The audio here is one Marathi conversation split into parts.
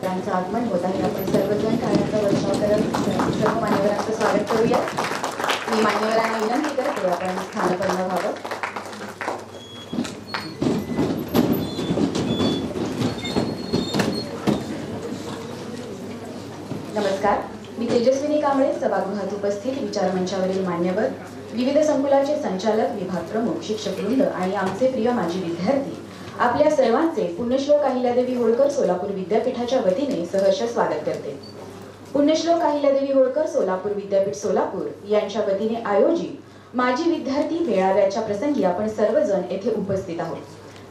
त्यांचं आगमन होत आहे. आपण सर्वजण टाळ्यांचा वर्षाव करत सर्व मान्यवरांचं स्वागत करूया. मी मान्यवरांना विनंती करते आपण स्थानपन्न व्हावं. नमस्कार, मी तेजस्विनी कांबळे, सभागृहात उपस्थित विचारमंचावरील मान्यवर, विविध संकुलाचे संचालक, विभाग प्रमुख, शिक्षकवृंद आणि आमचे प्रिय माजी विद्यार्थी, आपल्या सर्वांचे पुण्यश्लोक अहिल्यादेवी होळकर सोलापूर विद्यापीठाच्या वतीने सहर्ष स्वागत करते. पुण्यश्लोक अहिल्यादेवी होळकर सोलापूर विद्यापीठ सोलापूर यांच्या वतीने आयोजित माजी विद्यार्थी मेळाव्याच्या प्रसंगी आपण सर्वजण येथे उपस्थित आहोत.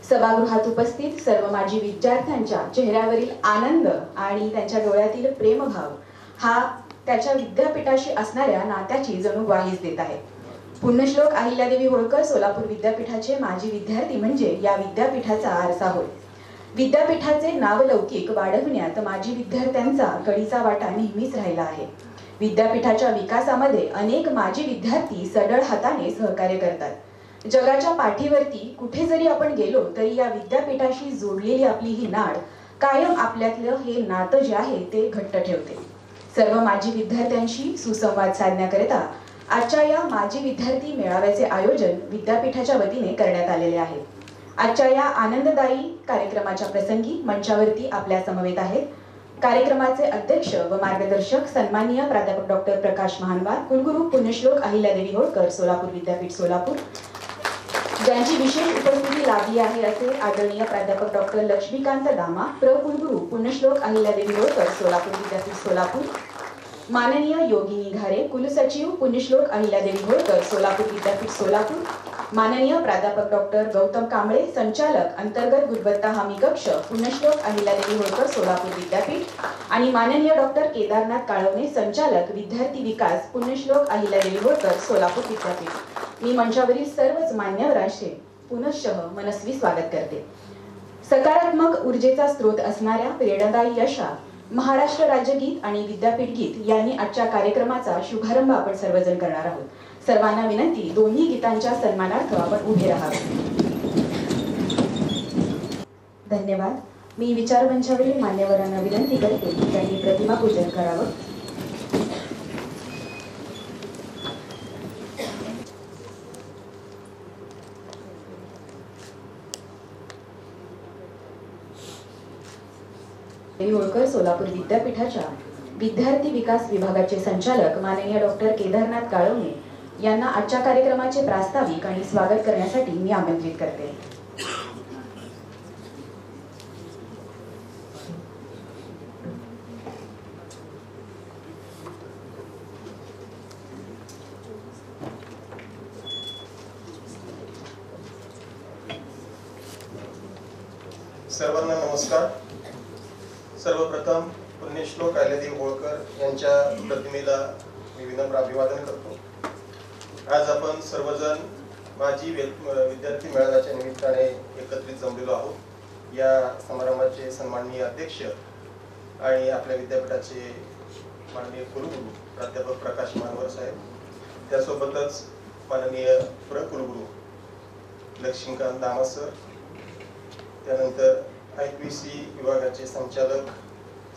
सभागृहात उपस्थित सर्व माजी विद्यार्थ्यांच्या चेहऱ्यावरील आनंद आणि त्यांच्या डोळ्यातील प्रेमभाव हा त्याच्या विद्यापीठाशी असणाऱ्या नात्याची जणू ग्वाहीच देत आहे. पुण्यश्लोक अहिल्यादेवी होळकर सोलापूर विद्यापीठाचे माजी विद्यार्थी म्हणजे या विद्यापीठाचा आरसा होय. विद्यापीठाचे नावलौकिक वाढवण्यात माजी विद्यार्थ्यांचा कळीचा वाटा नेहमीच राहिला आहे. विद्यापीठाच्या विकासामध्ये अनेक माजी विद्यार्थी सढळ हाताने सहकार्य करतात. जगाच्या पाठीवरती कुठे जरी आपण गेलो तरी या विद्यापीठाशी जोडलेली आपली ही नाड कायम आपल्यातलं हे नातं जे आहे ते घट्ट ठेवते. सर्व माजी विद्यार्थ्यांशी सुसंवाद साधण्याकरिता आजच्या या माजी विद्यार्थी मेळाव्याचे आयोजन विद्यापीठाच्या वतीने करण्यात आलेले आहे. आजच्या या आनंददायी कार्यक्रमाच्या प्रसंगी मंचावरती आपल्या समवेत आहेत कार्यक्रमाचे अध्यक्ष व मार्गदर्शक सन्माननीय प्राध्यापक डॉक्टर प्रकाश महानवार, कुलगुरू पुण्यश्लोक अहिल्यादेवी होळकर सोलापूर विद्यापीठ सोलापूर, ज्यांची विशेष उपस्थिती लाभली आहे असे आदरणीय प्राध्यापक डॉक्टर लक्ष्मीकांत दामा, कुलगुरू पुण्यश्लोक अहिल्यादेवी होळकर सोलापूर विद्यापीठ सोलापूर, माननीय योगिनी घारे, कुलसचिव पुण्यश्लोक अहिल्यादेवी होळकर सोलापूर विद्यापीठ सोलापूर, माननीय प्राध्यापक डॉक्टर गौतम कांबळे, संचालक अंतर्गत गुणवत्ता हमी कक्ष पुण्यश्लोक अहिल्यादेवी होळकर सोलापूर विद्यापीठ आणि माननीय डॉक्टर केदारनाथ काळवणे, संचालक विद्यार्थी विकास पुण्यश्लोक अहिल्यादेवी होळकर सोलापूर विद्यापीठ. मी मंचावरील सर्वच मान्यवरांचे पुनश्च मनस्वी स्वागत करते. सकारात्मक ऊर्जेचा स्रोत असणाऱ्या प्रेरणादायी अशा महाराष्ट्र राज्यगीत आणि विद्यापीठ गीत यांनी आजच्या कार्यक्रमाचा शुभारंभ आपण सर्वजण करणार आहोत. सर्वांना विनंती, दोन्ही गीतांच्या सन्मानार्थ आपण उभे राहावे. धन्यवाद. मी विचारमंचावरील मान्यवरांना विनंती करते की त्यांनी प्रतिमा पूजन करावं. होळकर सोलापूर विद्यापीठाच्या विद्यार्थी विकास विभागाचे संचालक माननीय डॉक्टर केदारनाथ काळवणे यांना आजच्या कार्यक्रमाचे प्रास्ताविक आणि स्वागत करण्यासाठी मी आमंत्रित करते. सर्वांना नमस्कार. सर्वप्रथम पुण्यश्लोक अहिल्यादेवी होळकर यांच्या प्रतिमेला मी विनम्र अभिवादन करतो. आज आपण सर्वजण माजी विद्यार्थी मेळाव्याच्या निमित्ताने एकत्रित जमलेलो आहोत. या समारंभाचे सन्माननीय अध्यक्ष आणि आपल्या विद्यापीठाचे माननीय कुलगुरू प्राध्यापक प्रकाश महानवार साहेब, त्यासोबतच माननीय कुलगुरू लक्ष्मीकांत दामा सर, त्यानंतर IPC विभागाचे संचालक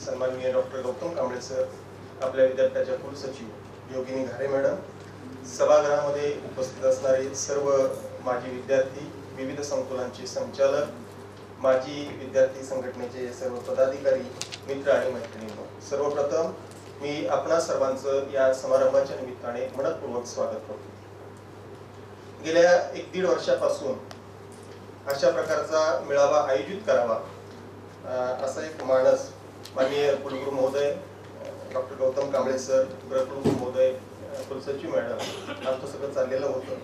सन्माननीय डॉक्टर गौतम कांबळे सर, आपल्या विद्यापीठाच्या कुलसचिव योगिनी घारे मॅडम, सभागृहामध्ये उपस्थित असणारे सर्व माजी विद्यार्थी, विविध संकुलांचे संचालक, माजी विद्यार्थी संघटनेचे सर्व पदाधिकारी, मित्र आणि मैत्रिणींनो, सर्वप्रथम मी आपणा सर्वांचं या समारंभाच्या निमित्ताने मनपूर्वक स्वागत करतो. गेल्या 1-1.5 वर्षापासून अशा प्रकारचा मेळावा आयोजित करावा असा एक मानस माननीय कुलगुरू महोदय डॉक्टर गौतम कांबळे सर, कुलगुरू महोदय, कुलसचिव मॅडम आमचं सगळं चाललेलं होतं.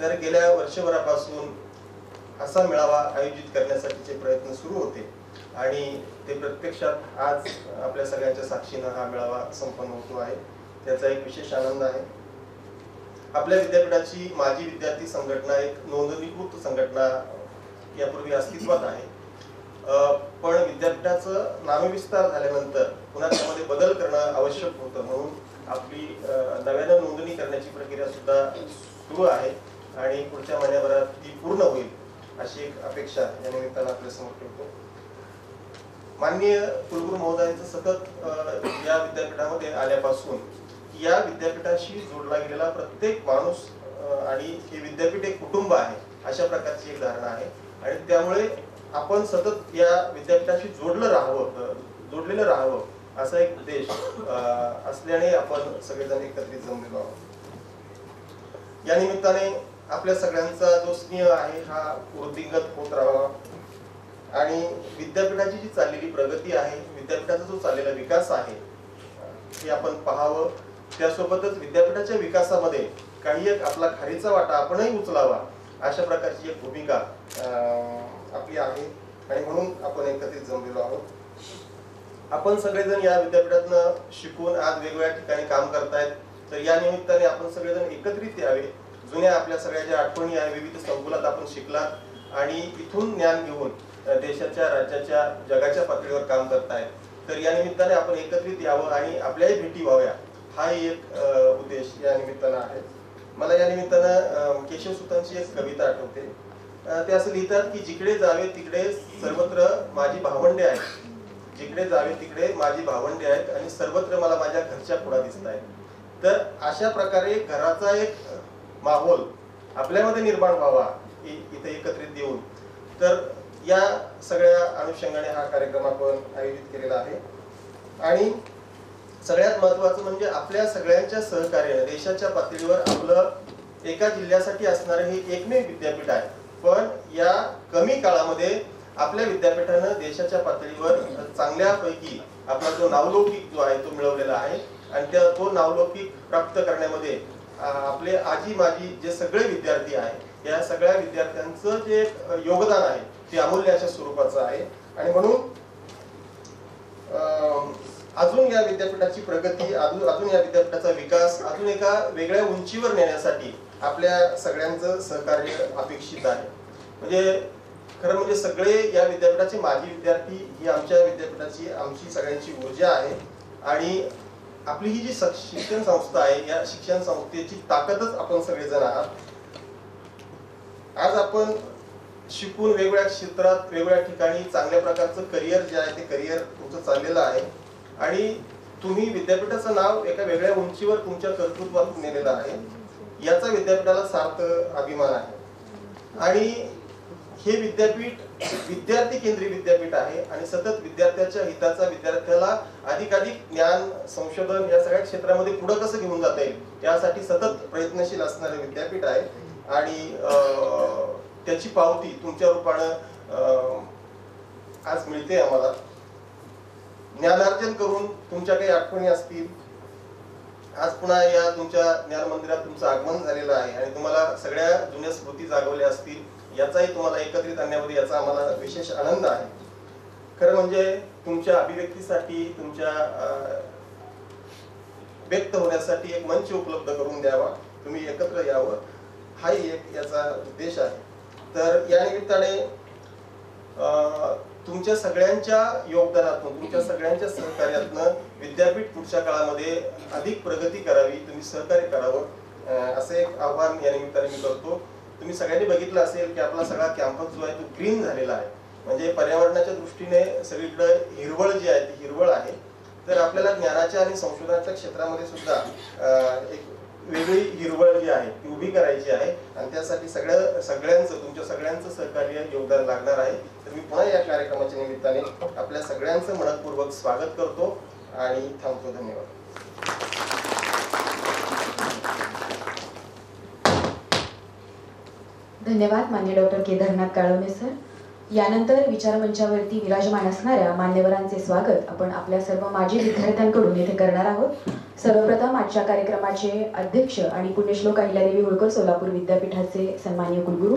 तर गेल्या वर्षभरापासून असा मेळावा आयोजित करण्यासाठीचे प्रयत्न सुरू होते आणि ते प्रत्यक्षात आज आपल्या सगळ्यांच्या साक्षीनं हा मेळावा संपन्न होतो आहे. त्याचा एक विशेष आनंद आहे. आपल्या विद्यापीठाची माजी विद्यार्थी संघटना एक नोंदणीकृत संघटना यापूर्वी अस्तित्वात आहे, पण विद्यापीठाचं नामविस्तार झाल्यानंतर पुन्हा त्यामध्ये बदल करणं आवश्यक होतं, म्हणून आपली नव्यानं नोंदणी करण्याची प्रक्रिया सुद्धा सुरू आहे आणि पुढच्या महिन्याभरात ती पूर्ण होईल अशी एक अपेक्षा या निमित्तानं आपल्या समोर ठेवतो. माननीय कुलगुरू महोदयांचं सतत या विद्यापीठामध्ये आल्यापासून या विद्यापीठाशी जोडला गेलेला प्रत्येक माणूस आणि हे विद्यापीठ एक कुटुंब आहे अशा प्रकारची एक धारणा आहे. आणि त्यामुळे आपण सतत या विद्यापीठाशी जोडलेलं राहावं असा एक उद्देश असल्याने आपण सगळेजण एकत्रित जमलेलो आहोत. या निमित्ताने आपल्या सगळ्यांचा जो स्नेह आहे हा वृद्धिंगत होत राहावा आणि विद्यापीठाची जी चाललेली प्रगती आहे, विद्यापीठाचा जो चाललेला विकास आहे हे आपण पाहावं. त्यासोबतच विद्यापीठाच्या विकासामध्ये काही एक आपला खारीचा वाटा आपणही उचलावा अशा प्रकारची एक भूमिका आपली आहे आणि म्हणून आपण एकत्रित जमलेलो आहोत. आपण सगळेजण या विद्यापीठातनं शिकून आज वेगवेगळ्या ठिकाणी काम करतायत. तर या निमित्ताने आपण सगळेजण एकत्रित यावे. जुन्या आपल्या सगळ्या ज्या आठवणी आहे, विविध संकुलात आपण शिकलात आणि इथून ज्ञान घेऊन देशाच्या, राज्याच्या, जगाच्या पातळीवर काम करतायत. तर या निमित्ताने आपण एकत्रित यावं आणि आपल्याही भेटी व्हाव्या हा एक उद्देश या निमित्तानं आहे. मला या निमित्तानं केशवसुतांची एक कविता आठवते. ते असं लिहितात की जिकडे जावे तिकडे सर्वत्र माझी भावंडे आहेत, जिकडे जावे तिकडे माझी भावंडे आहेत आणि सर्वत्र मला माझ्या घरच्या पुढा दिसत आहेत. तर अशा प्रकारे घराचा एक माहोल आपल्यामध्ये निर्माण व्हावा इथे एकत्रित येऊन. तर या सगळ्या अनुषंगाने हा कार्यक्रम आपण आयोजित केलेला आहे. आणि सगळ्यात महत्त्वाचं म्हणजे आपल्या सगळ्यांच्या सहकार्याने देशाच्या पातळीवर आपलं एका जिल्ह्यासाठी असणारे हे एकमेव विद्यापीठ आहे. पण या कमी काळामध्ये आपल्या विद्यापीठानं देशाच्या पातळीवर चांगल्यापैकी आपला जो नावलौकिक जो आहे तो मिळवलेला आहे. आणि तो नावलौकिक प्राप्त करण्यामध्ये आपले आजी माजी जे सगळे विद्यार्थी आहेत या सगळ्या विद्यार्थ्यांचं जे योगदान आहे ते अमूल्य अशा स्वरूपाचं आहे. आणि म्हणून अजून या विद्यापीठाची प्रगती, अजून या विद्यापीठाचा विकास अजून एका वेगळ्या उंचीवर नेण्यासाठी आपल्या सगळ्यांचं सहकार्य अपेक्षित आहे. म्हणजे खरं म्हणजे सगळे या विद्यापीठाचे माजी विद्यार्थी ही आमच्या विद्यापीठाची, आमची सगळ्यांची ऊर्जा आहे. आणि आपली ही जी शिक्षण संस्था आहे या शिक्षण संस्थेची ताकदच आपण सगळेजण आहात. आज आपण शिकून वेगवेगळ्या क्षेत्रात, वेगवेगळ्या ठिकाणी चांगल्या प्रकारचं करिअर जे आहे ते करिअर तुमचं चाललेलं आहे. आणि तुम्ही विद्यापीठाचं नाव एका वेगळ्या उंचीवर तुमच्या कर्तृत्वात नेलेलं आहे. याचा विद्यापीठाला सार्थ अभिमान आहे. आणि हे विद्यापीठ विद्यार्थी केंद्रीय विद्यापीठ आहे आणि सतत विद्यार्थ्याच्या हिताचा, विद्यार्थ्याला अधिकाधिक ज्ञान, संशोधन या सगळ्या क्षेत्रामध्ये पुढे कसं घेऊन जाता येईल यासाठी सतत प्रयत्नशील असणारे विद्यापीठ आहे. आणि त्याची पावती तुमच्या रूपानं आज मिळते आम्हाला. ज्ञानार्जन करून तुमच्या काही आठवणी असतील, आज पुन्हा या तुमच्या ज्ञान मंदिरात तुमचं आगमन झालेलं आहे आणि तुम्हाला सगळ्या जुन्या स्मृती जागवल्या असतील, याचाही तुम्हाला एकत्रित आणण्यामध्ये याचा आम्हाला विशेष आनंद आहे. खरं म्हणजे तुमच्या अभिव्यक्तीसाठी, तुमच्या व्यक्त होण्यासाठी एक मंच उपलब्ध करून द्यावा, तुम्ही एकत्र यावं हाही एक याचा उद्देश आहे. तर या निमित्ताने तुमच्या सगळ्यांच्या योगदानातून, तुमच्या सगळ्यांच्या सहकार्यातून विद्यापीठ पुढच्या काळामध्ये अधिक प्रगती करावी, तुम्ही सहकार्य करावं असं एक आव्हान या निमित्ताने मी करतो. तुम्ही सगळ्यांनी बघितलं असेल की आपला सगळा कॅम्पस जो आहे तो ग्रीन झालेला आहे. म्हणजे पर्यावरणाच्या दृष्टीने सगळीकडे हिरवळ जी आहे ती हिरवळ आहे. तर आपल्याला ज्ञानाच्या आणि संशोधनाच्या क्षेत्रामध्ये सुद्धा एक वेगळी हिरवळ जी आहे ती उभी करायची आहे आणि त्यासाठी सगळ्यांचं, तुमच्या सगळ्यांचं सहकार्य, योगदान लागणार आहे. तर मी पुन्हा या कार्यक्रमाच्या निमित्ताने आपल्या सगळ्यांचं मनपूर्वक स्वागत करतो आणि थांबतो. धन्यवाद. धन्यवाद मान्य डॉक्टर केदारनाथ काळवणे सर. यानंतर विचारमंचावरती विराजमान असणाऱ्या मान्यवरांचे स्वागत आपण आपल्या सर्व माजी विद्यार्थ्यांकडून येथे करणार आहोत. सर्वप्रथम आजच्या कार्यक्रमाचे अध्यक्ष आणि पुण्यश्लोक अहिल्यादेवी होळकर सोलापूर विद्यापीठाचे सन्माननीय कुलगुरू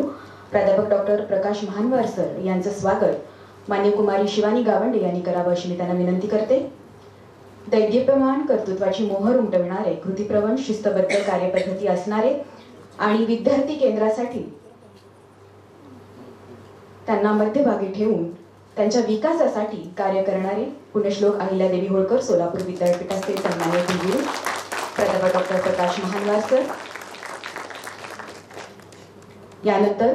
प्राध्यापक डॉक्टर प्रकाश महानवार सर यांचं स्वागत मान्य कुमारी शिवानी गावंडे यांनी करावं अशी मी त्यांना विनंती करते. दैदिप्यमान कर्तृत्वाची मोहर उमटविणारे, कृतीप्रवण, शिस्तबद्ध कार्यपद्धती असणारे आणि विद्यार्थी केंद्रासाठी त्यांना मध्यभागी ठेवून त्यांच्या विकासासाठी कार्य करणारे पुण्यश्लोक अहिल्यादेवी होळकर सोलापूर विद्यापीठाचे सन्माननीय कुलगुरू प्राध्यापक डॉक्टर प्रकाश महानवार सर. यानंतर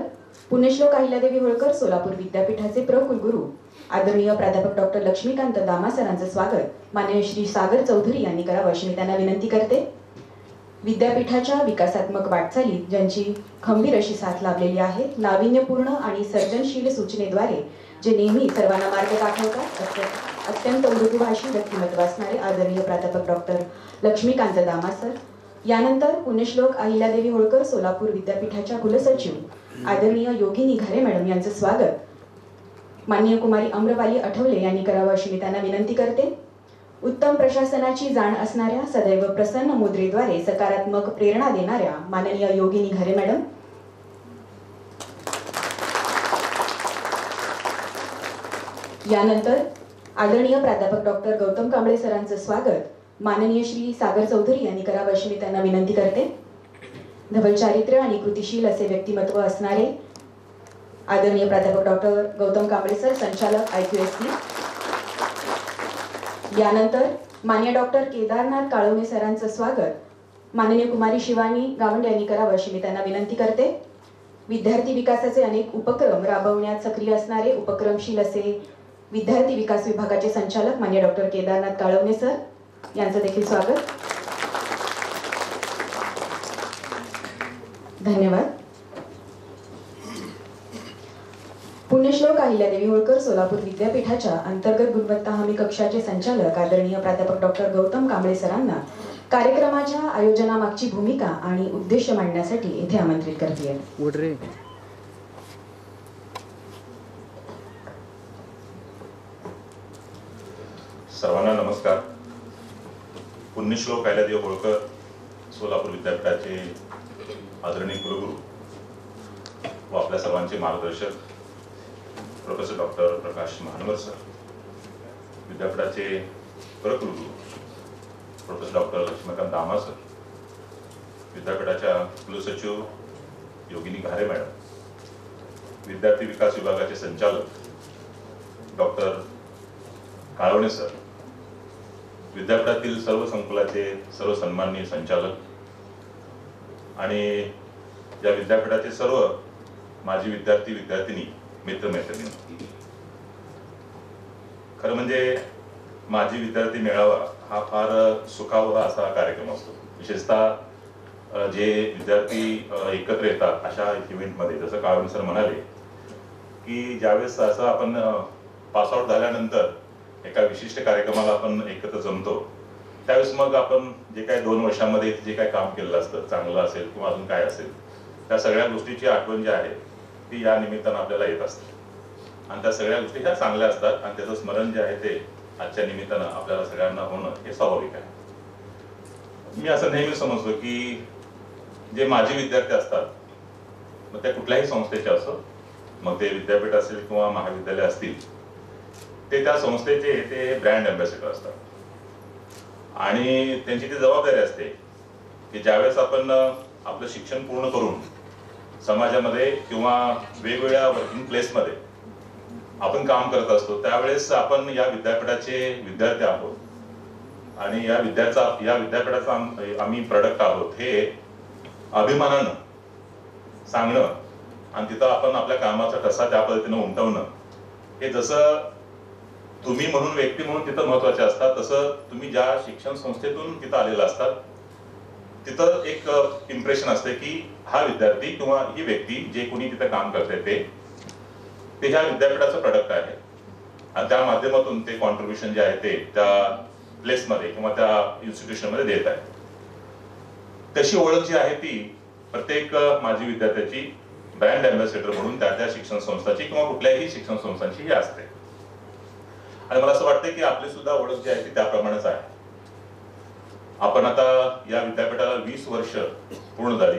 पुण्यश्लोक अहिल्यादेवी होळकर सोलापूर विद्यापीठाचे प्र कुलगुरू आदरणीय प्राध्यापक डॉक्टर लक्ष्मीकांत दामा सरांचं स्वागत माननीय श्री सागर चौधरी यांनी करावं अशी मी त्यांना विनंती करते. विद्यापीठाच्या विकासात्मक वाटचालीत ज्यांची खंबीर अशी साथ लाभलेली आहे, नाविन्यपूर्ण आणि सर्जनशील सूचनेद्वारे जे नेहमी सर्वांना मार्ग दाखवतात, अत्यंत मृदुभाषी व्यक्तिमत्व असणारे आदरणीय प्राध्यापक डॉक्टर लक्ष्मीकांत दामा सर. यानंतर पुण्यश्लोक अहिल्यादेवी होळकर सोलापूर विद्यापीठाच्या कुलसचिव आदरणीय योगिनी घारे मॅडम यांचं स्वागत माननीय कुमारी अम्रपाली आठवले यांनी करावं अशी मी त्यांना विनंती करते. उत्तम प्रशासनाची जाण असणाऱ्या, सदैव प्रसन्न मुद्रेद्वारे सकारात्मक प्रेरणा देणाऱ्या माननीय योगिनी घारे मॅडम. यानंतर आदरणीय प्राध्यापक डॉक्टर गौतम कांबळे सरांचं स्वागत माननीय श्री सागर चौधरी यांनी करावं अशी मी त्यांना विनंती करते. धवल चारित्र्य आणि कृतिशील असे व्यक्तिमत्व असणारे आदरणीय प्राध्यापक डॉक्टर गौतम कांबळे सर, संचालक IQSC. यानंतर मान्य डॉक्टर केदारनाथ काळवणे सरांचं स्वागत माननीय कुमारी शिवानी गावंडे यांनी करावं अशी मी त्यांना विनंती करते. विद्यार्थी विकासाचे अनेक उपक्रम राबवण्यात सक्रिय असणारे, उपक्रमशील असे विद्यार्थी विकास विभागाचे संचालक मान्य डॉक्टर केदारनाथ काळवणे सर यांचं देखील स्वागत. धन्यवाद. पुण्यश्लोक अहिल्यादेवी होळकर सोलापूर विद्यापीठाच्या अंतर्गत गुणवत्ता हमी कक्षाचे संचालक आदरणीय प्राध्यापक डॉक्टर गौतम कांबळे सरांना कार्यक्रमाच्या आयोजनामागची भूमिका आणि उद्देश मांडण्यासाठी येथे आमंत्रित करते. सर्वांना नमस्कार. पुण्यश्लोक अहिल्यादेवी होळकर सोलापूर विद्यापीठाचे आदरणीय कुलगुरू व आपल्या सर्वांचे मार्गदर्शक प्रोफेसर डॉक्टर प्रकाश महानवर सर, विद्यापीठाचे कुलगुरू प्रोफेसर डॉक्टर लक्ष्मीकांत दामा सर, विद्यापीठाच्या कुलसचिव योगिनी घारे मॅडम, विद्यार्थी विकास विभागाचे संचालक डॉक्टर काळवणे सर, विद्यापीठातील सर्व संकुलाचे सर्व सन्माननीय संचालक आणि या विद्यापीठाचे सर्व माजी विद्यार्थी विद्यार्थिनी, मित्रमैत्रिणी. खरं म्हणजे माजी विद्यार्थी मेळावा हा फार सुखावह असा कार्यक्रम असतो. विशेषतः जे विद्यार्थी एकत्र येतात अशा इव्हेंटमध्ये, जसं काळवणे सर म्हणाले की ज्यावेळेस असं आपण पासआउट झाल्यानंतर एका विशिष्ट कार्यक्रमाला आपण एकत्र जमतो, त्यावेळेस मग आपण जे काही 2 वर्षांमध्ये जे काही काम केलेलं असतं, चांगलं असेल किंवा अजून काय असेल, त्या सगळ्या गोष्टीची आठवण जी आहे ती या निमित्तानं आपल्याला येत असते. आणि त्या सगळ्या गोष्टी ह्या चांगल्या असतात आणि त्याचं स्मरण जे आहे ते आजच्या निमित्तानं आपल्याला सगळ्यांना होणं हे स्वाभाविक आहे. मी असं नेहमी समजतो की जे माजी विद्यार्थी असतात, मग त्या कुठल्याही संस्थेचे असो, मग ते विद्यापीठ असेल किंवा महाविद्यालय असतील, ते त्या संस्थेचे ते ब्रँड अँबॅसेडर असतात. आणि त्यांची ती जबाबदारी असते की ज्यावेळेस आपण आपलं शिक्षण पूर्ण करून समाजामध्ये किंवा वेगवेगळ्या वर्किंग प्लेसमध्ये आपण काम करत असतो, त्यावेळेस आपण या विद्यापीठाचे विद्यार्थी आहोत आणि या विद्यापीठाचा आम्ही प्रोडक्ट आहोत हे अभिमानानं सांगणं आणि तिथं आपण आपल्या कामाचा ठसा त्या पद्धतीनं उमटवणं, हे जसं तुम्ही म्हणून व्यक्ती म्हणून तिथं महत्वाचे असतात, तसं तुम्ही ज्या शिक्षण संस्थेतून तिथं आलेला असतात तिथं एक इम्प्रेशन असते की हा विद्यार्थी किंवा ही व्यक्ती जे कोणी तिथं काम करते ते ह्या विद्यापीठाचं प्रोडक्ट आहे आणि त्या माध्यमातून ते कॉन्ट्रीब्युशन जे आहे ते त्या प्लेसमध्ये किंवा त्या इन्स्टिट्यूशनमध्ये देत आहे. तशी ओळख जी आहे ती प्रत्येक माजी विद्यार्थ्याची ब्रँड अँबॅसेडर म्हणून त्या शिक्षण संस्थाची किंवा कुठल्याही शिक्षण संस्थांची ही असते. आणि मला असं वाटतं की आपली सुद्धा ओळख जी आहे ती त्याप्रमाणेच आहे. आपण आता या विद्यापीठाला 20 वर्ष पूर्ण झाली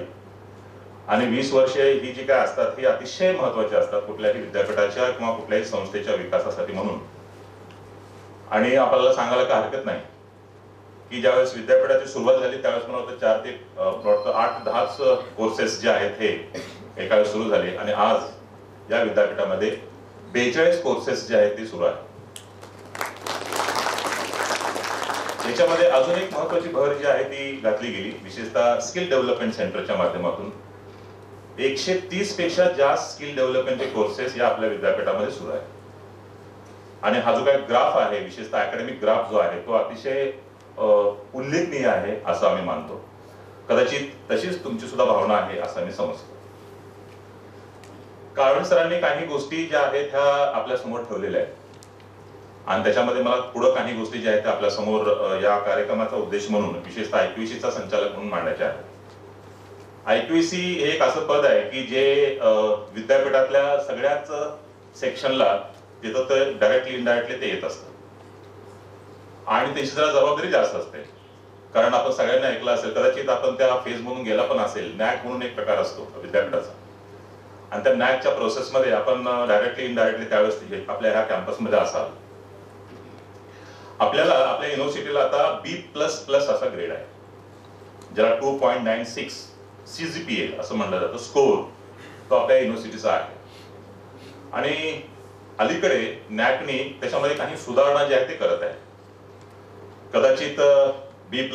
आणि 20 वर्ष ही जी काय असतात ही अतिशय महत्वाची असतात कुठल्याही विद्यापीठाच्या किंवा कुठल्याही संस्थेच्या विकासासाठी म्हणून. आणि आपल्याला सांगायला काय हरकत नाही की ज्यावेळेस विद्यापीठाची सुरुवात झाली त्यावेळेस मला वाटतं 4 ते 8-10 कोर्सेस जे आहेत हे एका वेळेस सुरू झाले आणि आज या विद्यापीठामध्ये 42 कोर्सेस जे आहेत ते सुरू आहेत. याच्यामध्ये अजून एक महत्वाची भर जी आहे ती घातली गेली, विशेषतः स्किल डेव्हलपमेंट सेंटरच्या माध्यमातून 130 पेक्षा जास्त स्किल डेव्हलपमेंटचे कोर्सेस या आपल्या विद्यापीठामध्ये सुरू आहेत. आणि हा जो काही ग्राफ आहे, विशेषतः अकॅडमिक ग्राफ जो आहे, तो अतिशय उल्लेखनीय आहे असं आम्ही मानतो. कदाचित तशीच तुमची सुद्धा भावना आहे असं आम्ही समजतो. काळवंडे सरांनी काही गोष्टी ज्या आहेत ह्या आपल्या समोर ठेवलेल्या आहेत आणि त्याच्यामध्ये मला पुढे काही गोष्टी ज्या आहेत त्या आपल्या समोर या कार्यक्रमाचा उद्देश म्हणून विशेषतः आयक्यूसीचा संचालक म्हणून मांडायच्या आहेत. आयक्यूसी हे एक असं पद आहे की जे विद्यापीठातल्या सगळ्याच सेक्शनला तिथं तर डायरेक्टली इनडायरेक्टली ते येत असतं आणि त्याची जरा जबाबदारी जास्त असते. कारण आपण सगळ्यांना ऐकलं असेल, कदाचित आपण त्या फेज म्हणून गेला पण असेल, नॅक म्हणून एक प्रकार असतो विद्यापीठाचा आणि त्या नॅकच्या प्रोसेसमध्ये आपण डायरेक्टली इनडायरेक्टली त्यावेळेस आपल्या ह्या कॅम्पसमध्ये असाल. आपल्याला आपल्या युनिव्हर्सिटीला आता B++ असा ग्रेड आहे, ज्याला 2.96 CGPA असं म्हणलं जातं स्कोर, तो आपल्या युनिव्हर्सिटीचा आहे. आणि अलीकडे नॅकने त्याच्यामध्ये काही सुधारणा जे आहे ते करत आहे. कदाचित B+, A++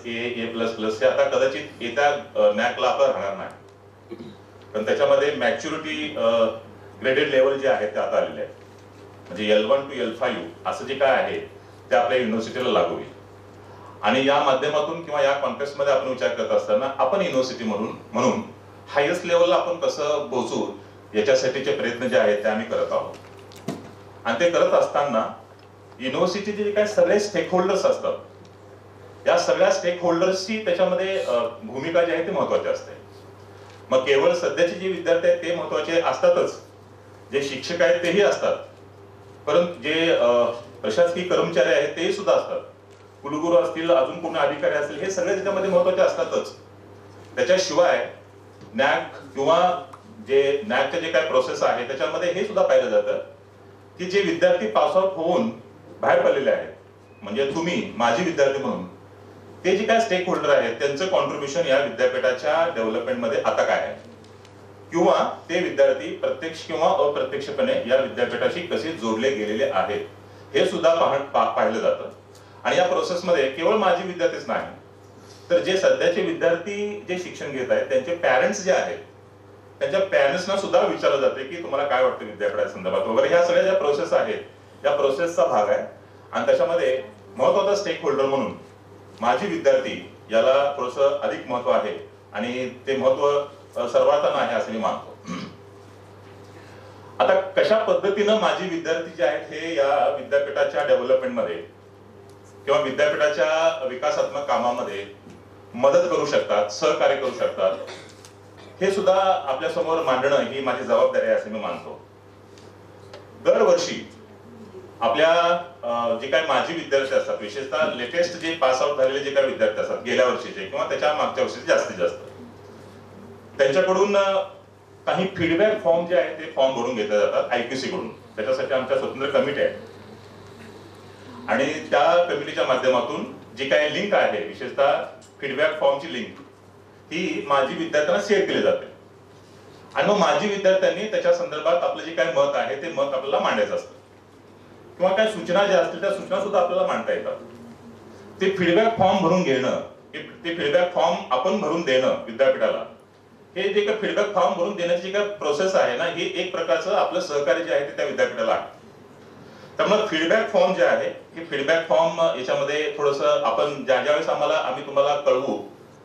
हे आता कदाचित येत्या नॅकला आता राहणार नाही, पण त्याच्यामध्ये मॅच्युरिटी ग्रेडेड लेवल जे आहे ते आता आलेले आहे. म्हणजे L1 to L5 असं जे काय आहे ते आपल्या युनिव्हर्सिटीला लागू होईल. आणि या माध्यमातून किंवा या कॉन्टेक्स्ट मध्ये आपण विचार करत असताना आपण युनिव्हर्सिटी म्हणून हायेस्ट लेवलला आपण कसं पोहोचू याच्यासाठीचे प्रयत्न जे आहेत ते आम्ही करत आहोत. आणि ते करत असताना युनिव्हर्सिटीचे जे काही सगळे स्टेक होल्डर्स असतात, या सगळ्या स्टेक होल्डर्सची त्याच्यामध्ये भूमिका जी आहे ती महत्वाची असते. मग केवळ सध्याचे जे विद्यार्थी आहेत ते महत्वाचे असतातच, जे शिक्षक आहेत तेही असतात, परंतु जे प्रशासकीय कर्मचारी आहेत ते सुद्धा असतात, कुलगुरू असतील, अजून कोणी अधिकारी असतील, हे सगळे त्याच्यामध्ये महत्वाचे असतातच. त्याच्याशिवाय नॅक किंवा जे नॅकचे जे काही प्रोसेस आहे त्याच्यामध्ये हे सुद्धा पाहिलं जातं की जे विद्यार्थी पास आउट होऊन बाहेर पडलेले आहेत, म्हणजे तुम्ही माझे विद्यार्थी म्हणून, ते जे काय स्टेक होल्डर आहेत त्यांचं कॉन्ट्रीब्युशन या विद्यापीठाच्या डेव्हलपमेंटमध्ये आता काय आहे, किंवा ते विद्यार्थी प्रत्यक्ष किंवा अप्रत्यक्षपणे या विद्यापीठाशी कसे जोडले गेलेले आहेत हे सुद्धा पाहिलं जातं. आणि या प्रोसेसमध्ये केवळ माझे विद्यार्थीच नाही, तर जे सध्याचे विद्यार्थी जे शिक्षण घेत आहेत त्यांचे पॅरेंट्स जे आहेत त्यांच्या पॅरेंट्सना सुद्धा विचारलं जाते की तुम्हाला काय वाटतं विद्यापीठा संदर्भात वगैरे. ह्या सगळ्या ज्या प्रोसेस आहेत या प्रोसेसचा भाग आहे. आणि त्याच्यामध्ये महत्वाचा स्टेक होल्डर म्हणून माझे विद्यार्थी याला थोडंसं अधिक महत्व आहे आणि ते महत्व सर्वांना आहे असं मी मानतो. आता कशा पद्धतीनं माझे विद्यार्थी जे आहेत हे या विद्यापीठाच्या डेव्हलपमेंटमध्ये किंवा विद्यापीठाच्या विकासात्मक कामामध्ये मदत करू शकतात, सहकार्य करू शकतात, हे सुद्धा आपल्या समोर मांडणं ही माझी जबाबदारी आहे असं मी मानतो. दरवर्षी आपल्या जे काही माजी विद्यार्थी असतात, विशेषतः लेटेस्ट जे पास आउट झालेले जे काही विद्यार्थी असतात गेल्या वर्षीचे किंवा त्याच्या मागच्या वर्षीचे जास्तीत जास्त, त्यांच्याकडून काही फीडबॅक फॉर्म जे आहे ते फॉर्म भरून घेतले जातात आयक्यूसी कडून. त्याच्यासाठी आमच्या स्वतंत्र कमिटी आहे आणि त्या कमिटीच्या माध्यमातून जी काही लिंक आहे, विशेषतः फीडबॅक फॉर्मची लिंक, ही माझी विद्यार्थ्यांना शेअर केली जाते. आणि मग माझी विद्यार्थ्यांनी त्याच्या संदर्भात आपलं जे काही मत आहे ते मत आपल्याला मांडायचं असतं किंवा काही सूचना ज्या असतील त्या सूचना सुद्धा आपल्याला मांडता येतात. ते फीडबॅक फॉर्म भरून घेणं, ते फीडबॅक फॉर्म आपण भरून देणं विद्यापीठाला, हे जे काही फीडबॅक फॉर्म भरून देण्याची जी काही प्रोसेस आहे ना, हे एक प्रकारचं आपलं सहकार्य जे आहे ते त्या विद्यापीठाला आहे. त्यामुळे फीडबॅक फॉर्म जे आहे हे फीडबॅक फॉर्म याच्यामध्ये थोडंसं आपण ज्यावेळेस आम्ही तुम्हाला कळवू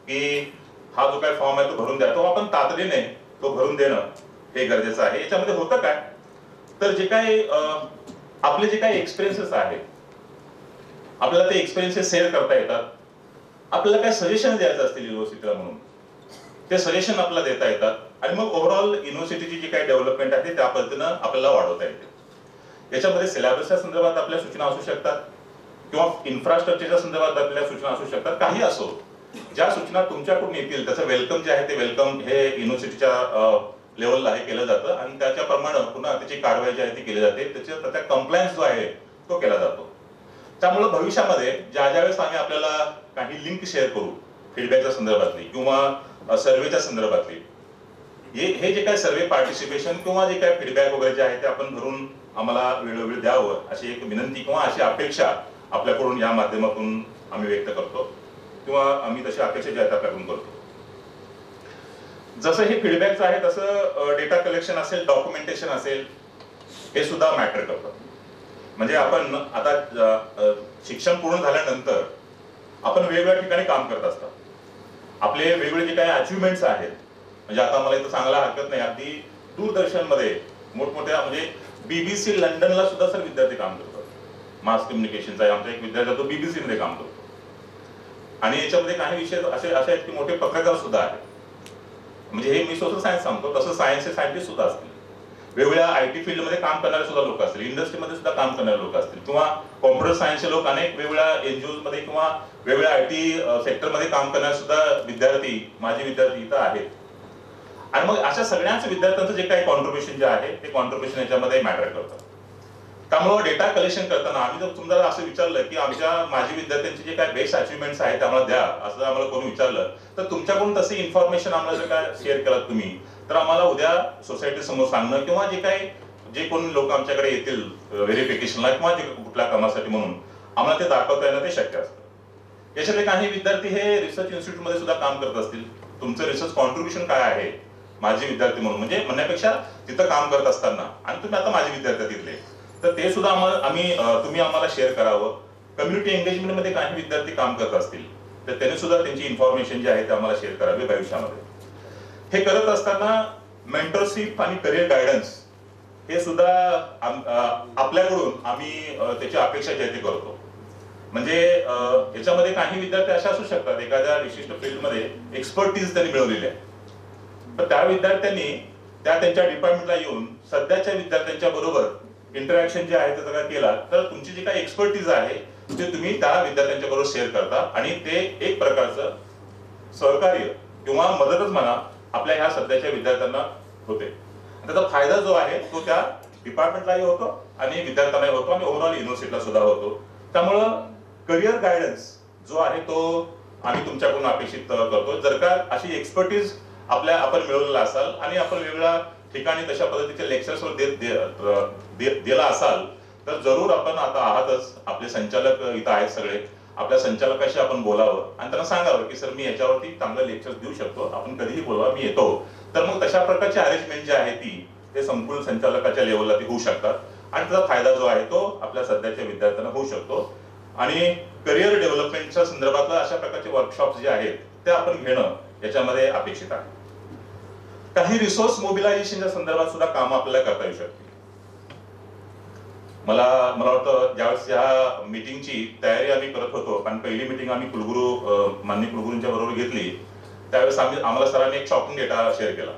की हा जो काही फॉर्म आहे तो भरून द्या, तो आपण तातडीने तो भरून देणं हे गरजेचं आहे. याच्यामध्ये होतं काय, तर जे काही आपले जे काही एक्सपिरियन्सेस आहेत आपल्याला ते एक्सपिरियन्सेस शेअर करता येतात. आपल्याला काही सजेशन द्यायचं असतील युनिव्हर्सिटीला म्हणून ते सजेशन आपल्याला देता येतात आणि मग ओव्हरऑल युनिव्हर्सिटीची जी काही डेव्हलपमेंट आहे त्या पद्धतीनं आपल्याला वाढवता येते. याच्यामध्ये सिलेबसच्या संदर्भात आपल्या सूचना असू शकतात किंवा इन्फ्रास्ट्रक्चरच्या संदर्भात आपल्या सूचना असू शकतात. काही असो, ज्या सूचना तुमच्याकडून येतील त्याचं वेलकम जे आहे ते वेलकम हे युनिव्हर्सिटीच्या लेवलला हे केलं जातं आणि त्याच्याप्रमाणे पुन्हा त्याची कारवाई जी आहे ती केली जाते. त्याचा कंप्लायन्स जो आहे तो केला जातो. त्यामुळे भविष्यामध्ये ज्यावेळेस आम्ही आपल्याला काही लिंक शेअर करू फीडबॅकच्या संदर्भातली किंवा सर्वेच्या संदर्भातली, हे जे काही सर्वे पार्टिसिपेशन किंवा जे काही फीडबॅक वगैरे जे आहे ते आपण भरून आम्हाला वेळोवेळी द्यावं अशी एक विनंती किंवा अशी अपेक्षा आपल्याकडून या माध्यमातून आम्ही व्यक्त करतो किंवा आम्ही तशी अपेक्षा जी आहेत आपल्याकडून करतो. जसं हे फीडबॅकचं आहे तसं डेटा कलेक्शन असेल, डॉक्युमेंटेशन असेल, हे सुद्धा मॅटर करतं. म्हणजे आपण आता शिक्षण पूर्ण झाल्यानंतर आपण वेगवेगळ्या ठिकाणी काम करत असतात. आपले वेगवेगळे जे काही अचिव्हमेंट्स आहेत, म्हणजे आता मला इथं सांगायला हरकत नाही, अगदी दूरदर्शनमध्ये मोठमोठ्या म्हणजे BBC लंडनला सुद्धा सर विद्यार्थी काम करतात. मास कम्युनिकेशनचा आहे आमचा एक विद्यार्थी, तो BBC मध्ये काम करतो. आणि याच्यामध्ये काही विषय असे आहेत की मोठे पत्रकार सुद्धा आहेत. म्हणजे हे मी सोशल सायन्स सांगतो, तसं सायन्सचे सायंटिस्ट सुद्धा असतील, वेगवेगळ्या IT फील्डमध्ये काम करणारे सुद्धा लोक असतील, इंडस्ट्रीमध्ये सुद्धा काम करणारे लोक असतील, किंवा कॉम्प्युटर सायन्सचे लोक अनेक वेगवेगळ्या NGOs मध्ये किंवा वेगवेगळ्या IT सेक्टरमध्ये काम करणारे सुद्धा विद्यार्थी, माझे विद्यार्थी इथं आहेत. आणि मग अशा सगळ्यांच विद्यार्थ्यांचं जे काही कॉन्ट्रीब्युशन जे आहे ते कॉन्ट्रीब्युशन याच्यामध्ये मॅटर करतं. त्यामुळे डेटा कलेक्शन करताना आम्ही जर तुम्हाला असं विचारलं की आमच्या माझी विद्यार्थ्यांचे जे काही बेस्ट अचिव्हमेंट्स आहेत आम्हाला द्या, असं आम्हाला कोणी विचारलं तर तुमच्याकडून तशी इन्फॉर्मेशन आम्हाला जर काय शेअर केलात तुम्ही, तर आम्हाला उद्या सोसायटी समोर सांगणं किंवा जे कोणी लोक आमच्याकडे येतील व्हेरिफिकेशनला किंवा कुठल्या कामासाठी म्हणून आम्हाला ते दाखवता येणं ते शक्य असतं. याच्यातले काही विद्यार्थी हे रिसर्च इन्स्टिट्यूटमध्ये सुद्धा काम करत असतील. तुमचं रिसर्च कॉन्ट्रीब्युशन काय आहे माझे विद्यार्थी म्हणून, म्हणजे म्हणण्यापेक्षा तिथं काम करत असताना, आणि तुम्ही आता माझे विद्यार्थी तिथले, तर ते सुद्धा तुम्ही आम्हाला शेअर करावं. कम्युनिटी एंगेजमेंट मध्ये काही विद्यार्थी काम करत असतील तर त्यांनी सुद्धा त्यांची इन्फॉर्मेशन जी आहे ते आम्हाला शेअर करावी भविष्यामध्ये. हे करत असताना मेंटरशिप आणि करिअर गायडन्स हे सुद्धा आपल्याकडून आम्ही त्याची अपेक्षा जी आहे ते करतो. म्हणजे याच्यामध्ये काही विद्यार्थी असे असू शकतात एखाद्या विशिष्ट फील्डमध्ये एक्सपर्टीज त्यांनी मिळवलेली आहे, तर त्या विद्यार्थ्यांनी त्यांच्या डिपार्टमेंटला येऊन सध्याच्या विद्यार्थ्यांच्या बरोबर इंटरॅक्शन जे आहे त्याचा केला तर तुमची जी काही एक्सपर्टीज आहे ते तुम्ही त्या विद्यार्थ्यांच्या बरोबर शेअर करता, आणि ते एक प्रकारचं सहकार्य किंवा मदतच म्हणा आपल्या ह्या सध्याच्या विद्यार्थ्यांना होते. त्याचा फायदा जो आहे तो त्या डिपार्टमेंटलाही होतो आणि विद्यार्थ्यांनाही होतो आणि ओव्हरऑल युनिव्हर्सिटीला सुद्धा होतो. त्यामुळं करिअर गायडन्स जो आहे तो आम्ही तुमच्याकडून अपेक्षित करतो. जर का अशी एक्सपर्टीज आपण मिळवलेला असाल आणि आपण वेगवेगळ्या ठिकाणी तशा पद्धतीचे लेक्चर्स दिला असाल तर जरूर आपण आता आहातच, आपले संचालक इथं आहेत सगळे, आपल्या संचालकाशी आपण बोलावं आणि त्यांना सांगावं की सर मी याच्यावरती चांगलं लेक्चर देऊ शकतो, आपण कधीही बोलवा, मी येतो. तर मग तशा प्रकारची अरेंजमेंट जी आहे ते संपूर्ण संचालकाच्या लेवलला ती होऊ शकतात आणि त्याचा फायदा जो आहे तो आपल्या सध्याच्या विद्यार्थ्यांना होऊ शकतो. आणि करिअर डेव्हलपमेंटच्या संदर्भातला अशा प्रकारचे वर्कशॉप जे आहेत ते आपण घेणं याच्यामध्ये अपेक्षित आहे. काही रिसोर्स मोबिलायझेशनच्या संदर्भात सुद्धा काम आपल्याला करता येऊ शकते. मला वाटतं ज्यावेळेस या मीटिंगची तयारी आम्ही करत होतो, कारण पहिली मीटिंग आम्ही माननीय कुलगुरूंच्या बरोबर घेतली, त्यावेळेस आम्हाला सरांनी एक शॉकिंग डेटा शेअर केला.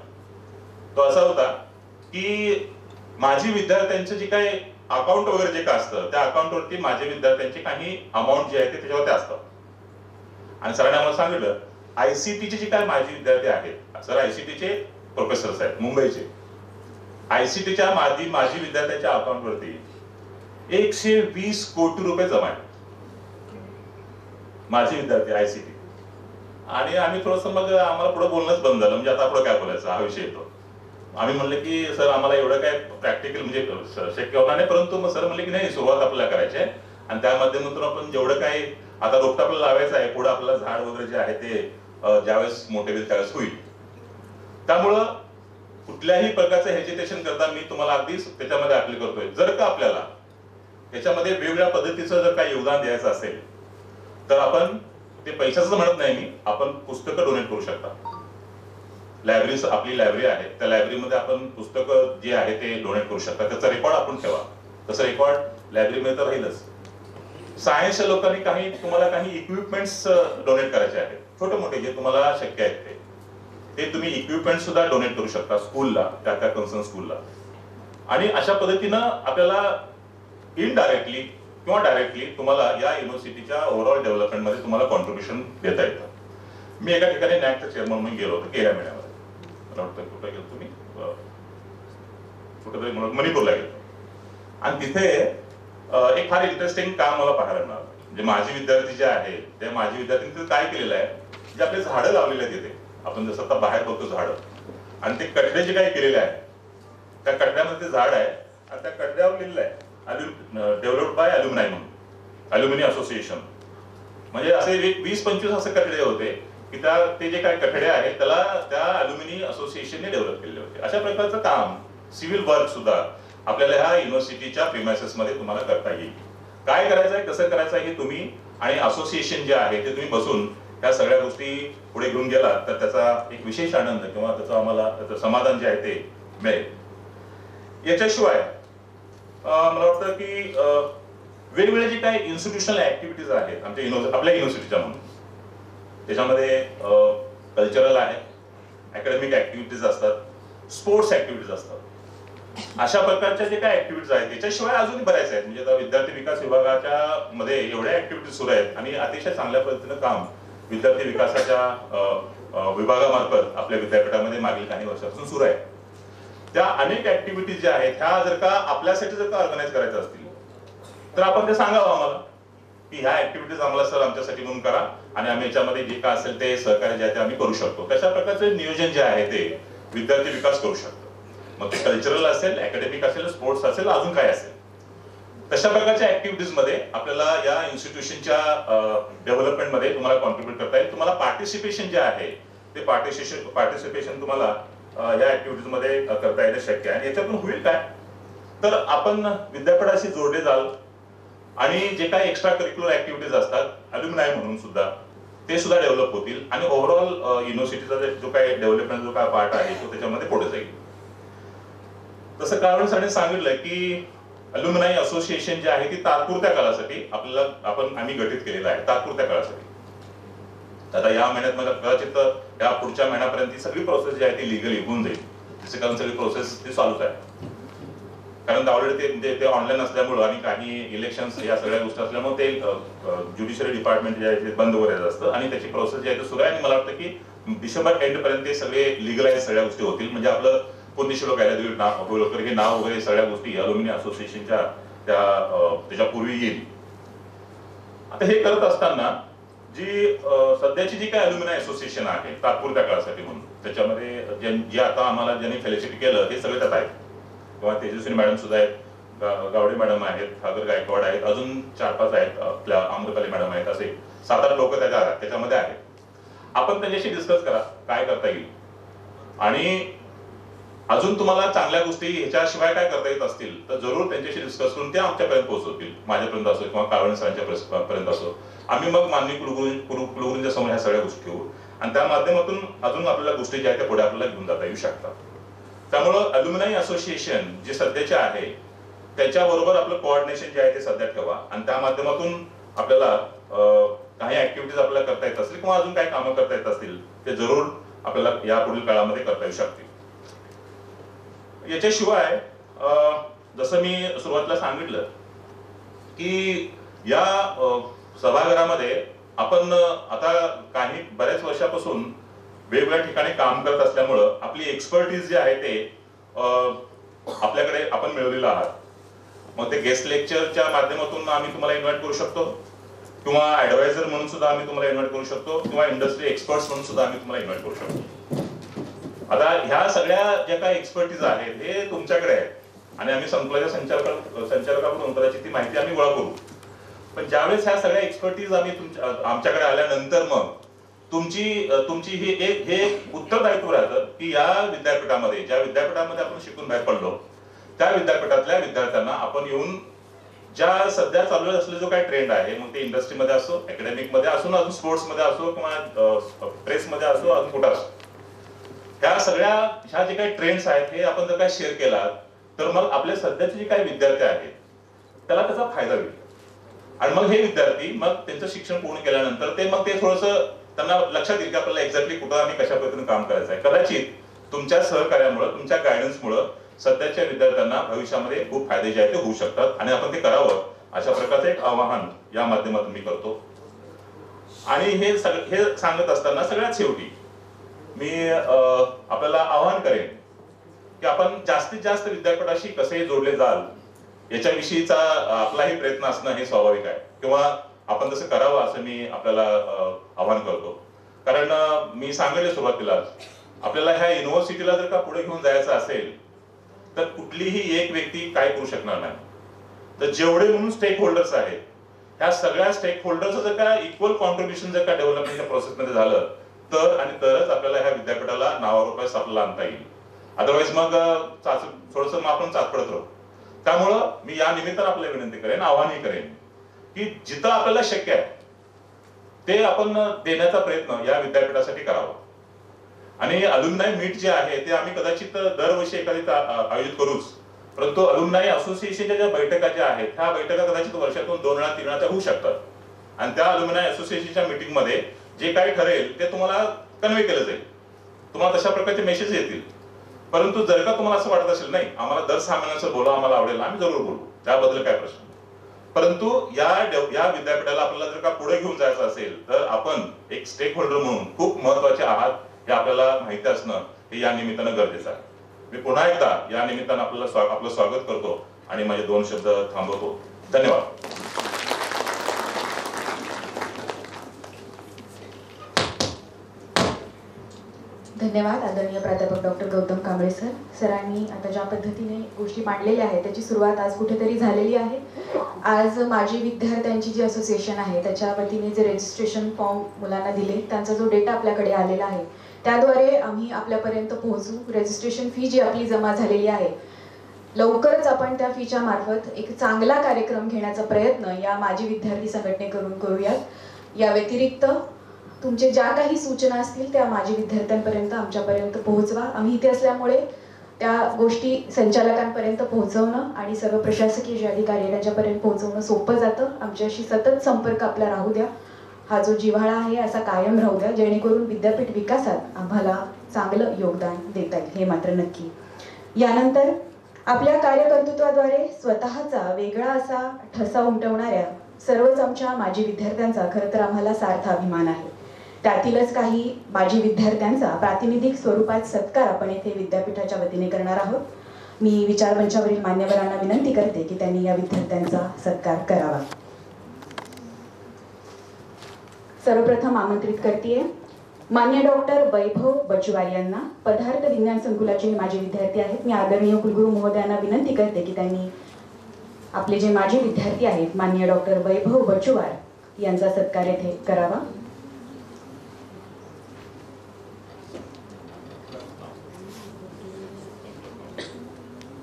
तो असा होता की माझी विद्यार्थ्यांचं जे काही अकाउंट वगैरे जे काय असतं त्या अकाउंटवरती माझ्या विद्यार्थ्यांचे काही अमाऊंट जे आहे ते त्याच्यावरती असतात. आणि सरांनी आम्हाला सांगितलं ICTचे जे काय माझे विद्यार्थी आहेत, सर ICTचे प्रोफेसर्स आहेत मुंबईचे, ICTच्या माझी विद्यार्थ्यांच्या अकाउंटवरती 120 कोटी रुपये जमा आहेत माझे विद्यार्थी ICT. आणि आम्ही थोडंसं मग आम्हाला पुढे बोलणंच बंद झालं, म्हणजे आता पुढे काय बोलायचं हा विषय येतो. आम्ही म्हणले की सर आम्हाला एवढं काय प्रॅक्टिकल म्हणजे शक्य होणार नाही, परंतु मग सर म्हणले की नाही सुरुवात आपल्याला करायची आहे आणि त्या माध्यमातून आपण जेवढं काही आता रोपटा आपल्याला लावायचं आहे, पुढे आपल्याला झाड वगैरे जे आहे ते ज्यावेळेस मोठे होईल त्यावेळेस होईल. त्यामुळं कुठल्याही प्रकारचं हेजिटेशन करता मी तुम्हाला अगदीच त्याच्यामध्ये अप्लाय करतोय. जर का आपल्याला याच्यामध्ये वेगवेगळ्या पद्धतीचं जर काही योगदान द्यायचं असेल तर आपण ते पैशाचं म्हणत नाही मी, आपण पुस्तकं डोनेट करू शकता. आपली लायब्ररी आहे त्या लायब्ररीमध्ये आपण पुस्तकं जे आहे ते डोनेट करू शकता, त्याचा रेकॉर्ड आपण ठेवा. तसं रेकॉर्ड लायब्ररीमध्ये तर राहीलच. सायन्सच्या लोकांनी तुम्हाला काही इक्विपमेंट्स डोनेट करायचे आहेत, छोटे मोठे जे तुम्हाला शक्य आहेत ते तुम्ही इक्विपमेंट सुद्धा डोनेट करू शकता स्कूलला, त्या कन्सर्न स्कूलला. आणि अशा पद्धतीनं आपल्याला इनडायरेक्टली किंवा डायरेक्टली तुम्हाला या युनिव्हर्सिटीच्या ओव्हरऑल डेव्हलपमेंटमध्ये तुम्हाला कॉन्ट्रीब्युशन देता येतं. मी एका ठिकाणी नॅकचा चेअरमन म्हणून गेलो होतो गेल्या महिन्यामध्ये, मला वाटतं कुठे गेलो तुम्ही, कुठेतरी मणिपूरला गेलो. आणि तिथे एक फार इंटरेस्टिंग काम मला पाहायला मिळालं. म्हणजे माझे विद्यार्थी जे आहे त्या माझे विद्यार्थ्यांनी काय केलेलं आहे, जे आपले झाडं लावलेले आहेत तिथे, आपण जसं आता बाहेर बघतो झाडं, आणि ते कठडे जे काही केलेले आहे त्या कठड्यामध्ये ते झाड आहे आणि त्या कठड्यावर लिहिलेलं आहे डेव्हलप्ड बाय अल्युमिनाय म्हणून, अल्युमिनी असोसिएशन. म्हणजे असे 20-25 असे कठडे होते की ते जे काही कठडे आहेत त्याला त्या अल्युमिनी असोसिएशनने डेव्हलप केलेले होते. अशा प्रकारचं काम सिव्हिल वर्क सुद्धा आपल्याला ह्या युनिव्हर्सिटीच्या प्रिमायसेस मध्ये तुम्हाला करता येईल. काय करायचं आहे, कसं करायचं आहे हे तुम्ही आणि असोसिएशन जे आहे ते तुम्ही बसून ह्या सगळ्या गोष्टी पुढे घेऊन गेलात तर त्याचा एक विशेष आनंद किंवा त्याचं आम्हाला त्याचं समाधान जे आहे ते मिळेल. याच्याशिवाय मला वाटतं की वेगवेगळे जे काही इन्स्टिट्यूशनल ऍक्टिव्हिटीज आहेत आमच्या आपल्या युनिव्हर्सिटीच्या म्हणून त्याच्यामध्ये कल्चरल आहे, अकॅडमिक ऍक्टिव्हिटीज असतात, स्पोर्ट्स ऍक्टिव्हिटीज असतात. अशा प्रकारच्या जे काही ऍक्टिव्हिटीज आहेत त्याच्याशिवाय अजूनही बऱ्याच आहेत. म्हणजे आता विद्यार्थी विकास विभागाच्या मध्ये एवढ्या ऍक्टिव्हिटीज सुरू आहेत आणि अतिशय चांगल्या पद्धतीनं काम विद्यार्थी विकासाच्या विभागामार्फत आपल्या विद्यापीठामध्ये मागील काही वर्षापासून सुरू आहे. त्या अनेक ऍक्टिव्हिटीज ज्या आहेत ह्या जर का आपल्यासाठी जर का ऑर्गनाईज करायच्या असतील तर आपण ते सांगावं आम्हाला की ह्या ऍक्टिव्हिटीज आम्हाला सर आमच्यासाठी म्हणून करा आणि आम्ही याच्यामध्ये जे काय असेल ते सहकार्य जे आहे ते आम्ही करू शकतो. तशा प्रकारचे नियोजन जे आहे ते विद्यार्थी विकास करू शकतो. मग ते कल्चरल असेल, अकॅडमिक असेल, स्पोर्ट्स असेल, अजून काय असेल तशा प्रकारच्या ऍक्टिव्हिटीज मध्ये आपल्याला या इन्स्टिट्यूशनच्या डेव्हलपमेंटमध्ये तुम्हाला कॉन्ट्रीब्युट करता येईल. तुम्हाला पार्टिसिपेशन जे आहे ते पार्टिसिपेशन तुम्हाला या ऍक्टिव्हिटीज मध्ये करता येणं शक्य आहे. आणि याच्यातून होईल काय तर आपण विद्यापीठाशी जोडले जाल आणि जे काही एक्स्ट्रा करिक्युलर ऍक्टिव्हिटीज असतात अल्युमिनाय म्हणून सुद्धा ते सुद्धा डेव्हलप होतील आणि ओव्हरऑल युनिव्हर्सिटीचा जो काही डेव्हलपमेंट जो काय पार्ट आहे तो त्याच्यामध्ये पुढे जाईल. तसं कारण सरांनी सांगितलं की अल्युमिनाय असोसिएशन जे आहे ती तात्पुरत्या काळासाठी आम्ही गठीत केलेलं आहे. तात्पुरत्या काळासाठी आता या महिन्यात मला कदाचित या पुढच्या महिन्यापर्यंत सगळी प्रोसेस जी आहे ती लिगली होऊन जाईल. त्याचे कारण सगळी प्रोसेस ती चालूच आहे. कारण ऑलरेडी ते ऑनलाईन असल्यामुळं आणि काही इलेक्शन्स या सगळ्या गोष्टी असल्यामुळे ते ज्युडिशरी डिपार्टमेंट जे आहे ते बंद वगैरे असतं आणि त्याची प्रोसेस जी आहे ते सुरू आहे. आणि मला वाटतं की डिसेंबर एंड पर्यंत ते सगळे लिगलाइज सगळ्या गोष्टी होतील. म्हणजे आपलं पुण्यश्लोक कायद्यातील नाव वगैरे हे नाव वगैरे सगळ्या गोष्टी अल्युमिनियम असोसिएशनच्या त्याच्यापूर्वी येईल. आता हे करत असताना जी सध्याची जी काही अल्युमिनाय असोसिएशन आहे तात्पुरत्या काळासाठी म्हणून त्याच्यामध्ये जे आता आम्हाला ज्यांनी फेलोशिप केलं हे सगळे त्यात आहेत किंवा तेजस्विनी मॅडम सुद्धा आहेत, गावडे मॅडम आहेत, सागर गायकवाड आहेत, अजून 4-5 आहेत, आपल्या अमृताली मॅडम आहेत, असे 7-8 लोक त्याच्यामध्ये आहेत. आपण त्यांच्याशी डिस्कस करा काय करता येईल आणि अजून तुम्हाला चांगल्या गोष्टी ह्याच्याशिवाय काय करता येत असतील तर जरूर त्यांच्याशी डिस्कस करून ते आमच्यापर्यंत पोहोचवतील. माझ्यापर्यंत असो किंवा काळवणे सरांच्या पर्यंत असो. आम्ही मग माननीय कुलगुरूंच्या समोर ह्या सगळ्या गोष्टी ठेवू आणि त्या माध्यमातून अजून आपल्याला गोष्टी ज्या आहेत त्या पुढे आपल्याला घेऊन जाता येऊ शकतात. त्यामुळं अल्युमिनाय असोसिएशन जे सध्याचे आहे त्याच्याबरोबर आपलं कोऑर्डिनेशन जे आहे ते सध्या ठेवा आणि त्या माध्यमातून आपल्याला काही ऍक्टिव्हिटीज आपल्याला करता येत असतील किंवा अजून काही कामं करता येत असतील ते जरूर आपल्याला या पुढील काळामध्ये करता येऊ शकतील. याच्याशिवाय जसं मी सुरुवातीला सांगितलं की या सभागृहामध्ये आपण आता काही बऱ्याच वर्षापासून वेगवेगळ्या ठिकाणी काम करत असल्यामुळं आपली एक्सपर्टीज जे आहे ते आपल्याकडे आपण मिळवलेलं आहात. मग ते गेस्ट लेक्चरच्या माध्यमातून आम्ही तुम्हाला इन्व्हाइट करू शकतो किंवा ऍडवायझर म्हणून सुद्धा आम्ही तुम्हाला इन्व्हाइट करू शकतो किंवा इंडस्ट्री एक्सपर्ट्स म्हणून सुद्धा आम्ही तुम्हाला इन्व्हाइट करू शकतो. आता ह्या सगळ्या ज्या काही एक्सपर्टीज आहेत हे तुमच्याकडे आहेत आणि आम्ही संकुलाच्या संचालकाकडून कदाचित ती माहिती आम्ही गोळा करू. पण ज्यावेळेस ह्या सगळ्या एक्सपर्टीज आम्ही आमच्याकडे आल्यानंतर मग तुमची हे उत्तरदायित्व राहतं की या विद्यापीठामध्ये ज्या विद्यापीठामध्ये आपण शिकून बाहेर पडलो त्या विद्यापीठातल्या विद्यार्थ्यांना आपण येऊन ज्या सध्या चालू असलेला जो काही ट्रेंड आहे मग ते इंडस्ट्रीमध्ये असो, अकॅडमिक मध्ये असो, अजून स्पोर्ट्स मध्ये असो किंवा प्रेस मध्ये असो, अजून कुठं असो, ह्या सगळ्या ह्या जे काही ट्रेंड्स आहेत हे आपण जर काय शेअर केला तर मग आपले सध्याचे जे काही विद्यार्थी आहेत त्याला त्याचा फायदा होईल. आणि मग हे विद्यार्थी मग त्यांचं शिक्षण पूर्ण केल्यानंतर ते मग ते थोडंसं त्यांना लक्षात येईल की आपल्याला एक्झॅक्टली कुठं आणि कशा पद्धतीने काम करायचं आहे. कदाचित तुमच्या सहकार्यामुळे, तुमच्या गायडन्समुळे सध्याच्या विद्यार्थ्यांना भविष्यामध्ये खूप फायदे जे आहेत ते होऊ शकतात आणि आपण ते करावं अशा प्रकारचं एक आवाहन या माध्यमातून मी करतो. आणि हे सांगत असताना सगळ्यात शेवटी मी आपल्याला आवाहन करेन की आपण जास्तीत जास्त विद्यापीठाशी कसे जोडले जाल याच्याविषयीचा आपलाही प्रयत्न असणं हे स्वाभाविक आहे किंवा आपण तसं करावं असं मी आपल्याला आवाहन करतो. कारण मी सांगितलं सुरुवातीला आपल्याला ह्या युनिव्हर्सिटीला जर का पुढे घेऊन जायचं असेल तर कुठलीही एक व्यक्ती काय करू शकणार नाही. तर जेवढे म्हणून स्टेक होल्डर्स आहेत ह्या सगळ्या स्टेक होल्डर्सचं जर का इक्वल कॉन्ट्रीब्युशन जर का डेव्हलपमेंटच्या प्रोसेसमध्ये झालं तर आणि तरच आपल्याला ह्या विद्यापीठाला नावारूपास आपल्याला आणता येईल. अदरवाईज मग थोडंसं आपण चाचपडत राहू. त्यामुळं मी या निमित्तानं आपल्याला विनंती करेन, आवाहनही करेन की जिथं आपल्याला शक्य आहे ते आपण देण्याचा प्रयत्न या विद्यापीठासाठी करावा. आणि अलुमनाय मीट जे आहे ते आम्ही कदाचित दरवर्षी एखादी आयोजित करूच, परंतु अलुमनाय असोसिएशनच्या ज्या बैठका ज्या आहेत ह्या बैठका कदाचित वर्षातून 2 वेळा 3 वेळा त्या होऊ शकतात. आणि त्या अलुमनाय असोसिएशनच्या मीटिंग मध्ये जे काही ठरेल ते तुम्हाला कन्वे केलं जाईल, तुम्हाला तशा प्रकारचे मेसेज येतील. परंतु जर का तुम्हाला असं वाटत असेल नाही आम्हाला दर 6 महिन्यांचं बोला आम्हाला आवडेल, आम्ही जरूर बोलू, त्याबद्दल काय प्रश्न. परंतु या विद्यापीठाला आपल्याला जर का पुढे घेऊन जायचं असेल तर आपण एक स्टेक होल्डर म्हणून खूप महत्वाचे आहात हे आपल्याला माहिती असणं हे या निमित्तानं गरजेचं आहे. मी पुन्हा एकदा या निमित्तानं आपलं स्वागत करतो आणि माझे 2 शब्द थांबवतो. धन्यवाद. धन्यवाद आदरणीय प्राध्यापक डॉक्टर गौतम कांबळे सर. सरांनी आता ज्या पद्धतीने गोष्टी मांडलेल्या आहेत त्याची सुरुवात आज कुठेतरी झालेली आहे. आज माजी विद्यार्थ्यांची जी असोसिएशन आहे त्याच्या वतीने जे रजिस्ट्रेशन फॉर्म मुलांना दिले त्यांचा जो डेटा आपल्याकडे आलेला आहे त्याद्वारे आम्ही आपल्यापर्यंत पोहोचू. रजिस्ट्रेशन फी जी आपली जमा झालेली आहे लवकरच आपण त्या फीच्या मार्फत एक चांगला कार्यक्रम घेण्याचा प्रयत्न या माजी विद्यार्थी संघटनेकडून करूयात. या व्यतिरिक्त तुमचे ज्या काही सूचना असतील त्या माजी विद्यार्थ्यांपर्यंत आमच्यापर्यंत पोहोचवा. आम्ही इथे असल्यामुळे त्या गोष्टी संचालकांपर्यंत पोहोचवणं आणि सर्व प्रशासकीय जे अधिकारी आहेत त्यांच्यापर्यंत पोहोचवणं सोपं जातं. आमच्याशी सतत संपर्क आपला राहू द्या. हा जो जिव्हाळा आहे असा कायम राहू द्या जेणेकरून विद्यापीठ विकासात आम्हाला चांगलं योगदान देता येईल हे मात्र नक्की. यानंतर आपल्या कार्यकर्तृत्वाद्वारे स्वतःचा वेगळा असा ठसा उमटवणाऱ्या सर्वच आमच्या माजी विद्यार्थ्यांचा खरं तर आम्हाला सार्थ अभिमान आहे. त्यातीलच काही माजी विद्यार्थ्यांचा प्रातिनिधिक स्वरूपात सत्कार आपण येथे विद्यापीठाच्या वतीने करणार आहोत. मी विचारमंचावरील मान्यवरांना विनंती करते की त्यांनी या विद्यार्थ्यांचा सत्कार करावा. सर्वप्रथम आमंत्रित करतेय मान्य डॉक्टर वैभव बचवार यांना. पदार्थ विज्ञान संकुलाचे माजी विद्यार्थी आहेत. मी आदरणीय कुलगुरू महोदयांना विनंती करते की त्यांनी आपले जे माजी विद्यार्थी आहेत मान्य डॉक्टर वैभव बचवार यांचा सत्कार येथे करावा.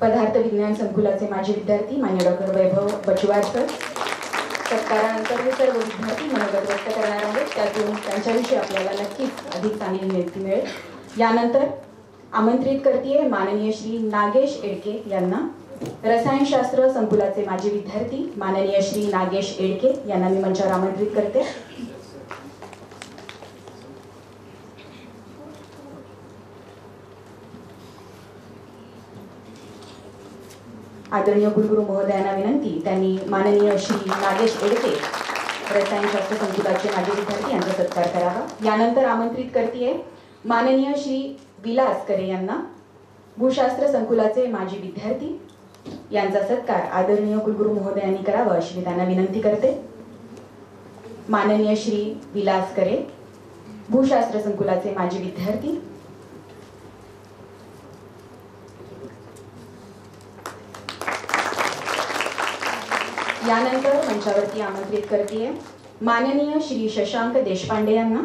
पदार्थ विज्ञान संकुलाचे माजी विद्यार्थी मान्य डॉक्टर वैभव बचवार सर. सत्कारानंतर हे सर्व विद्यार्थी मनोगत व्यक्त करणार आहेत. त्यातून त्यांच्याविषयी आपल्याला नक्कीच अधिक चांगली माहिती मिळेल. यानंतर आमंत्रित करतेय माननीय श्री नागेश एडके यांना. रसायनशास्त्र संकुलाचे माजी विद्यार्थी माननीय श्री नागेश एडके यांना मी मंचावर आमंत्रित करते. आदरणीय कुलगुरू महोदयांना विनंती त्यांनी माननीय श्री नागेश एडके रसायनशास्त्र संकुलाचे माजी विद्यार्थी यांचा सत्कार करावा. यानंतर आमंत्रित करतेय माननीय श्री विलास करे यांना. भूशास्त्र संकुलाचे माजी विद्यार्थी यांचा सत्कार आदरणीय कुलगुरू महोदयांनी करावा अशी मी त्यांना विनंती करते. माननीय श्री विलास करे भूशास्त्र संकुलाचे माजी विद्यार्थी. यानंतर मंचावरती आमंत्रित करतेय माननीय श्री शशांक देशपांडे यांना.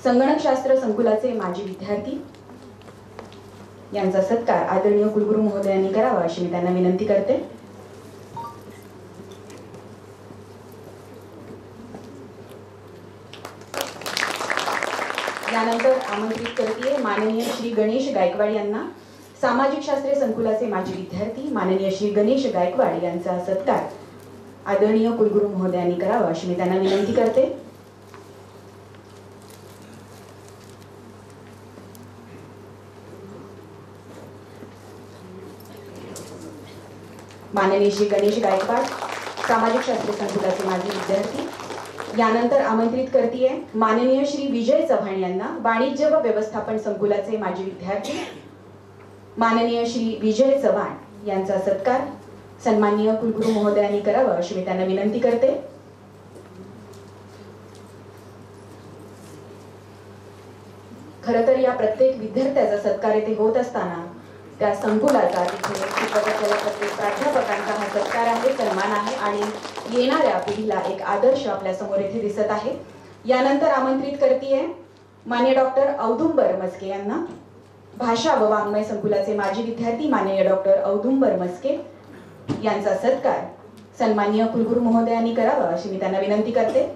संगणकशास्त्र संकुलाचे माजी विद्यार्थी यांचा सत्कार आदरणीय कुलगुरू महोदयांनी करावा अशी मी त्यांना विनंती करते. यानंतर आमंत्रित करतेय माननीय श्री गणेश गायकवाड यांना. सामाजिक शास्त्रे संकुलाचे माजी विद्यार्थी माननीय श्री गणेश गायकवाड यांचा सत्कार आदरणीय कुलगुरू महोदयांनी करावा अशी मी त्यांना विनंती करते. माननीय श्री गणेश गायकवाड सामाजिक शास्त्र संकुलाचे माजी विद्यार्थी. यानंतर आमंत्रित करतेय माननीय श्री विजय चव्हाण यांना. वाणिज्य व व्यवस्थापन संकुलाचे माजी विद्यार्थी माननीय श्री विजय चव्हाण यांचा सत्कार सन्माननीय कुलगुरू महोदयांनी करावा अशी मी त्यांना विनंती करते. खरं तर या प्रत्येक विद्यार्थ्याचा सत्कार येथे होत असताना त्या संकुलाचा तिथे शिक्षक असलेल्या प्रत्येक प्राध्यापकांचा हा सत्कार आहे, सन्मान आहे आणि येणाऱ्या पिढीला एक आदर्श आपल्या समोर येथे दिसत आहे. यानंतर आमंत्रित करतेय मान्य डॉक्टर औदुंबर मस्के यांना. भाषा व वाङ्मय संकुलाचे माजी विद्यार्थी माननीय डॉक्टर औदुंबर मस्के. यांचा सत्कार सन्माननीय कुलगुरू महोदयांनी करावा अशी मी त्यांना विनंती करते.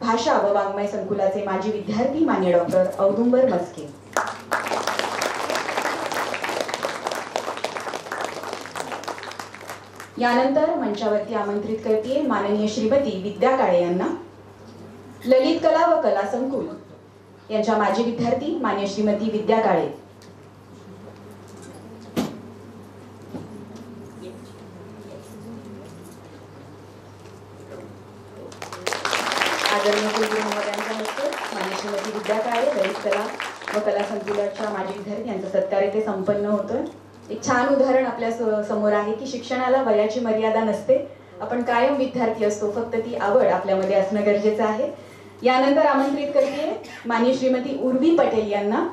भाषा व वाङ्मय संकुलाचे माजी विद्यार्थी मान्य डॉक्टर औदुंबर मस्के. यानंतर मंचावरती आमंत्रित करते माननीय श्रीमती विद्या काळे यांना. ललित कला व कला संकुल यांच्या माजी विद्यार्थी मान्य श्रीमती विद्या काळे. आदरणीय कुलगुरू महोदयांच्या हस्ते मान्य श्रीमती विद्या काळे ललित कला व कला संकुलाच्या माजी विद्यार्थी यांचा सत्कार येथे संपन्न होतोय. एक छान उदाहरण आपल्या समोर आहे की शिक्षणाला वयाची मर्यादा नसते. आपण कायम विद्यार्थी असतो, फक्त ती आवड आपल्यामध्ये असणं गरजेचं आहे. यानंतर आमंत्रित करते माननीय श्रीमती उर्वी पटेल यांना.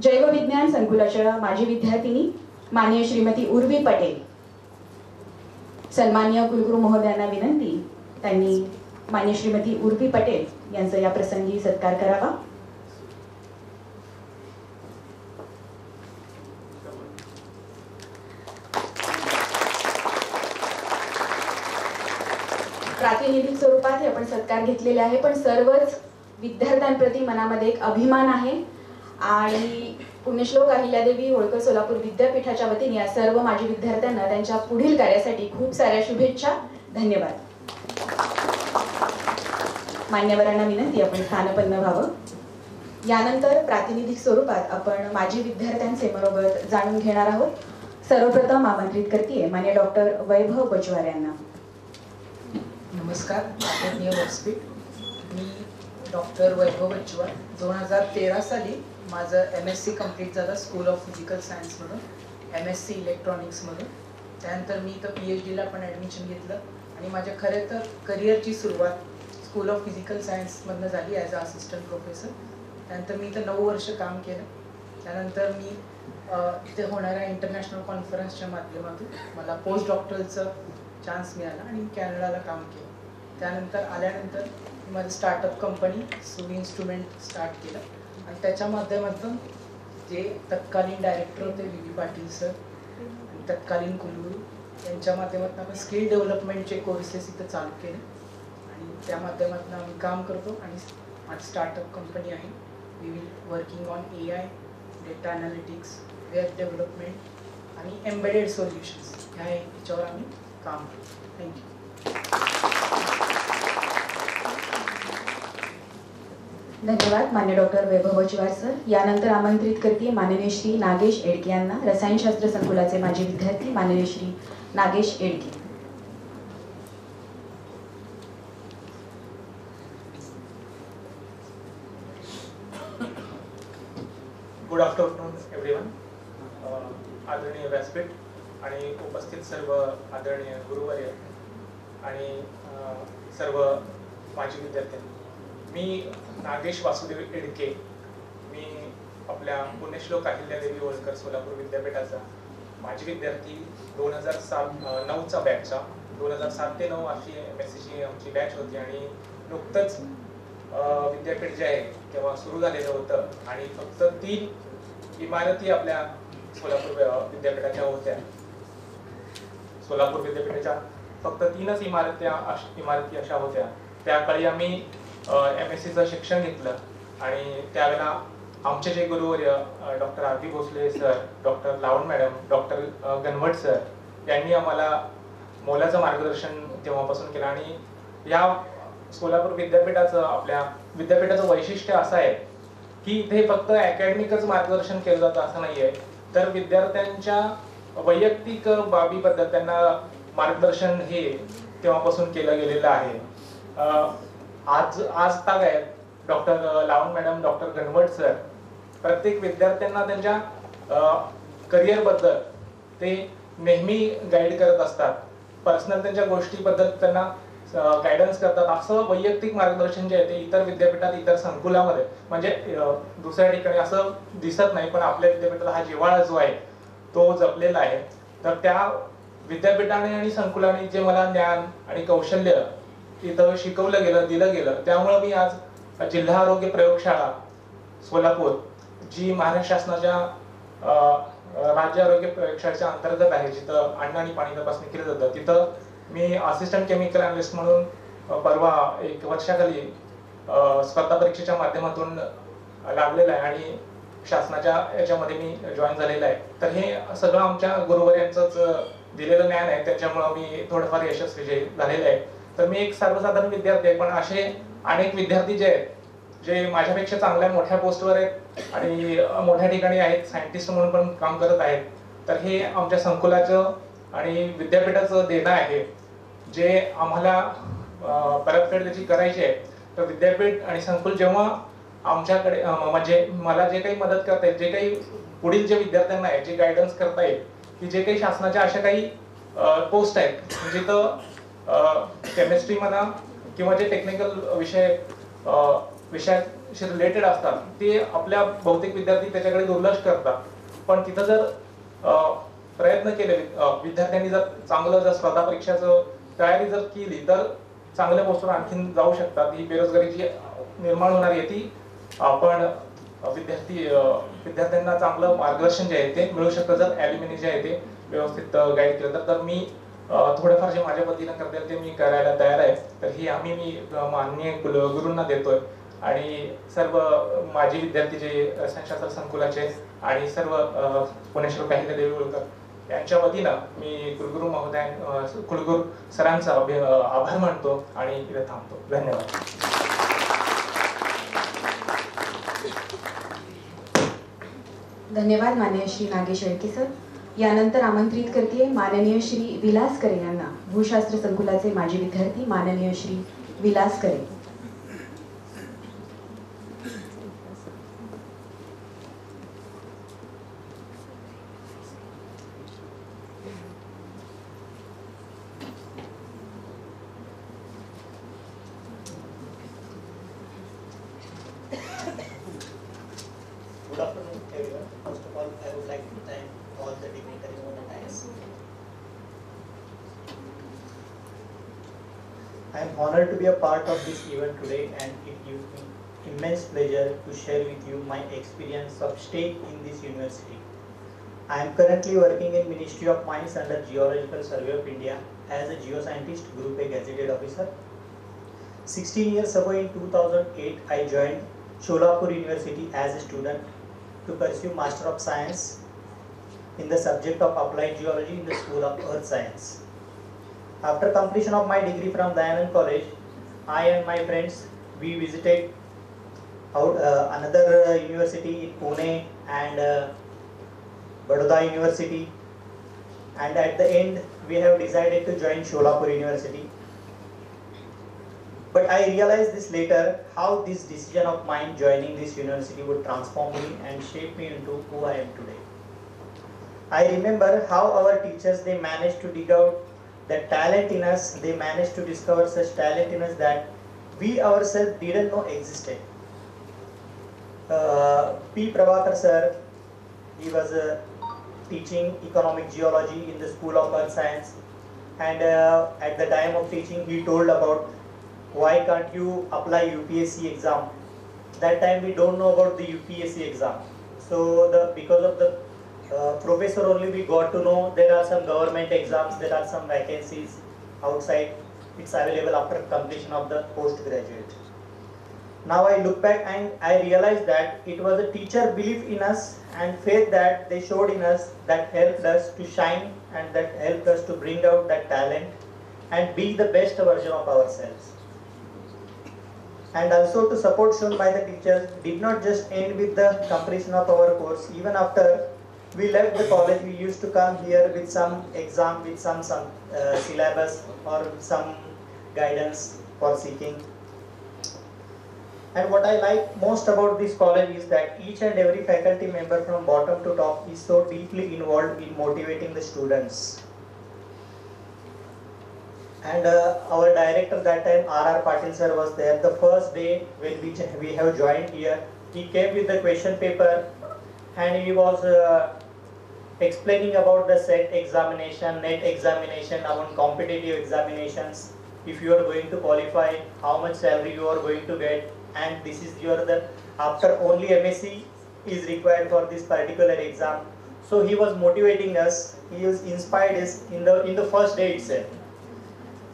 जैवविज्ञान संकुलाच्या माजी विद्यार्थिनी माननीय श्रीमती उर्वी पटेल. सन्माननीय कुलगुरू महोदयांना विनंती, त्यांनी माननीय श्रीमती उर्वी पटेल यांचा या प्रसंगी सत्कार करावा. प्रातिनिधिक स्वरूपात हे आपण सत्कार घेतलेले आहे, पण सर्वच विद्यार्थ्यांप्रती मनामध्ये एक अभिमान आहे आणि पुण्यश्लोक अहिल्यादेवी होळकर सोलापूर विद्यापीठाच्या वतीने या सर्व माजी विद्यार्थ्यांना त्यांच्या पुढील कार्यासाठी खूप साऱ्या शुभेच्छा. धन्यवाद. मान्यवरांना विनंती, आपण स्थानपन्न व्हावं. यानंतर प्रातिनिधिक स्वरूपात आपण माजी विद्यार्थ्यांचे मनोगत जाणून घेणार आहोत. सर्वप्रथम आमंत्रित करते मान्य डॉक्टर वैभव बचवार यांना. नमस्कार, आदरणीय व्यासपीठ. मी डॉक्टर वैभव बचवार. 2013 साली माझं MSc कंप्लीट झालं स्कूल ऑफ फिजिकल सायन्समधून, MSc इलेक्ट्रॉनिक्समधून. त्यानंतर मी इथं PhDला पण ॲडमिशन घेतलं आणि माझ्या खरे तर करिअरची सुरुवात स्कूल ऑफ फिजिकल सायन्समधनं झाली ॲज अ असिस्टंट प्रोफेसर. त्यानंतर मी इथं 9 वर्ष काम केलं. त्यानंतर मी इथे होणाऱ्या इंटरनॅशनल कॉन्फरन्सच्या माध्यमातून मला पोस्ट डॉक्टरलचं चान्स मिळाला आणि कॅनडाला काम केलं. त्यानंतर आल्यानंतर मी माझं स्टार्टअप कंपनी सुवी इन्स्ट्रुमेंट स्टार्ट केलं आणि त्याच्या माध्यमातून जे तत्कालीन डायरेक्टर होते VB पाटील सर आणि तत्कालीन कुलगुरू यांच्या माध्यमातून आपण स्किल डेव्हलपमेंटचे कोर्सेस इथं चालू केले आणि त्या माध्यमातून आम्ही काम करतो. आणि माझी स्टार्टअप कंपनी आहे. We will working on AI, data analytics, web development आणि एम्बेडेड सोल्युशन्स ह्याच्यावर आम्ही काम करतो. थँक्यू. धन्यवाद मान्य डॉक्टर वैभव बचवार सर. यानंतर आमंत्रित करते माननीय श्री नागेश एडके यांना. रसायनशास्त्र संकुलाचे माजी विद्यार्थी माननीय Shri Nagesh Edke. Good afternoon everyone. आदरणीय व्यासपीठ आणि उपस्थित सर्व आदरणीय गुरुवर्य आणि सर्व माजी विद्यार्थी. मी नागेश वासुदेव एडके. मी आपल्या पुण्यश्लोक अहिल्यादेवी होळकर सोलापूर विद्यापीठाचा माजी विद्यार्थी. 2009चा बॅचचा. 2007 ते 2009 अशी MScची आमची बॅच होती आणि नुकतंच विद्यापीठ जे आहे तेव्हा सुरू झालेलं होतं आणि फक्त 3 इमारती आपल्या सोलापूर विद्यापीठाच्या होत्या. सोलापूर विद्यापीठाच्या फक्त 3च इमारती अशा होत्या. त्याकाळी आम्ही MScचं शिक्षण घेतलं आणि त्यावेळेला आमचे जे गुरुवर्य doctor RP Bhosale sir, doctor Lavan madam, doctor Ganvat sir यांनी आम्हाला मोलाचं मार्गदर्शन तेव्हापासून केलं. आणि या सोलापूर विद्यापीठाचं आपल्या विद्यापीठाचं वैशिष्ट्य असं आहे की इथे फक्त अकॅडमिकच मार्गदर्शन केलं जातं असं नाही आहे, तर विद्यार्थ्यांच्या वैयक्तिक बाबीबद्दल त्यांना मार्गदर्शन हे तेव्हापासून केलं गेलेलं आहे. आज ताग आहेत doctor Lavan madam, doctor Ganvat sir प्रत्येक विद्यार्थ्यांना त्यांच्या करिअर बद्दल ते नेहमी गाईड करत असतात. पर्सनल त्यांच्या गोष्टीबद्दल त्यांना गायडन्स करतात. असं वैयक्तिक मार्गदर्शन जे आहे ते इतर विद्यापीठात, इतर संकुलामध्ये म्हणजे दुसऱ्या ठिकाणी असं दिसत नाही, पण आपल्या विद्यापीठाला हा जिव्हाळा जो आहे तो जपलेला आहे. तर त्या विद्यापीठाने आणि संकुलाने जे मला ज्ञान आणि कौशल्य इथं शिकवलं गेलं, दिलं गेलं, त्यामुळे मी आज जिल्हा आरोग्य प्रयोगशाळा सोलापूर जी महाराष्ट्र शासनाच्या राज्य आरोग्य प्रयोगशाळेच्या अंतर्गत आहे, जिथं अन्न आणि पाणी तपासणी केली जातं, तिथं मी असिस्टंट केमिकल अनालिस्ट म्हणून परवा 1 वर्षाखाली स्पर्धा परीक्षेच्या माध्यमातून लागलेला आहे आणि शासनाच्या याच्यामध्ये मी जॉईन झालेला आहे. तर हे सगळं आमच्या गुरुवर्यांचंच दिलेलं ज्ञान आहे, त्याच्यामुळं मी थोडंफार यशस्वी झालेलं आहे. तर मी एक सर्वसाधारण विद्यार्थी आहे, पण असे अनेक विद्यार्थी जे आहेत जे माझ्यापेक्षा चांगल्या मोठ्या पोस्टवर आहेत आणि मोठ्या ठिकाणी आहेत, सायंटिस्ट म्हणून पण काम करत आहेत. तर हे आमच्या संकुलाचं आणि विद्यापीठाचं देणं आहे, जे आम्हाला परतफेड त्याची करायची आहे. तर विद्यापीठ आणि संकुल जेव्हा आमच्याकडे म्हणजे मला जे काही मदत करतायत, जे काही पुढील जे विद्यार्थ्यांना आहे जे गायडन्स करतायत, की जे काही शासनाच्या अशा काही पोस्ट आहेत जिथं केमिस्ट्री म्हणा किंवा जे टेक्निकल विषयाशी रिलेटेड असतात, ते आपल्या बहुतेक विद्यार्थी त्याच्याकडे दुर्लक्ष करतात. पण तिथं जर प्रयत्न केले, विद्यार्थ्यांनी जर चांगलं जर स्पर्धा परीक्षाचं तयारी जर केली तर चांगल्या पोस्टवर आणखीन जाऊ शकतात. ही बेरोजगारी जी निर्माण होणार आहे ती आपण विद्यार्थ्यांना चांगलं मार्गदर्शन जे आहे ते मिळू शकतं जर ॲल्युमिनी जे आहे ते व्यवस्थित गाईड केलं तर. मी थोडंफार जे माझ्या पद्धतीनं करता येईल ते मी करायला तयार आहे. तर ही मी माननीय गुरूंना देतोय आणि सर्व माजी विद्यार्थी जे रसायनशास्त्र संकुलाचे आणि सर्व पुणेश्वर काहिले देवी होळकर यांच्या वतीनं मी कुलगुरू महोदय कुलगुरू सरांचा आभार मानतो आणि इथे थांबतो. धन्यवाद. धन्यवाद माननीय श्री नागेश शेळके सर. यानंतर आमंत्रित करते माननीय श्री विलास करे यांना, भूशास्त्र संकुलाचे माजी विद्यार्थी माननीय श्री विलास करे. Good afternoon, everyone. First of all, I would like to thank all the dignitaries on the dais. I am honored to be a part of this event today, and it gives me immense pleasure to share with you my experience of staying in this university. I am currently working in Ministry of Mines under Geological Survey of India as a geoscientist, Group A gazetted officer. 16 years ago in 2008, I joined Sholapur University as a student to pursue Master of Science in the subject of Applied Geology in the School of Earth Science. After completion of my degree from Dayanand College, I and my friends, we visited another university in Pune and Baroda University, and at the end we have decided to join Sholapur University. But I realized this later, how this decision of mine joining this university would transform me and shape me into who I am today. I remember how our teachers, they managed to dig out the talent in us, they managed to discover such talent in us that we ourselves didn't know existed. P. Prabhakar sir, he was teaching economic geology in the School of Earth Science, and at the time of teaching he told about why can't you apply UPSC exam. That time we don't know about the UPSC exam. So because of the professor only we got to know there are some government exams, there are some vacancies outside. It's available after completion of the postgraduate. Now I look back and I realize that it was a teacher belief in us and faith that they showed in us that helped us to shine and that helped us to bring out that talent and be the best version of ourselves. And also to support shown by the teachers did not just end with the completion of our course. Even after we left the college, we used to come here with some exam, with some syllabus or some guidance for seeking. And what I like most about this college is that each and every faculty member from bottom to top is so deeply involved in motivating the students. And our director that time, R.R. Patil sir, was there. The first day when we have joined here, he came with the question paper and he was explaining about the set examination, net examination, among competitive examinations. If you are going to qualify, how much salary you are going to get, and this is after only MSc is required for this particular exam. So he was motivating us. He was inspired us in the first day itself.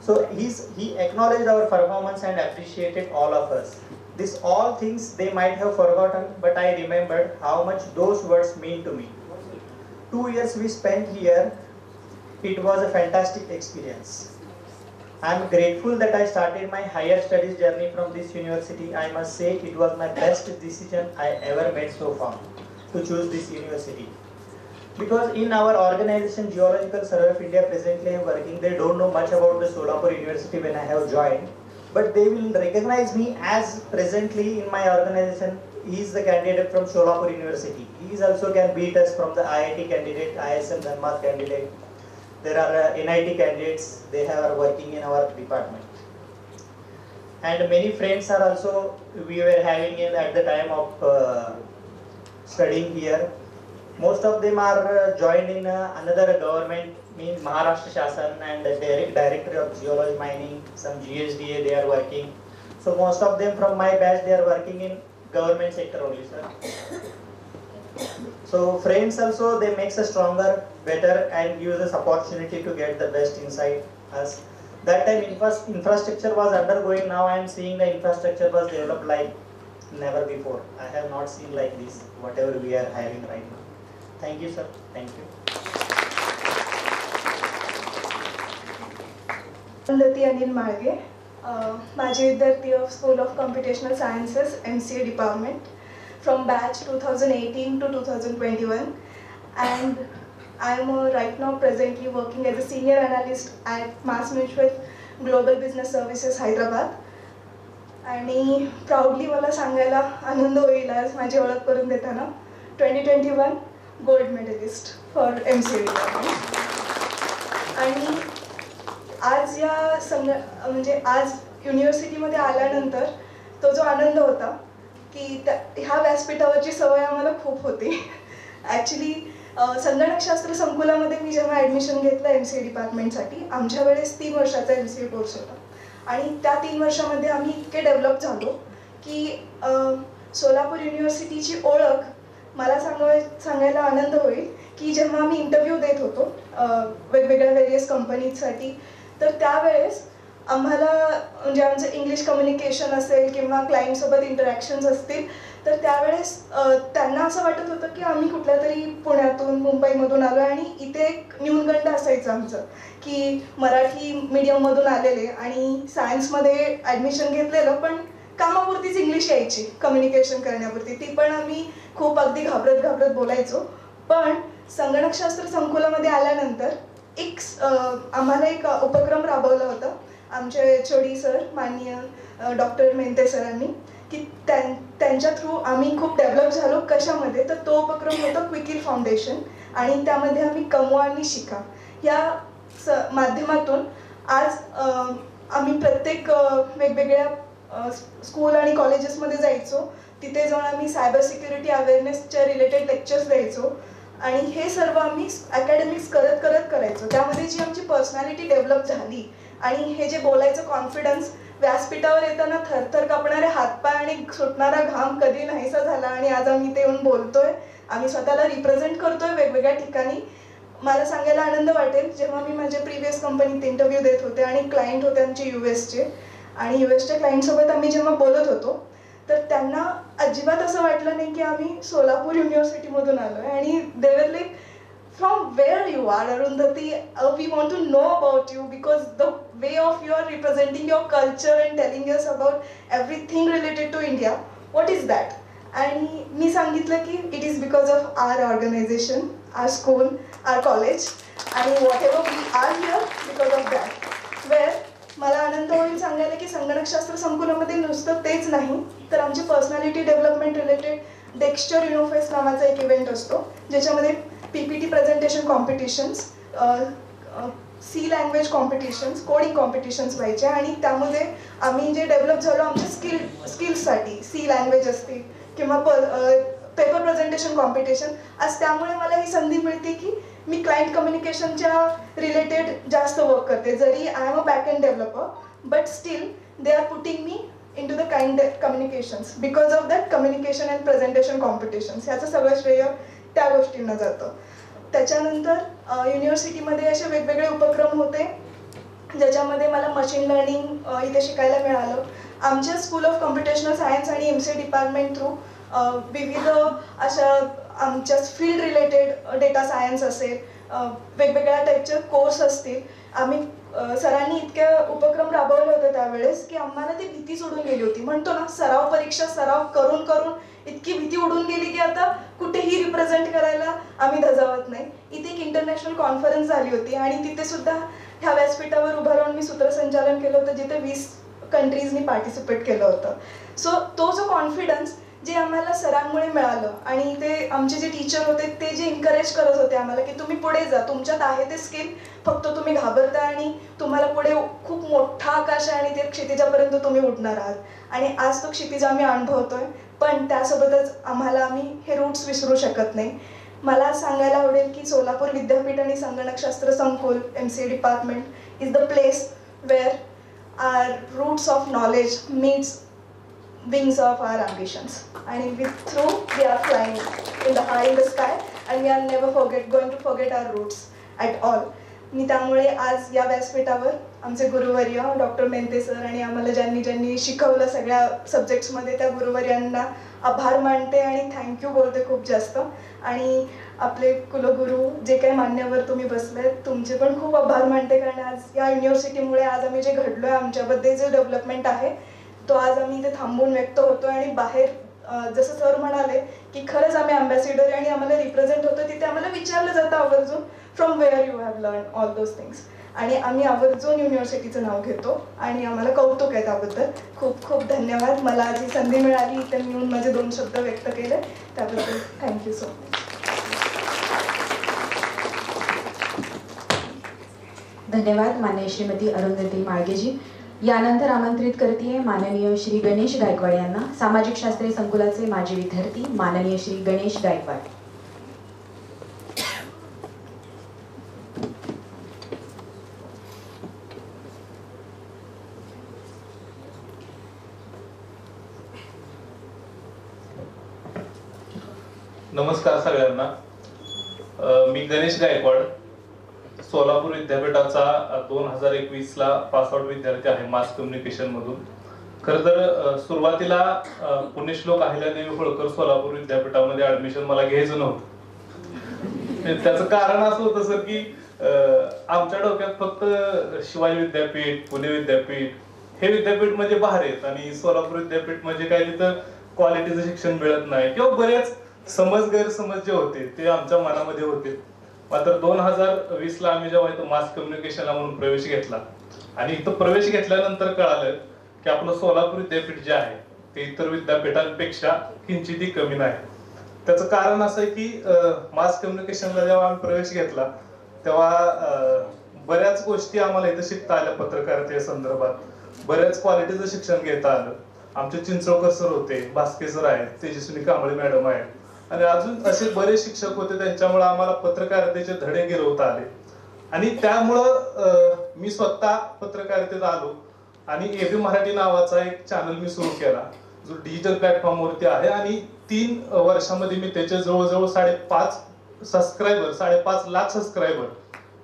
So he acknowledged our performance and appreciated all of us. These all things they might have forgotten, but I remembered how much those words mean to me. 2 years we spent here. It was a fantastic experience. I am grateful that I started my higher studies journey from this university. I must say it was my best decision I ever made so far to choose this university. Because in our organization Geological Survey of India presently I am working, they don't know much about the Solapur University when I have joined, but they will recognize me as presently in my organization he is the candidate from Solapur University. He is also can beat us from the IIT candidate, ISM Dhanbad candidate. There are NIT candidates, they are working in our department. And many friends are also we were having in at the time of studying here. Most of them are joined in another government, means Maharashtra Shasan and Director of Geology Mining, some GSDA they are working. So most of them from my batch they are working in government sector only, sir. So friends also they makes us stronger, better and gives us opportunity to get the best inside us. That time infrastructure was undergoing, now I am seeing the infrastructure was developed like never before. I have not seen like this, whatever we are having right now. Thank you, sir. Thank you. Nandati Anil Marge, माझे विद्यार्थी of School of Computational Sciences, MCA department, from batch 2018 to 2021, and I am right now presently working as a senior analyst at Mass Mutual Global Business Services, Hyderabad. आणि प्राऊडली मला सांगायला आनंद होईल आज माझी ओळख करून देताना 2021 gold medalist for MCA department. आणि आज या म्हणजे आज युनिव्हर्सिटीमध्ये आल्यानंतर तो जो आनंद होता की ह्या व्यासपीठावरची सवय आम्हाला खूप होती. ॲक्च्युली संगणकशास्त्र संकुलामध्ये मी जेव्हा ॲडमिशन घेतलं MCA डिपार्टमेंटसाठी, आमच्या वेळेस 3 वर्षाचा MCA कोर्स होता आणि त्या 3 वर्षामध्ये आम्ही इतके डेव्हलप झालो की सोलापूर युनिव्हर्सिटीची ओळख मला सांगायला आनंद होईल की जेव्हा आम्ही इंटरव्ह्यू देत होतो वेगवेगळ्या वेरियस कंपनीजसाठी, तर त्यावेळेस आम्हाला म्हणजे आमचं इंग्लिश कम्युनिकेशन असेल किंवा क्लायंटसोबत इंटरॅक्शन्स असतील, तर त्यावेळेस त्यांना असं वाटत होतं की आम्ही कुठल्या तरी पुण्यातून मुंबईमधून आलो आणि इथे एक न्यूनगंड असायचं आमचं की मराठी मीडियममधून आलेले आणि सायन्समध्ये ॲडमिशन घेतलेलं, पण कामापुरतीच इंग्लिश यायची कम्युनिकेशन करण्यापुरती, ती पण आम्ही खूप अगदी घाबरत बोलायचो. पण संगणकशास्त्र संकुलामध्ये आल्यानंतर आम्हाला एक उपक्रम राबवला होता आमचे HOD सर माननीय डॉक्टर मेहते सरांनी, की त्यांच्या थ्रू आम्ही खूप डेव्हलप झालो. कशामध्ये? तर तो उपक्रम होता क्विकिल फाउंडेशन, आणि त्यामध्ये आम्ही कमवा आणि शिका या माध्यमातून आज आम्ही प्रत्येक वेगवेगळ्या स्कूल आणि कॉलेजेसमध्ये जायचो. तिथे जाऊन आम्ही सायबर सिक्युरिटी अवेअरनेसच्या रिलेटेड लेक्चर्स द्यायचो आणि हे सर्व आम्ही अकॅडमिक्स करत करायचो. त्यामध्ये जी आमची पर्सनॅलिटी डेव्हलप झाली आणि हे जे बोलायचं कॉन्फिडन्स, व्यासपीठावर येताना थरथर कापणारे हातपाय आणि सुटणारा घाम कधी नाहीसा झाला आणि आज आम्ही इथे येऊन बोलतोय, आम्ही स्वतःला रिप्रेझेंट करतोय वेगवेगळ्या ठिकाणी. मला सांगायला आनंद वाटेल जेव्हा मी माझ्या प्रिव्हियस कंपनीत इंटरव्ह्यू देत होते आणि क्लायंट होते आमचे USचे, आणि USच्या क्लायंटसोबत आम्ही जेव्हा बोलत होतो तर त्यांना अजिबात असं वाटलं नाही की आम्ही सोलापूर युनिव्हर्सिटीमधून आलो आहे. आणि they were like, from where you are Arundhati, we want to know about you because the way of you are representing your culture and telling us about everything related to India, what is that? आणि मी सांगितलं की it is because of our organization, our school, our college, आणि whatever we are here because of that. वेअर मला आनंद होईल सांगायला की संगणकशास्त्र संकुलामध्ये नुसतं तेच नाही, तर आमची पर्सनॅलिटी डेव्हलपमेंट रिलेटेड डेक्स्चर युनोफेस्ट नावाचा एक इव्हेंट असतो ज्याच्यामध्ये PPT presentation competitions, C language competitions, coding competitions व्हायचे. आणि त्यामध्ये आम्ही जे डेव्हलप झालो आमच्या स्किल्ससाठी, C लँग्वेज असतील किंवा पेपर प्रेझेंटेशन कॉम्पिटिशन. आज त्यामुळे मला ही संधी मिळते की मी क्लायंट कम्युनिकेशनच्या रिलेटेड जास्त वर्क करते. जरी I am a back end developer, but still they are putting me into the kind communications because of that communication and presentation competitions. ह्याचं सगळं श्रेय त्या गोष्टींना जातं. त्याच्यानंतर युनिव्हर्सिटीमध्ये असे वेगवेगळे उपक्रम होते ज्याच्यामध्ये मला मशीन लर्निंग इथे शिकायला मिळालं. आमच्या स्कूल ऑफ कॉम्प्युटेशनल सायन्स आणि MCA डिपार्टमेंट थ्रू विविध अशा आमच्या फील्ड रिलेटेड डेटा सायन्स असेल, वेगवेगळ्या टाईपचे कोर्स असतील. आम्ही सरांनी इतके उपक्रम राबवले होते त्यावेळेस की आम्हाला ती भीतीच उडून गेली होती. म्हणतो ना, सराव परीक्षा सराव करून करून इतकी भीती उडून गेली की आता कुठेही रिप्रेझेंट करायला आम्ही धजावत नाही. इथे एक इंटरनॅशनल कॉन्फरन्स झाली होती आणि तिथे सुद्धा ह्या व्यासपीठावर उभं राहून मी सूत्रसंचालन केलं होतं, जिथे 20 कंट्रीजनी पार्टिसिपेट केलं होतं. सो तो जो कॉन्फिडन्स जे आम्हाला सरांमुळे मिळालं आणि ते आमचे जे टीचर होते ते जे एन्करेज करत होते आम्हाला की तुम्ही पुढे जा, तुमच्यात आहे ते स्किल, फक्त तुम्ही घाबरता आणि तुम्हाला पुढे खूप मोठा आकाश आहे आणि ते क्षितिजापर्यंत तुम्ही उडणार आहात. आणि आज तो क्षितिज आम्ही अनुभवतोय, पण त्यासोबतच आम्ही हे रूट्स विसरू शकत नाही. मला सांगायला आवडेल की सोलापूर विद्यापीठ आणि संगणकशास्त्र संकुल MCA department is the place where are roots of knowledge meets wings of our ambitions, and through we are flying in the high in the sky and we are never going to forget our roots at all. मी त्यामुळे आज या व्यासपीठावर आमचे गुरुवर्य डॉक्टर मेहते सर आणि आम्हाला ज्यांनी शिकवलं सगळ्या सब्जेक्ट्समध्ये त्या गुरुवर्यांना आभार मानते आणि थँक्यू बोलते खूप जास्त. आणि आपले कुलगुरू जे काही मान्यवर तुम्ही बसलेत तुमचे पण खूप आभार मानते, कारण आज या युनिव्हर्सिटीमुळे आज आम्ही जे घडलो आहे, आमच्याबद्दल जे डेव्हलपमेंट आहे तो आज आम्ही इथे थांबून व्यक्त होतो. आणि बाहेर जसं सर म्हणाले की खरंच आम्ही अँबॅसिडर आहे आणि आम्हाला रिप्रेझेंट होतं, तिथे आम्हाला विचारलं जातं आवर्जून from where you have learn all those things, आणि आम्ही आवर्जून युनिव्हर्सिटीचं नाव घेतो आणि आम्हाला कौतुक आहे त्याबद्दल. खूप खूप धन्यवाद. मला आज ही संधी मिळाली, इथे मी येऊन माझे 2 शब्द व्यक्त केले त्याबद्दल थँक्यू सो मच. धन्यवाद माननीय श्रीमती अरुंधती माळगेजी. यानंतर आमंत्रित करते माननीय श्री गणेश गायकवाड यांना, सामाजिक शास्त्रीय संकुलाचे माजी विद्यार्थी माननीय श्री गणेश गायकवाड. नमस्कार सगळ्यांना. मी गणेश गायकवाड, सोलापूर विद्यापीठाचा 2021ला पासआउट विद्यार्थी आहे मास कम्युनिकेशन मधून. खरं तर सुरुवातीला पुण्यश्लोक अहिल्यादेवी होळकर सोलापूर विद्यापीठामध्ये ऍडमिशन मला घ्यायचं नव्हतं. त्याचं कारण असं होतं सर की आमच्या डोक्यात फक्त शिवाजी विद्यापीठ, पुणे विद्यापीठ हे विद्यापीठ म्हणजे बाहेर आहेत आणि सोलापूर विद्यापीठ म्हणजे काय तिथं क्वालिटीचं शिक्षण मिळत नाही किंवा बरेच समज गैरसमज जे होते ते आमच्या मनामध्ये होते. मात्र 2020ला आम्ही जेव्हा इथं मास कम्युनिकेशनला म्हणून प्रवेश घेतला आणि इथं प्रवेश घेतल्यानंतर कळालं की आपलं सोलापूर विद्यापीठ जे आहे ते इतर विद्यापीठांपेक्षा किंचितही कमी नाही. त्याचं कारण असं आहे की मास कम्युनिकेशनला जेव्हा आम्ही प्रवेश घेतला तेव्हा बऱ्याच गोष्टी आम्हाला इथं शिकता आल्या. पत्रकारिते संदर्भात बऱ्याच क्वालिटीचं शिक्षण घेता आलं. आमचे चिंचोळकर सर होते, भास्के सर आहेत, तेजस्विनी कांबळे मॅडम आहेत आणि अजून असे बरेच शिक्षक होते. त्यांच्यामुळे आम्हाला पत्रकारितेचे धडे गिरवता आले आणि त्यामुळं मी स्वतः पत्रकारितेत आलो आणि AB मराठी नावाचा एक चॅनल मी सुरू केला जो डिजिटल प्लॅटफॉर्मवरती आहे आणि 3 वर्षामध्ये मी त्याचे जवळजवळ 5.5 लाख सबस्क्रायबर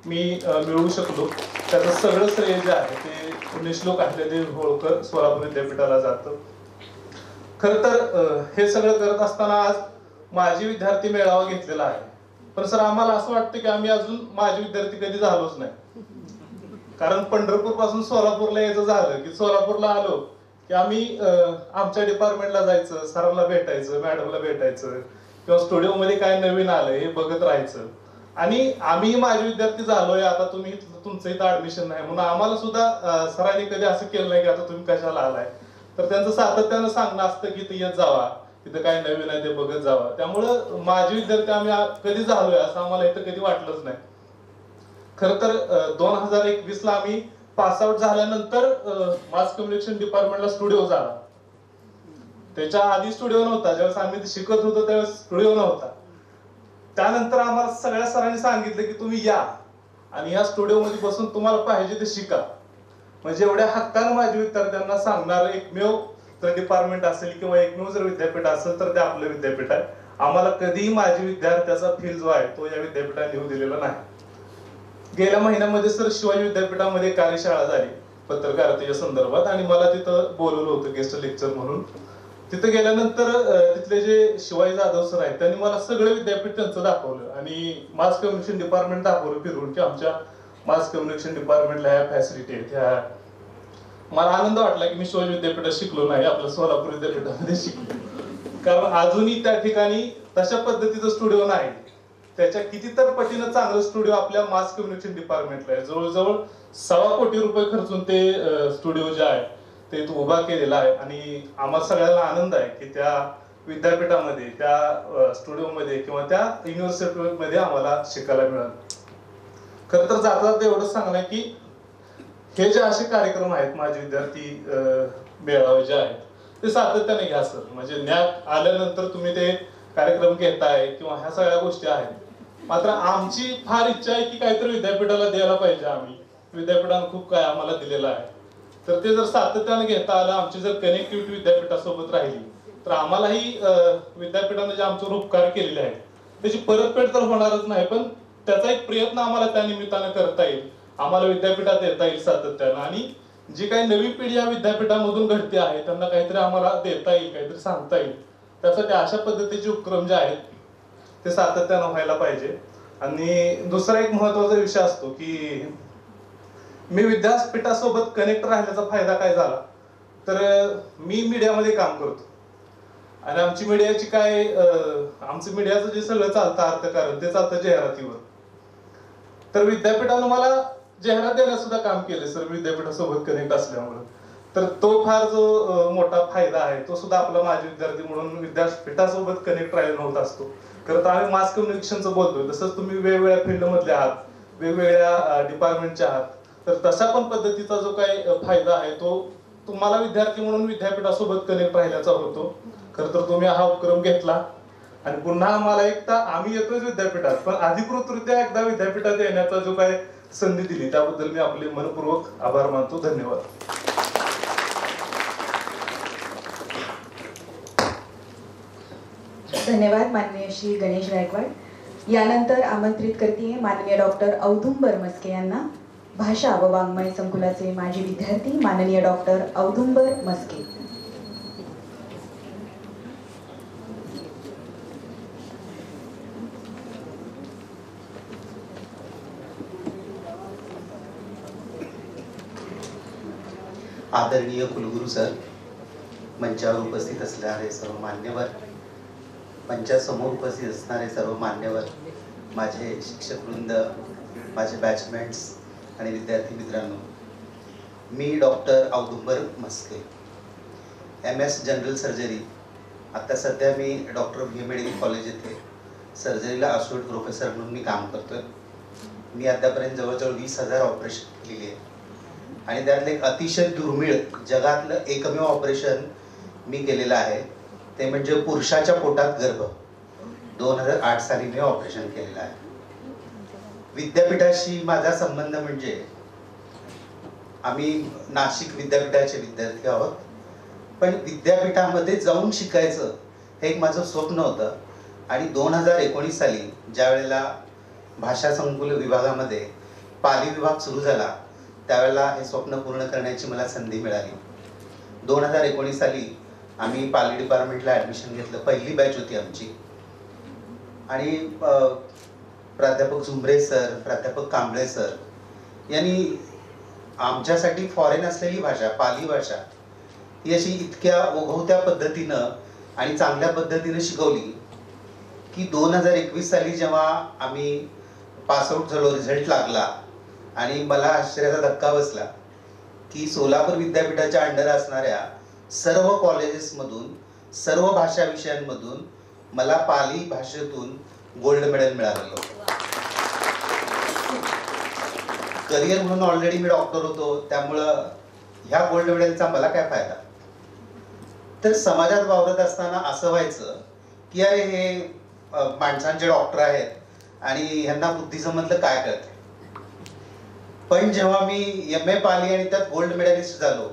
मी मिळवू शकलो. त्याचं सगळं श्रेय जे आहे ते पुण्यश्लोक अहिल्यादेवी होळकर सोलापूर विद्यापीठाला जातं. खरं तर हे सगळं करत असताना आज माजी विद्यार्थी मेळावा घेतलेला आहे, पण सर आम्हाला असं वाटतं की आम्ही अजून माजी विद्यार्थी कधी झालोच नाही. कारण पंढरपूर पासून सोलापूरला यायचं झालं की सोलापूरला आलो की आम्ही आमच्या डिपार्टमेंटला जायचं, सरांना भेटायचं, मॅडमला भेटायचं किंवा स्टुडिओमध्ये काय नवीन आलं हे बघत राहायचं. आणि आम्ही माजी विद्यार्थी झालोय, आता तुम्ही तुमचं इथं ऍडमिशन नाही म्हणून आम्हाला सुद्धा सरांनी कधी असं केलं नाही की आता तुम्ही कशाला आलाय. तर त्यांचं सातत्यानं सांगणं असतं की इथं येत जावा, तिथं काय नवीन आहे ते बघत जावा. त्यामुळं माजी विद्यार्थी आम्ही कधी झालोय असं आम्हाला इथं कधी वाटलंच नाही. खरं तर 2021ला आम्ही पासआउट झाल्यानंतर मास कम्युनिकेशन डिपार्टमेंटला स्टुडिओ झाला. त्याच्या आधी स्टुडिओ नव्हता, ज्यावेळेस आम्ही शिकत होतो त्यावेळेस स्टुडिओ नव्हता. त्यानंतर आम्हाला सगळ्या सरांनी सांगितलं की तुम्ही या आणि या स्टुडिओ मध्ये बसून तुम्हाला पाहिजे ते शिका. म्हणजे एवढ्या हक्कानं माझ्या विद्यार्थ्यांना सांगणार एकमेव जर डिपार्टमेंट असेल किंवा एकमेव जर विद्यापीठ असेल तर ते आपलं विद्यापीठ आहे. आम्हाला कधीही माझी विद्यार्थ्याचा फील जो आहे तो या विद्यापीठाने येऊ दिलेला नाही. गेल्या महिन्यामध्ये सर शिवाजी विद्यापीठामध्ये कार्यशाळा झाली पत्रकारितेच्या संदर्भात आणि मला तिथं बोलवलं होतं गेस्ट लेक्चर म्हणून. तिथं गेल्यानंतर तिथले जे शिवाजी जाधव सर आहेत त्यांनी मला सगळं विद्यापीठ त्यांचं दाखवलं आणि मास कम्युनिकेशन डिपार्टमेंट दाखवलं फिरून की आमच्या मास कम्युनिकेशन डिपार्टमेंटला ह्या फॅसिलिटी आहेत. ह्या मला आनंद वाटला की मी शिवाजी विद्यापीठात शिकलो नाही, आपलं सोलापूर विद्यापीठामध्ये शिकलो. कारण अजूनही त्या ठिकाणी तशा पद्धतीचं स्टुडिओ नाही. त्याच्या कितीतर पटीनं चांगलं स्टुडिओ आपल्या मास कम्युनिकेशन डिपार्टमेंटला आहे. जवळजवळ 1.25 कोटी रुपये खर्चून ते स्टुडिओ जे आहे ते उभा केलेला आहे आणि आम्हाला सगळ्यांना आनंद आहे की त्या विद्यापीठामध्ये त्या स्टुडिओमध्ये किंवा त्या युनिव्हर्सिटीमध्ये आम्हाला शिकायला मिळालं. खरं तर जाता एवढंच सांगणं की हे जे असे कार्यक्रम आहेत माझे विद्यार्थी मेळावे जे आहेत ते सातत्याने घ्या सर. म्हणजे न्याक आल्यानंतर तुम्ही ते कार्यक्रम घेताय किंवा ह्या सगळ्या गोष्टी आहेत. मात्र आमची फार इच्छा आहे की काहीतरी विद्यापीठाला द्यायला पाहिजे. आम्ही विद्यापीठाने खूप काय आम्हाला दिलेलं आहे, तर ते जर सातत्याने घेता आलं, आमची जर कनेक्टिव्हिटी विद्यापीठासोबत राहिली तर आम्हालाही विद्यापीठाने जे आमच्यावर उपकार केलेले आहेत त्याची परतफेड तर होणारच नाही, पण त्याचा एक प्रयत्न आम्हाला त्या निमित्तानं करता येईल. आम्हाला विद्यापीठात येता येईल सातत्यानं आणि जी काही नवी पिढी या विद्यापीठामधून घडते आहे त्यांना काहीतरी आम्हाला देता येईल, काहीतरी सांगता येईल. त्यासाठी अशा पद्धतीचे उपक्रम जे आहेत ते सातत्यानं व्हायला पाहिजे. आणि दुसरा एक महत्वाचा विषय असतो की मी विद्यापीठासोबत कनेक्ट राहिल्याचा फायदा काय झाला, तर मी मीडियामध्ये काम करतो आणि आमची मीडियाची काय आमचं मीडियाचं जे सगळं चालतं अर्थकारण ते चालतं जाहिरातीवर. तर विद्यापीठानं मला जाहिरात देण्यात सुद्धा काम केले सर विद्यापीठासोबत कनेक्ट असल्यामुळे. तर तो फार जो मोठा फायदा आहे तो सुद्धा आपला माझे विद्यार्थी म्हणून विद्यापीठासोबत कनेक्ट राहिला होत असतो. खरं तर आम्ही मास कम्युनिकेशनचं बोलतोय, तसंच तुम्ही वेगवेगळ्या फील्ड मधले आहात, वेगवेगळ्या डिपार्टमेंटचे आहात, तर तशा पण पद्धतीचा जो काही फायदा आहे तो तुम्हाला विद्यार्थी म्हणून विद्यापीठासोबत कनेक्ट राहिल्याचा होतो. खरं तर तुम्ही हा उपक्रम घेतला आणि पुन्हा आम्हाला एकदा आम्ही येतोय विद्यापीठात, पण अधिकृतरित्या एकदा विद्यापीठात येण्याचा जो काही संधी दिली त्याबद्दल मी आपले मनपूर्वक आभार मानतो. धन्यवाद. धन्यवाद माननीय श्री गणेश गायकवाड. यानंतर आमंत्रित करते माननीय डॉक्टर औदुंबर मस्के यांना. भाषा व वाङ्मय संकुलाचे माजी विद्यार्थी माननीय डॉक्टर औदुंबर मस्के. आदरणीय कुलगुरू सर, मंचावर उपस्थित असणारे सर्व मान्यवर, मंचासमोर उपस्थित असणारे सर्व मान्यवर, माझे शिक्षकवृंद, माझे बॅचमेट्स आणि विद्यार्थी मित्रांनो, मी डॉक्टर औदुंबर मस्के, MS जनरल सर्जरी. आता सध्या मी डॉक्टर VA मेडिकल कॉलेज येथे सर्जरीला असोसिएट प्रोफेसर म्हणून मी काम करतोय. मी आतापर्यंत जवळजवळ 20,000 ऑपरेशन केली आहे आणि त्यातलं एक अतिशय दुर्मिळ जगातलं एकमेव ऑपरेशन मी केलेलं आहे ते म्हणजे पुरुषाच्या पोटात गर्भ. 2008 साली मी ऑपरेशन केलेलं आहे. विद्यापीठाशी माझा संबंध म्हणजे आम्ही नाशिक विद्यापीठाचे विद्यार्थी आहोत, पण विद्यापीठामध्ये जाऊन शिकायचं हे एक माझं स्वप्न होतं. आणि 2019 साली ज्या वेळेला भाषा संकुल विभागामध्ये पाली विभाग सुरू झाला त्यावेळेला हे स्वप्न पूर्ण करण्याची मला संधी मिळाली. 2019 साली आम्ही पाली डिपार्टमेंटला ॲडमिशन घेतलं. पहिली बॅच होती आमची आणि प्राध्यापक झुंबरे सर, प्राध्यापक कांबळे सर यांनी आमच्यासाठी फॉरेन असलेली भाषा पाली भाषा ही अशी इतक्या ओघवत्या पद्धतीनं आणि चांगल्या पद्धतीनं शिकवली की 2021 साली जेव्हा आम्ही पासआउट झालो, रिझल्ट लागला आणि मला आश्चर्याचा धक्का बसला की सोलापूर विद्यापीठाच्या अंडर असणाऱ्या सर्व कॉलेजेसमधून सर्व भाषा विषयांमधून मला पाली भाषेतून गोल्ड मेडल मिळालेलं होतं. करिअर म्हणून ऑलरेडी मी डॉक्टर होतो, त्यामुळं ह्या गोल्ड मेडलचा मला काय फायदा. तर समाजात वावरत असताना असं व्हायचं की अरे हे माणसांचे डॉक्टर आहेत आणि ह्यांना बुद्धिसमधलं काय कळते. पण जेव्हा मी MA पाली आणि त्यात गोल्ड मेडलिस्ट झालो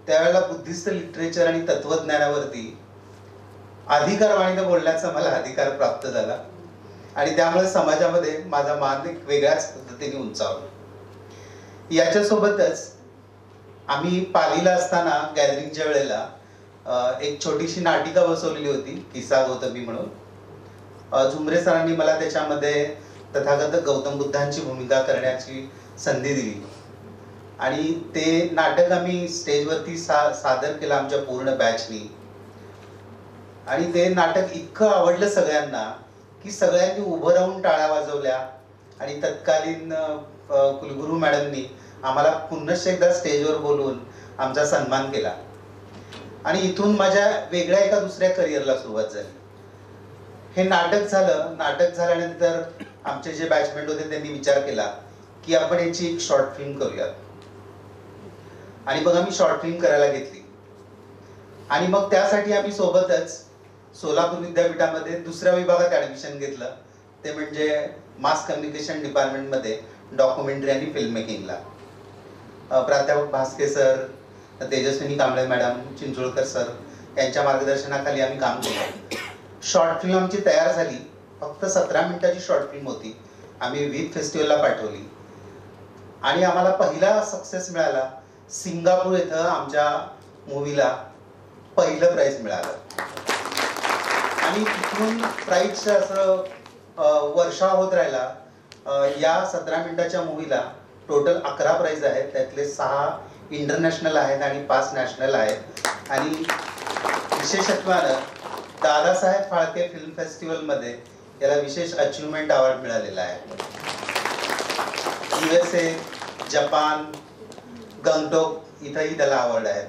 त्यावेळेला बुद्धिस्ट लिटरेचर आणि तत्वज्ञानावरती अधिकारवाणीनं बोलण्याचा मला अधिकार प्राप्त झाला आणि त्यामुळे समाजामध्ये माझा मान एक वेगळ्याच पद्धतीने उंचावला. याच्यासोबतच आम्ही पालीला असताना गॅदरिंगच्या वेळेला एक छोटीशी नाटिका बसवलेली होती, किस्सा गौतमी म्हणून. झुमरे सरांनी मला त्याच्यामध्ये तथागत गौतम बुद्धांची भूमिका करण्याची संधी दिली आणि ते नाटक आम्ही स्टेजवरती सादर केलं आमच्या पूर्ण बॅचनी. आणि ते नाटक इतकं आवडलं सगळ्यांना की सगळ्यांनी उभं राहून टाळ्या वाजवल्या आणि तत्कालीन कुलगुरू मॅडमनी आम्हाला पुन्हा एकदा स्टेजवर बोलवून आमचा सन्मान केला. आणि इथून माझ्या वेगळ्या एका दुसऱ्या करिअरला सुरुवात झाली. हे नाटक झालं. नाटक झाल्यानंतर आमचे जे बॅचमेट होते त्यांनी विचार केला की आपण याची एक शॉर्ट फिल्म करूयात. आणि मग आम्ही शॉर्ट फिल्म करायला घेतली. आणि मग त्यासाठी आम्ही सोबतच सोलापूर विद्यापीठामध्ये दुसऱ्या विभागात ऍडमिशन घेतलं, ते म्हणजे मास कम्युनिकेशन डिपार्टमेंटमध्ये डॉक्युमेंटरी आणि फिल्म मेकिंगला. प्राध्यापक Bhaske sir, Tejaswini Kamble madam, Chincholkar sir यांच्या मार्गदर्शनाखाली आम्ही काम केलं. शॉर्ट फिल्म आमची तयार झाली. फक्त 17 मिनिटाची शॉर्ट फिल्म होती. आम्ही विथ फेस्टिवलला पाठवली आणि आम्हाला पहिला सक्सेस मिळाला. सिंगापूर इथं आमच्या मूवीला पहिलं प्राइज मिळालं आणि तिथून प्राइजचं असं वर्षा होत राहिला. या 17 मिनिटाच्या मूवीला टोटल 11 प्राइज आहेत. त्यातले 6 इंटरनॅशनल आहेत आणि 5 नॅशनल आहेत. आणि विशेषत्वानं दादासाहेब फाळके फिल्म फेस्टिवलमध्ये याला विशेष अचिव्हमेंट अवॉर्ड मिळालेला आहे. USA, जपान, गंगटोक इथंही त्याला अवॉर्ड आहे.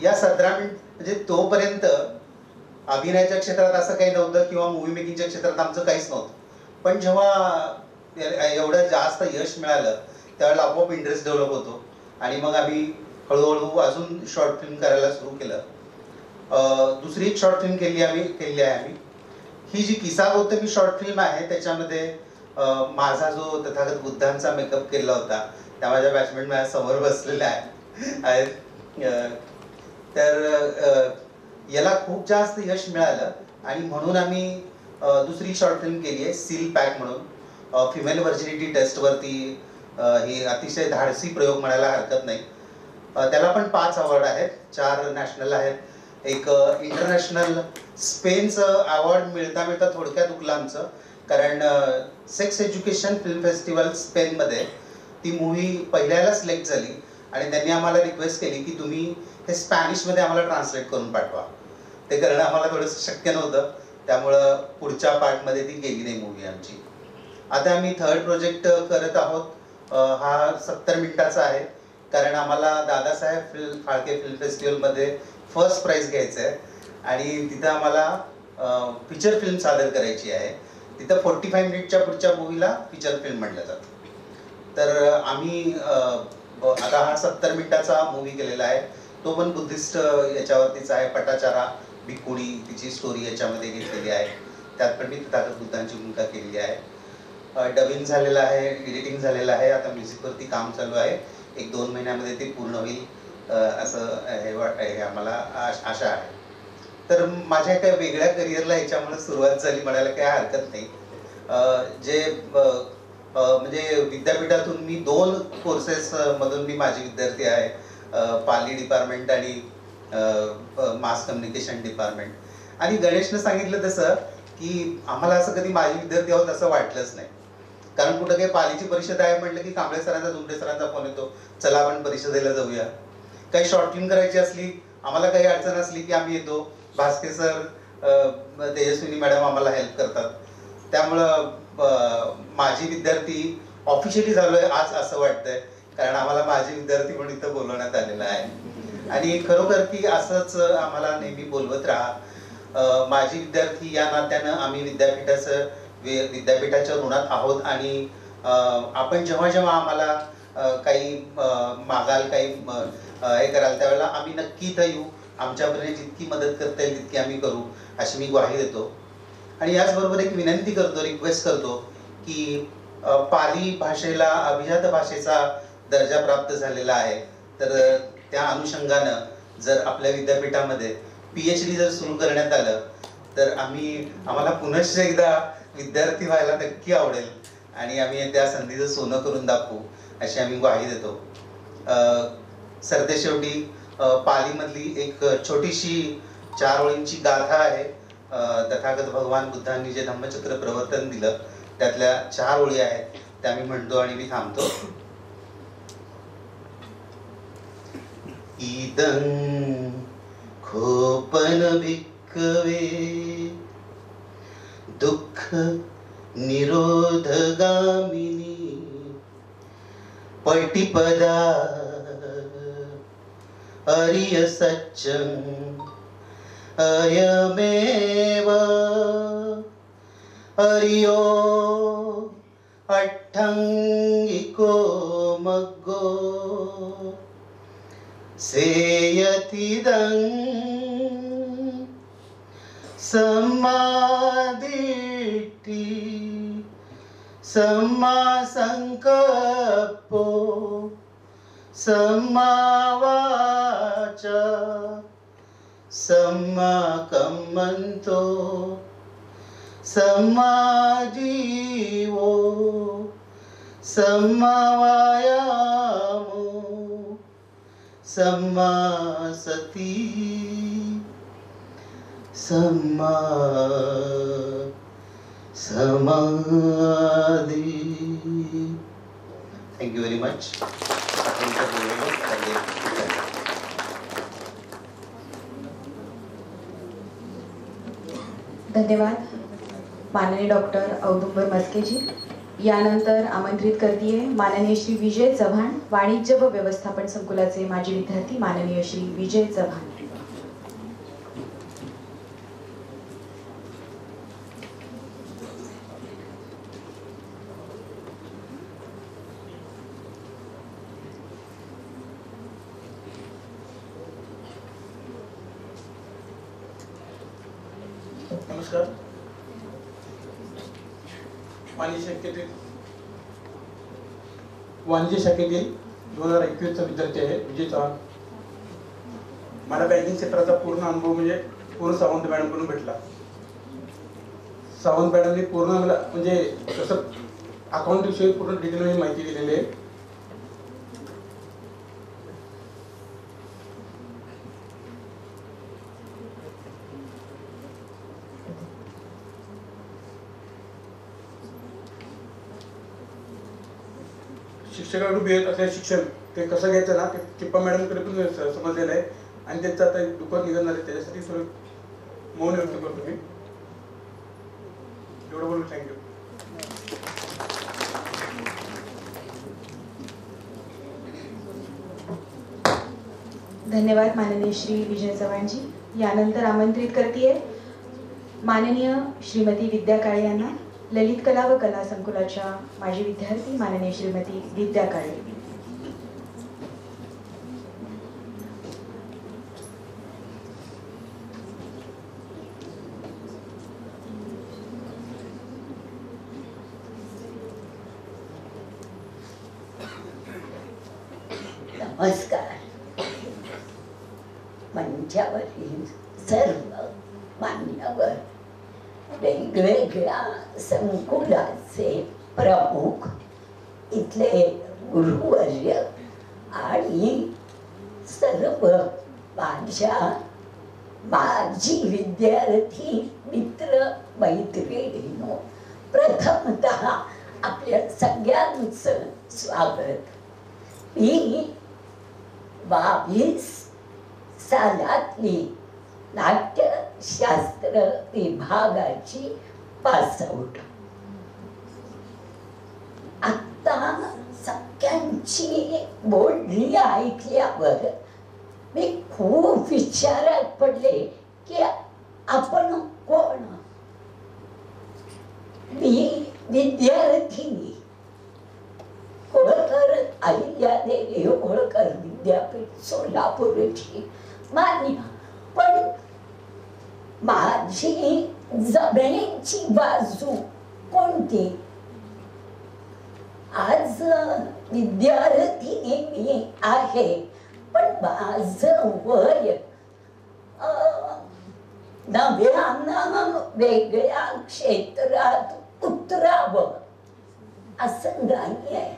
या 17 मिनिट म्हणजे तोपर्यंत अभिनयाच्या क्षेत्रात असं काही नव्हतं किंवा मूवी मेकिंगच्या क्षेत्रात आमचं काहीच नव्हतं. पण जेव्हा एवढं जास्त यश मिळालं त्यावेळेला आपोआप इंटरेस्ट डेव्हलप होतो आणि मग आम्ही हळूहळू अजून शॉर्ट फिल्म करायला सुरू केलं. दुसरी एक शॉर्ट फिल्म केली आहे आम्ही. ही जी किस्सा गौतमी शॉर्ट फिल्म आहे त्याच्यामध्ये माझा जो तथागत बुद्धांचा मेकअप केला होता त्या माझ्या बॅचमेट माझ्या समोर बसलेल्या आहेत. तर याला खूप जास्त यश मिळालं आणि म्हणून आम्ही दुसरी शॉर्ट फिल्म केली आहे सील पॅक म्हणून. फिमेल व्हर्जिनिटी टेस्टवरती ही अतिशय धाडसी प्रयोग म्हणायला हरकत नाही. त्याला पण 5 अवॉर्ड आहेत. 4 नॅशनल आहेत. एक इंटरनॅशनल स्पेनचं अवॉर्ड मिळता थोडक्यात उकलं आमचं, कारण सेक्स एज्युकेशन फिल्म फेस्टिवल स्पेनमध्ये ती मूवी पहिल्याला सिलेक्ट झाली आणि त्यांनी आम्हाला रिक्वेस्ट केली की तुम्ही हे स्पॅनिशमध्ये आम्हाला ट्रान्सलेट करून पाठवा. ते करणं आम्हाला थोडंसं शक्य नव्हतं, त्यामुळं पुढच्या पार्टमध्ये ती गेली नाही मूवी आमची. आता आम्ही 3rd प्रोजेक्ट करत आहोत. हा 70 मिनिटाचा आहे, कारण आम्हाला दादासाहेब फाळके फिल्म फेस्टिवलमध्ये फर्स्ट प्राइज घ्यायचं आहे आणि तिथं आम्हाला फीचर फिल्म सादर करायची आहे. तिथं 45 मिनिटच्या पुढच्या मूवीला फीचर फिल्म म्हटलं जातं. तर आम्ही आता हा 70 मिनिटाचा मूवी केलेला आहे. तो पण बुद्धिस्ट याच्यावरतीच आहे. पटाचारा भिकुडी तिची स्टोरी याच्यामध्ये घेतलेली आहे. त्यात पण मी तथागत बुद्धांची भूमिका केलेली आहे. डबिंग झालेलं आहे, एडिटिंग झालेलं आहे. आता म्युझिकवरती काम चालू आहे. 1-2 महिन्यामध्ये ते पूर्ण होईल असं हे आम्हाला आशा आहे. तर माझ्या काही वेगळ्या करिअरला याच्यामुळे सुरुवात झाली म्हणायला काही हरकत नाही. जे म्हणजे विद्यापीठातून मी 2 कोर्सेस मधून मी माझे विद्यार्थी आहे. पाली डिपार्टमेंट आणि मास कम्युनिकेशन डिपार्टमेंट. आणि गणेशनं सांगितलं तसं की आम्हाला असं कधी माझे विद्यार्थी आहोत असं वाटलंच नाही, कारण कुठं काही पालीची परिषद आहे म्हटलं की कांबळे सरांचा, झुमरे सरांचा फोन येतो, चला आपण परिषदेला जाऊया. काही शॉर्ट फिल्म करायची असली, आम्हाला काही अडचण असली की आम्ही येतो. भास्के सर, तेजस्विनी मॅडम आम्हाला हेल्प करतात. त्यामुळं माझे विद्यार्थी ऑफिशियली झालोय आज असं वाटतंय, कारण आम्हाला माझे विद्यार्थी म्हणून इथं बोलवण्यात आलेलं आहे. आणि खरोखर की असंच आम्हाला नेहमी बोलवत राहा. माझी विद्यार्थी या नात्यानं आम्ही विद्यापीठाच्या ऋणात आहोत आणि आपण जेव्हा जेव्हा आम्हाला काही मागाल, काही हे कराल त्यावेळेला आम्ही नक्की इथं येऊ. आमच्यापर्यंत जितकी मदत करता येईल तितकी आम्ही करू अशी मी ग्वाही देतो. आणि याचबरोबर एक विनंती करतो, रिक्वेस्ट करतो की पाली भाषेला अभिजात भाषेचा दर्जा प्राप्त झालेला आहे. तर त्या अनुषंगानं जर आपल्या विद्यापीठामध्ये PhD जर सुरू करण्यात आलं तर आम्हाला पुनश्च एकदा विद्यार्थी व्हायला नक्की आवडेल आणि आम्ही त्या संधीचं सोनं करून दाखवू अशी आम्ही ग्वाही देतो. सरतेशेवटी पालीमधली एक छोटीशी 4 ओळींची गाथा आहे. तथागत भगवान बुद्धांनी जे धम्मचक्र प्रवर्तन दिलं त्यातल्या 4 ओळी आहेत त्या मी म्हणतो आणि मी थांबतो. इदं खोपन भिक्खवे दुःख निरोधगामिनी पटिपदा अरिय सच्चं अयमेव अरियो अट्ठंगिको मग्गो सेयतिदं सम्मा दिट्ठि सम्मा संकप्पो सम्मा वाचा सम्मा कम्मन्तो सम्मा जीवो सम्मा वायामो सम्मा सती सम्मा समाधी. Thank you very much. धन्यवाद माननीय डॉक्टर औदुंबर मस्केजी. यानंतर आमंत्रित करतीये माननीय श्री विजय चव्हाण, वाणिज्य व व्यवस्थापन संकुलाचे माजी विद्यार्थी माननीय श्री विजय चव्हाण. नमस्कार. वाणिज्य शाखेतील 2021चा विद्यार्थी आहे विजय चव्हाण. मला बँकिंग क्षेत्राचा पूर्ण अनुभव म्हणजे पूर्ण सावंत मॅडमकडून भेटला. सावंत मॅडमने पूर्ण मला म्हणजे कसं अकाउंट विषयी पूर्ण डिटेलमध्ये माहिती दिलेली आहे. शिक्षकाकडून मिळत असलेलं शिक्षण ते कसं घ्यायचं ना ते चिप्पा मॅडमकडे पण समजलेलं आहे आणि त्यांचं आता दुःखद निघणार आहे त्याच्यासाठी थोडं मौन व्यक्त करतो मी. एवढं बोलून थँक्यू. धन्यवाद माननीय श्री विजय चव्हाणजी. यानंतर आमंत्रित करतीये माननीय श्रीमती विद्या काळे यांना, ललित कला व कला संकुलाच्या माजी विद्यार्थी माननीय श्रीमती विद्या काळे. नमस्कार. मंचावरील सर्व मान्यवर, वेगवेगळ्या संकुलाचे प्रमुख, इथले गुरुवर्य आणि सर्व माझ्या माजी विद्यार्थी मित्र मैत्रिणींनो, प्रथमतः आपल्या सगळ्यांचं स्वागत. मी 22 सालातली नाट्यशास्त्र विभागाची पासआउट. आता सगळ्यांची बोलणी ऐकल्यावर मी खूप विचारात पडले की आपण कोण. मी विद्यार्थिनी, होळकर अहिल्यादेवी होळकर विद्यापीठ सोलापूरची मान्य, पण माझी जमेची बाजू कोणती. आज विद्यार्थिनी मी आहे, पण माझं वय नव्यानं वेगळ्या क्षेत्रात उतरावं असं नाही आहे.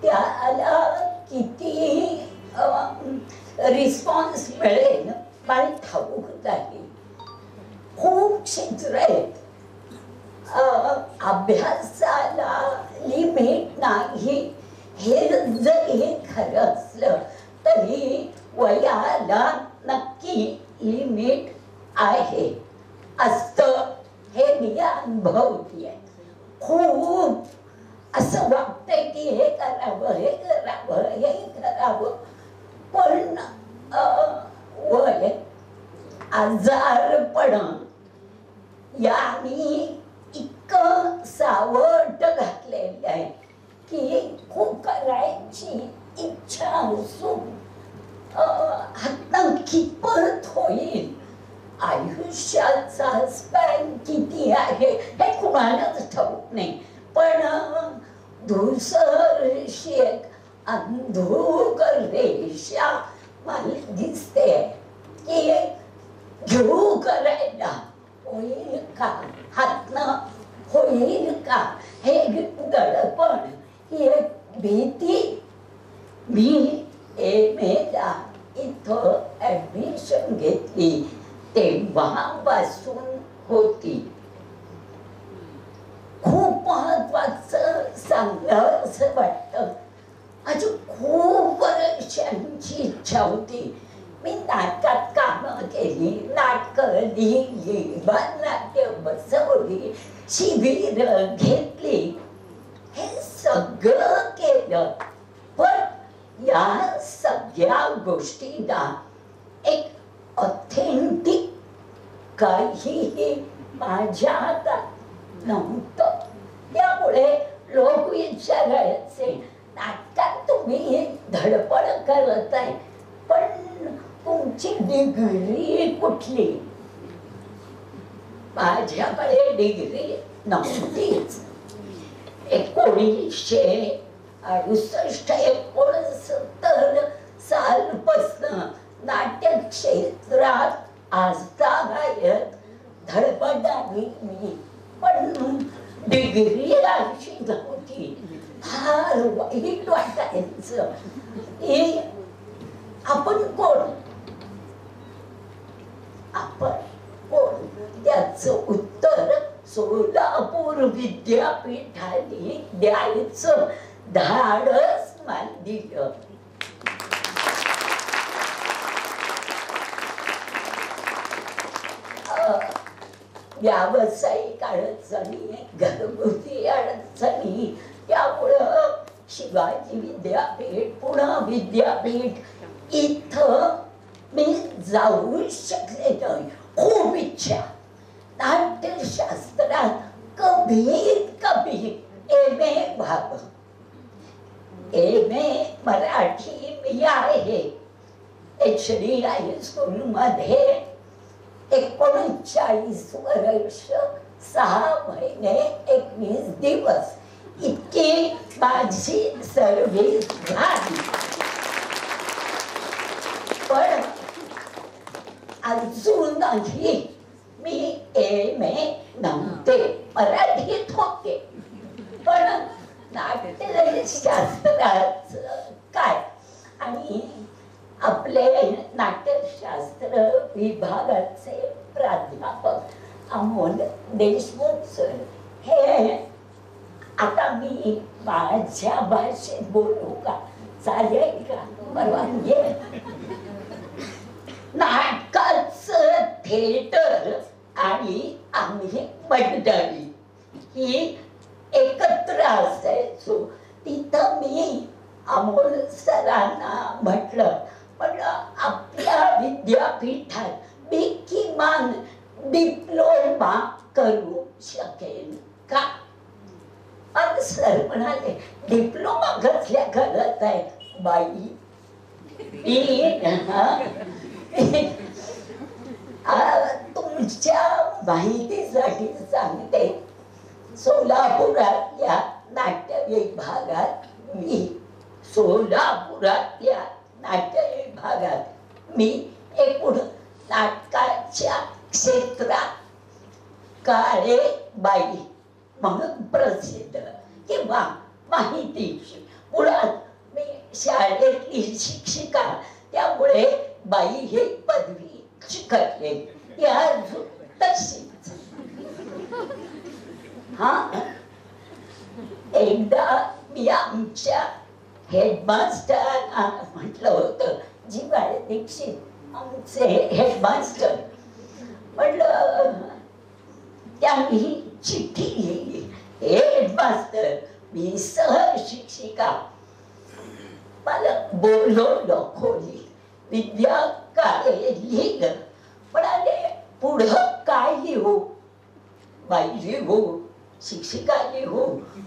त्याला किती रिस्पॉन्स मिळेल मला ठाऊक नाही. खूप क्षेत्र आहेत. अभ्यासाला लिमिट नाही हे जरी खरं असलं तरी वयाला नक्की लिमिट आहे असतं हे मी अनुभवते. खूप असं वाटतंय की हे करावं हे करावं हे करावं, पण वय आजारपण यांनी इतकं सावट घातलेलं आहे की खूप करायची इच्छा असून हातनं कितपत होईल. आयुष्याचा स्पॅन किती आहे हे कुणालाच ठाऊक नाही, पण धूसर शेक अंधुक रेषा मला दिसते की घेऊ करायला होईल का, हातनं होईल का हे दडपण, ही एक भीती. मी एमएला इथं ऍडमिशन घेतली तेव्हापासून होती. खूप महत्वाचं सांगावं असं वाटतं. माझी खूप वर्षांची इच्छा होती. मी नाटकात कामं केली, नाटकं लिहिली, नाट्य बसवली, शिबिर घेतली, हे सगळं केलं. पण या सगळ्या गोष्टीला एक ऑथेंटिक काहीही माझ्या हातात नव्हतं. त्यामुळे लोक विचारायचे, नाटकात तुम्ही धडपड करत आहे पण तुमची डिग्री कुठली? माझ्याकडे डिग्री नव्हतीच. 1968-69 सालपासून नाट्य क्षेत्रात आजतागायत धडपडणारी मी, पण डिग्री अशी नव्हती. फार वाईट वाटायचं की आपण कोण, आपण कोण. त्याचं उत्तर सोलापूर विद्यापीठाने द्यायचं धाडस मला दिलं. व्यावसायिक अडचणी, घरगुती अडचणी, त्यामुळं शिवाजी विद्यापीठ, पुणे विद्यापीठ इथं मी जाऊ शकले नाही. खूप इच्छा. नाट्यशास्त्रात कमीत कमी एम.ए. व्हावं. एम.ए. मराठी मी आहे. HD हायस्कूल मध्ये 39 वर्ष 6 महिने 21 दिवस इतकी माझी सर्व्हिस झाली. पण अजूनही मी एम.ए. नव्हते. मराठीत होते पण नाट्यशास्त्राच काय. आणि आपले नाट्यशास्त्र विभागाचे प्राध्यापक अमोल देशमुख सर हे, आता मी माझ्या भाषेत बोलू का, चालेल का, परवानगी? नाटकाचं थिएटर आणि आम्ही मंडळी ही एकत्र असायचो. तिथं मी अमोल सरांना म्हटलं, पण आपल्या विद्यापीठात मी किमान डिप्लोमा करू शकेन का? सर म्हणाले, डिप्लोमा कसल्या करत आहे बाई? तुमच्या माहितीसाठी सांगते, सोलापुरातल्या नाट्य विभागात मी एकूण नाटकाच्या क्षेत्रात काळे बाई म्हणून प्रसिद्ध किंवा माहितीची. मुळात मी शाळेतली शिक्षिका, त्यामुळे बाई ही पदवी स्वीकारली. या तशीच हा एकदा मी आमच्या हेडमास्टरांना म्हटलं होतं, जिवाळे दीक्षित आमचे हेडमास्टर, म्हटलं त्यांनी चिठ्ठी लिहिली, हेडमास्टर मी सहशिक्षिका, मला बोलवलं खोली, विद्या काय लिहिलं, म्हणाले पुढं काय लिहू, बाई लिहू, शिक्षिका लिहू,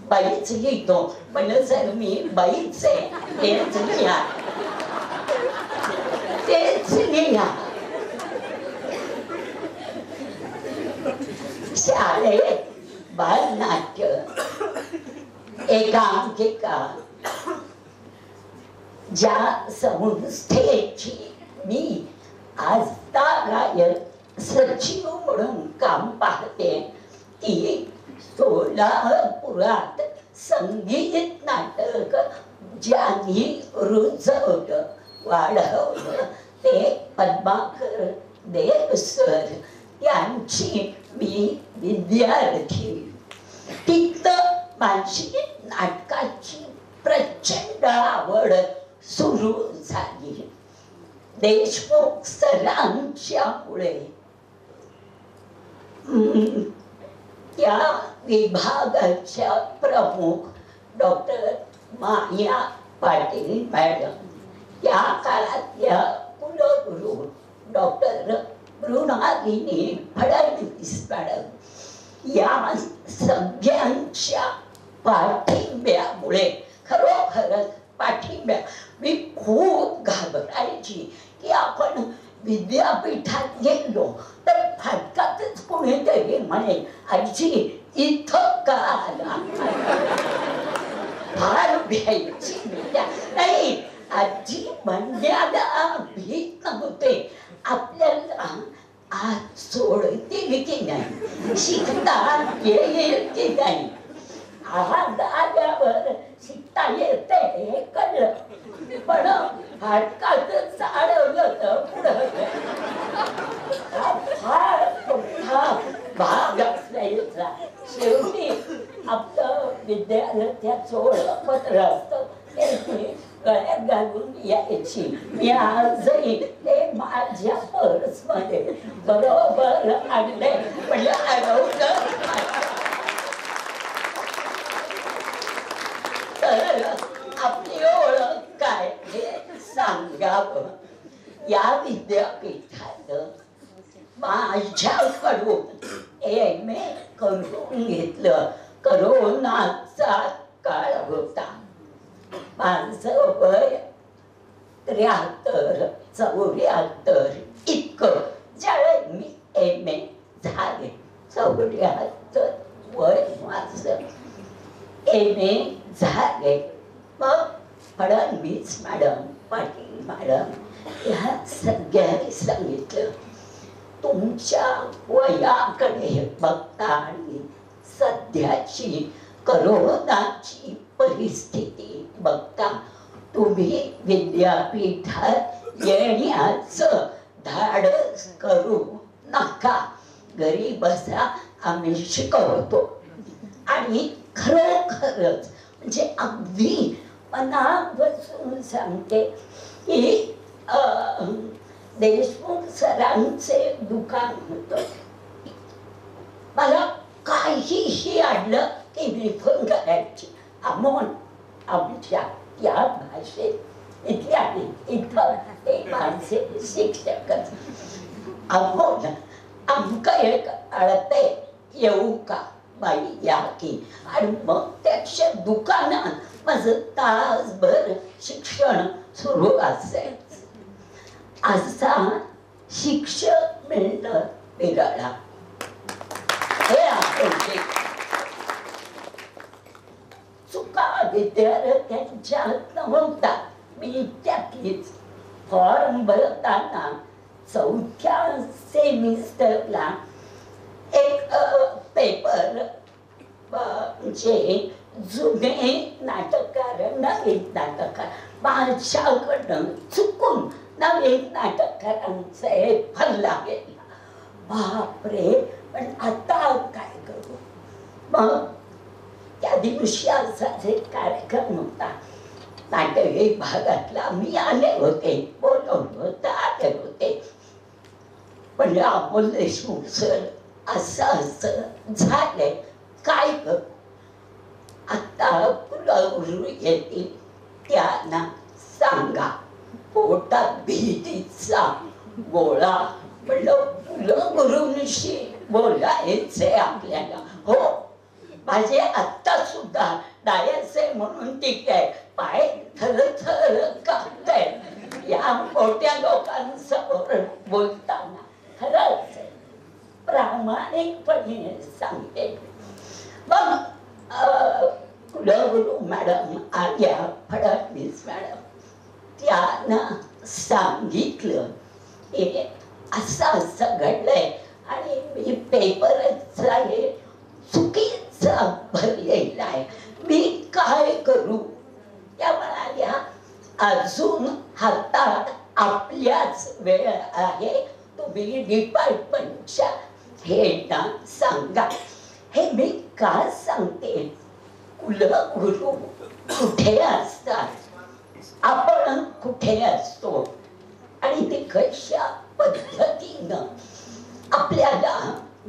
बाईच लिहितो. म्हणलं सर मी बाईच आहे, तेच लिहा, तेच लिहा. शाळेत बालनाट्य, एकांकिका, ज्या संस्थेची मी आज गायक सचिव म्हणून काम पाहते, ती सोलापुरात संगीत नाटक ज्यांनी रुजवलं वाढवलं ते पद्माकर देव सर, त्यांची मी विद्यार्थी. तिथं माझी नाटकाची प्रचंड आवड सुरू झाली. देशमुख सरांच्यामुळे त्या विभागाच्या प्रमुख डॉक्टर माया पाटील मॅडम, त्या काळातल्या कुलगुरू डॉक्टर मृणालिनी फडणवीस मॅडम, या सगळ्यांच्या पाठिंब्यामुळे, खरोखरच पाठिंब्या, मी खूप घाबरायची की आपण विद्यापीठात गेलो तर फाटकातच कोणीतरी म्हणे आजी इथं का आला, फार भ्यायची. नाही, आजी म्हणण्याला भीत नव्हते, आपल्याला आज सोडतील की नाही, शिकता येईल की नाही, आज आल्यावर शिकता येते हे कळलं, पण फाटकातच अडवलं तर पुढं फार मोठा भाग असल्याचा. शेवटी आपलं विद्यार्थ्याचं ओळखपत्र असतं ते गळ्यात घालून यायची. मी आजही ते माझ्या पर्समध्ये बरोबर आणले, म्हणजे अडवलं तर आपली ओळख काय हे सांगावं. या विद्यापीठानं माझ्याकडून एम.ए. करून घेतलं. करोनाचा काळ होता, माझं वय 73-74 इतकं. ज्यावेळेस मी एम.ए. झाले 74 वय माझं, एम.ए. झाले. मग फडणवीस मॅडम, पाटील मॅडम ह्या सगळ्यांनी सांगितलं, तुमच्या वयाकडे बघता आणि सध्याची करोनाची परिस्थिती बघता तुम्ही विद्यापीठात येण्याचं धाडस करू नका, घरी बसा, आम्ही शिकवतो. आणि खरोखरच म्हणजे अगदी मनापासून सांगते की देशमुख सरांचे दुकान होतं. मला काहीही आणलं की मी फोन करायची, अमोल आमच्या या भाषेत इथल्या इथं ते माझे शिक्षकच, अमोल आमकं एक अळते येऊ का बाई या की. आणि मग त्याच्या दुकानात माझं तासभर शिक्षण सुरू असायचं. असा शिक्षक मिळणं विरळा. हे आपण चुका विद्यार्थ्यांच्या नव्हता. मी त्यातलीच फॉर्म भरताना 4थ्या सेमिस्टरला एक पेपर जे जुने नाटककार नवीन नाटककार माझ्याकडनं चुकून नवीन नाटककारांचे भरला गेला. बापरे, पण आता काय करू? मग त्या दिवशी असाच एक कार्यक्रम होता नाटक विभागातला. मी आले होते, बोलवलं होतं, आले होते. पण अमोल देशमुख सर असं झालंय, काय करू? आता कुलगुरू येतील, त्यांना सांगा. पोटात भीतीचा गोळा. म्हणलं कुलगुरूंशी बोलायचे आपल्याला. हो, माझे आत्ता सुद्धा डायसे म्हणून ठीक आहे, पाय थर कापताय या मोठ्या लोकांसमोर बोलताना. खरंच प्रामाणिकपणे सांगते. मग कुलगुरू मॅडम आल्या, फडणवीस मॅडम, त्यांना सांगितलं हे असं घडलंय आणि मी पेपरच चुकीचा भरलेला आहे, मी काय करू? त्या म्हणाल्या अजून हातात आपल्याच वेळ आहे, तुम्ही डिपार्टमेंटच्या हेडना सांगा. हे मी का सांगते? कुलगुरू कुठे असतात, आपण कुठे असतो आणि ते कशा पद्धतीनं आपल्याला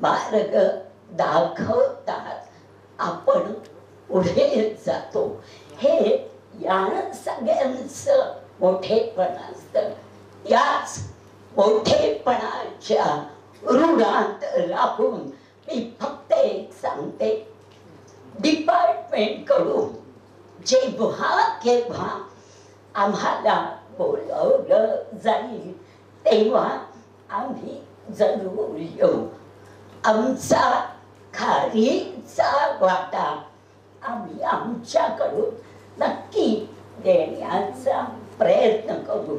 मार्ग दाखवतात, आपण पुढे जातो. हे या सगळ्यांचं मोठेपण असतं. याच मोठेपणाच्या ऋणात राहून मी फक्त एक सांगते, डिपार्टमेंट कडून जेव्हा केव्हा आम्हाला बोलवलं जाईल तेव्हा आम्ही जरूर येऊ. आमचा खारीचा वाटा आम्ही आमच्याकडून नक्की देण्याचा प्रयत्न करू.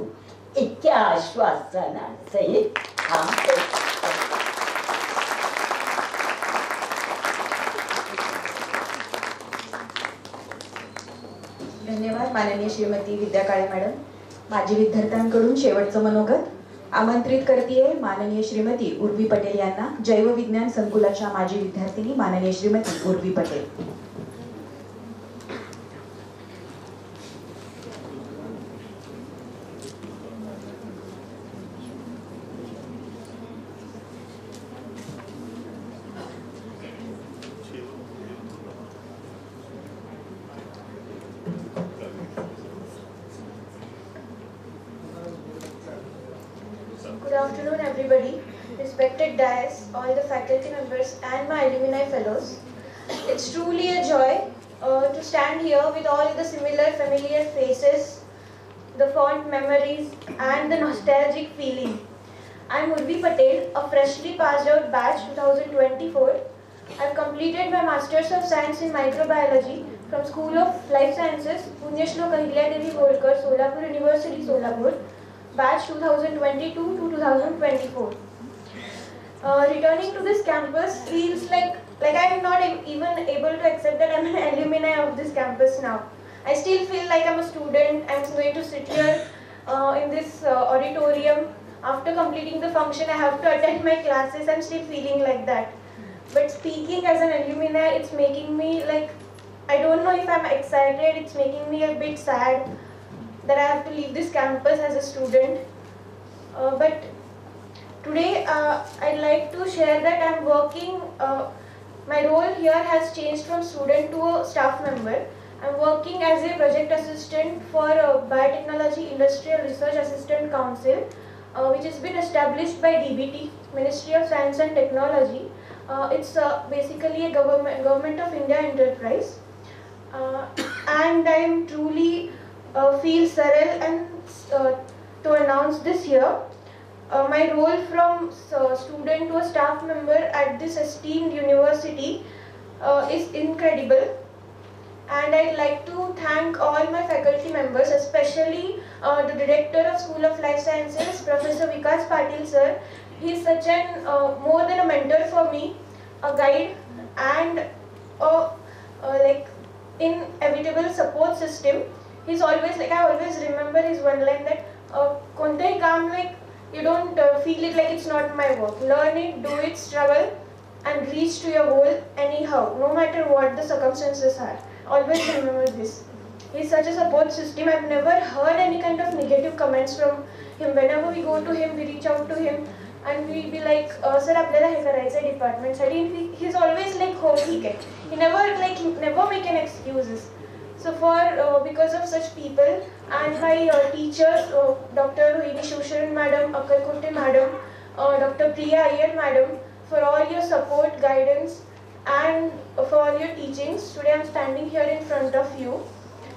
इतक्या आश्वासनाचे धन्यवाद माननीय श्रीमती विद्या काळे मॅडम. माजी विद्यार्थ्यांकडून शेवटचं मनोगत आमंत्रित करतेय माननीय श्रीमती उर्वी पटेल यांना. जैवविज्ञान संकुलाच्या माजी विद्यार्थिनी माननीय Shrimati Urvi Patel. Good afternoon, everybody. Respected dais, all the faculty members, and my alumni fellows. It's truly a joy to stand here with all the similar familiar faces, the fond memories, and the nostalgic feeling. I'm Urvi Patel, a freshly passed out batch 2024. I've completed my Masters of Science in Microbiology from School of Life Sciences, Punyashloka Ahilyadevi Holkar, Solapur University, Solapur, batch 2022 to 2024. Returning to this campus feels like I'm not even able to accept that I'm an alumni of this campus now. I still feel like I'm a student. I'm going to sit here in this auditorium. After completing the function, I have to attend my classes. I'm still feeling like that. But speaking as an alumni, it's making me like, I don't know if I'm excited. It's making me a bit sad that I have to leave this campus as a student. But today I'd like to share that I'm working, my role here has changed from student to a staff member. I'm working as a project assistant for Biotechnology Industrial Research Assistant Council, which has been established by DBT, Ministry of Science and Technology. It's basically a government of India enterprise. And I'm truly feel surreal and to announce this here. My role from student to a staff member at this esteemed university is incredible. And I'd like to thank all my faculty members, especially the director of School of Life Sciences, Professor Vikas Patil sir. He is such an more than a mentor for me, a guide, and a like inevitable support system. He's always like, I always remember his one line that kontahi kaam like you don't feel it like it's not my work. Learn it, do it, struggle, and reach to your goal anyhow, no matter what the circumstances are. Always remember this. He's such a support system. I've never heard any kind of negative comments from him. Whenever we go to him, we reach out to him and we be like, sir, आपल्याला हे करायचंय department साठी. He's always like, हो ठीक है. He never make an excuses. So because of such people and my teachers, Dr. Rohini Shusharan madam, Akal Kunte madam, Dr. Priya Iyer madam, for all your support, guidance, and for all your teachings. Today I'm standing here in front of you.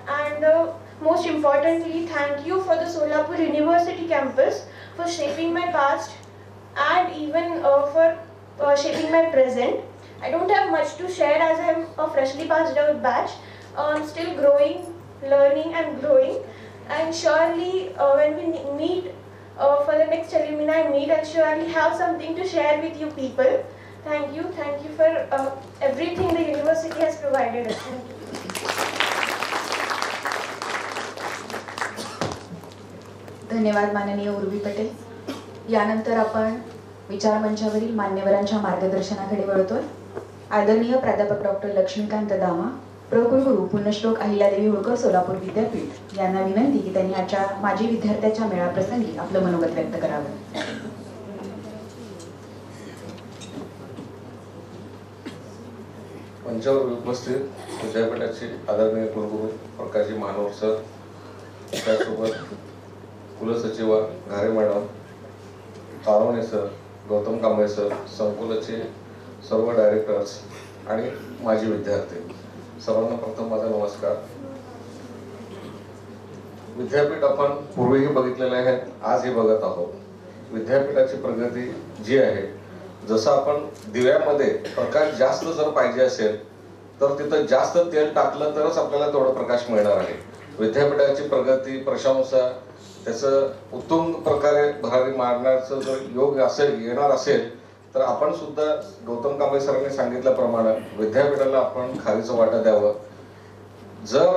And most importantly, thank you for the Solapur University campus for shaping my past and even for shaping my present. I don't have much to share as I'm a freshly passed out batch. I'm still growing, learning and growing. And surely when we meet for the next alumni meet, I'll surely have something to share with you people. Thank you for everything the university has provided us. Thank you. धन्यवाद माननीय उर्वी पटेल. यानंतर आपण विचारमंचावरील मान्यवरांच्या मार्गदर्शनाकडे वळतोय. आदरणीय प्राध्यापक डॉक्टर लक्ष्मीकांत दामा, प्रकुलगुरू पुण्यश्लोक अहिल्यादेवी होळकर सोलापूर विद्यापीठ यांना विनंती की त्यांनी आजच्या माजी विद्यार्थ्याच्या मेळाप्रसंगी आपलं मनोगत व्यक्त करावं. मंचावर उपस्थित विद्यापीठाचे आदरणीय कुलगुरू प्रकाशजी महानोर सर, त्यासोबत कुलसचिव Ghare madam, Tarwane sir, Gautam Kamble sir, संकुलाचे सर्व डायरेक्टर्स आणि माजी विद्यार्थी, सर्वांना प्रथम माझा नमस्कार. विद्यापीठ आपण पूर्वीही बघितलेले आहे, आजही बघत आहोत. विद्यापीठाची प्रगती जी आहे, जसं आपण दिव्यामध्ये प्रकाश जास्त जर पाहिजे असेल तर तिथं जास्त तेल टाकलं तरच आपल्याला तेवढा प्रकाश मिळणार आहे. विद्यापीठाची प्रगती, प्रशंसा, त्याचं उत्तुंग प्रकारे भरारी मारण्याचं जर योग असेल येणार असेल तर आपण सुद्धा गौतम कांबळे सरांनी सांगितल्याप्रमाणे विद्यापीठाला आपण खारीचं वाटा द्यावं. जर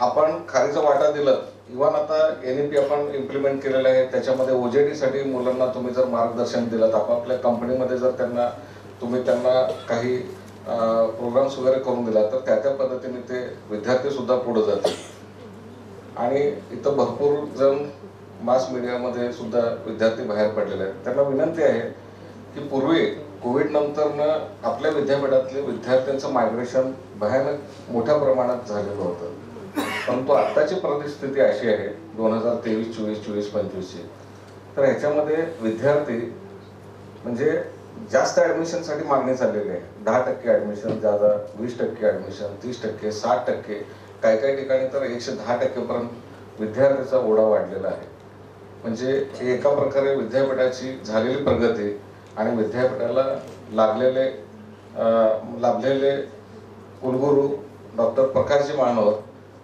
आपण खारीचं वाटा दिलं, इव्हन आता NEP आपण इम्प्लिमेंट केलेलं आहे, त्याच्यामध्ये OJT साठी मुलांना तुम्ही जर मार्गदर्शन दिलं, आपापल्या कंपनीमध्ये जर तुम्ही त्यांना काही प्रोग्राम्स वगैरे करून दिला तर त्या पद्धतीने ते विद्यार्थी सुद्धा पुढे जातील. आणि इथं भरपूर जण मास मीडियामध्ये सुद्धा विद्यार्थी बाहेर पडलेले आहेत. त्यांना विनंती आहे की पूर्वी कोविड नंतरनं आपल्या विद्यापीठातले विद्यार्थ्यांचं मायग्रेशन भयानक मोठ्या प्रमाणात झालेलं होतं. परंतु आत्ताची परिस्थिती अशी आहे 2023, 24, 25ची, तर ह्याच्यामध्ये विद्यार्थी म्हणजे जास्त ॲडमिशनसाठी मागणी चाललेली आहे. 10% ॲडमिशन, ज्यादा 20% ॲडमिशन, 30%, 60%, काही ठिकाणी तर 110% पर्यंत विद्यार्थ्याचा ओढा वाढलेला आहे. म्हणजे एका प्रकारे विद्यापीठाची झालेली प्रगती आणि विद्यापीठाला लाभलेले कुलगुरू डॉक्टर प्रकाशजी महानोर,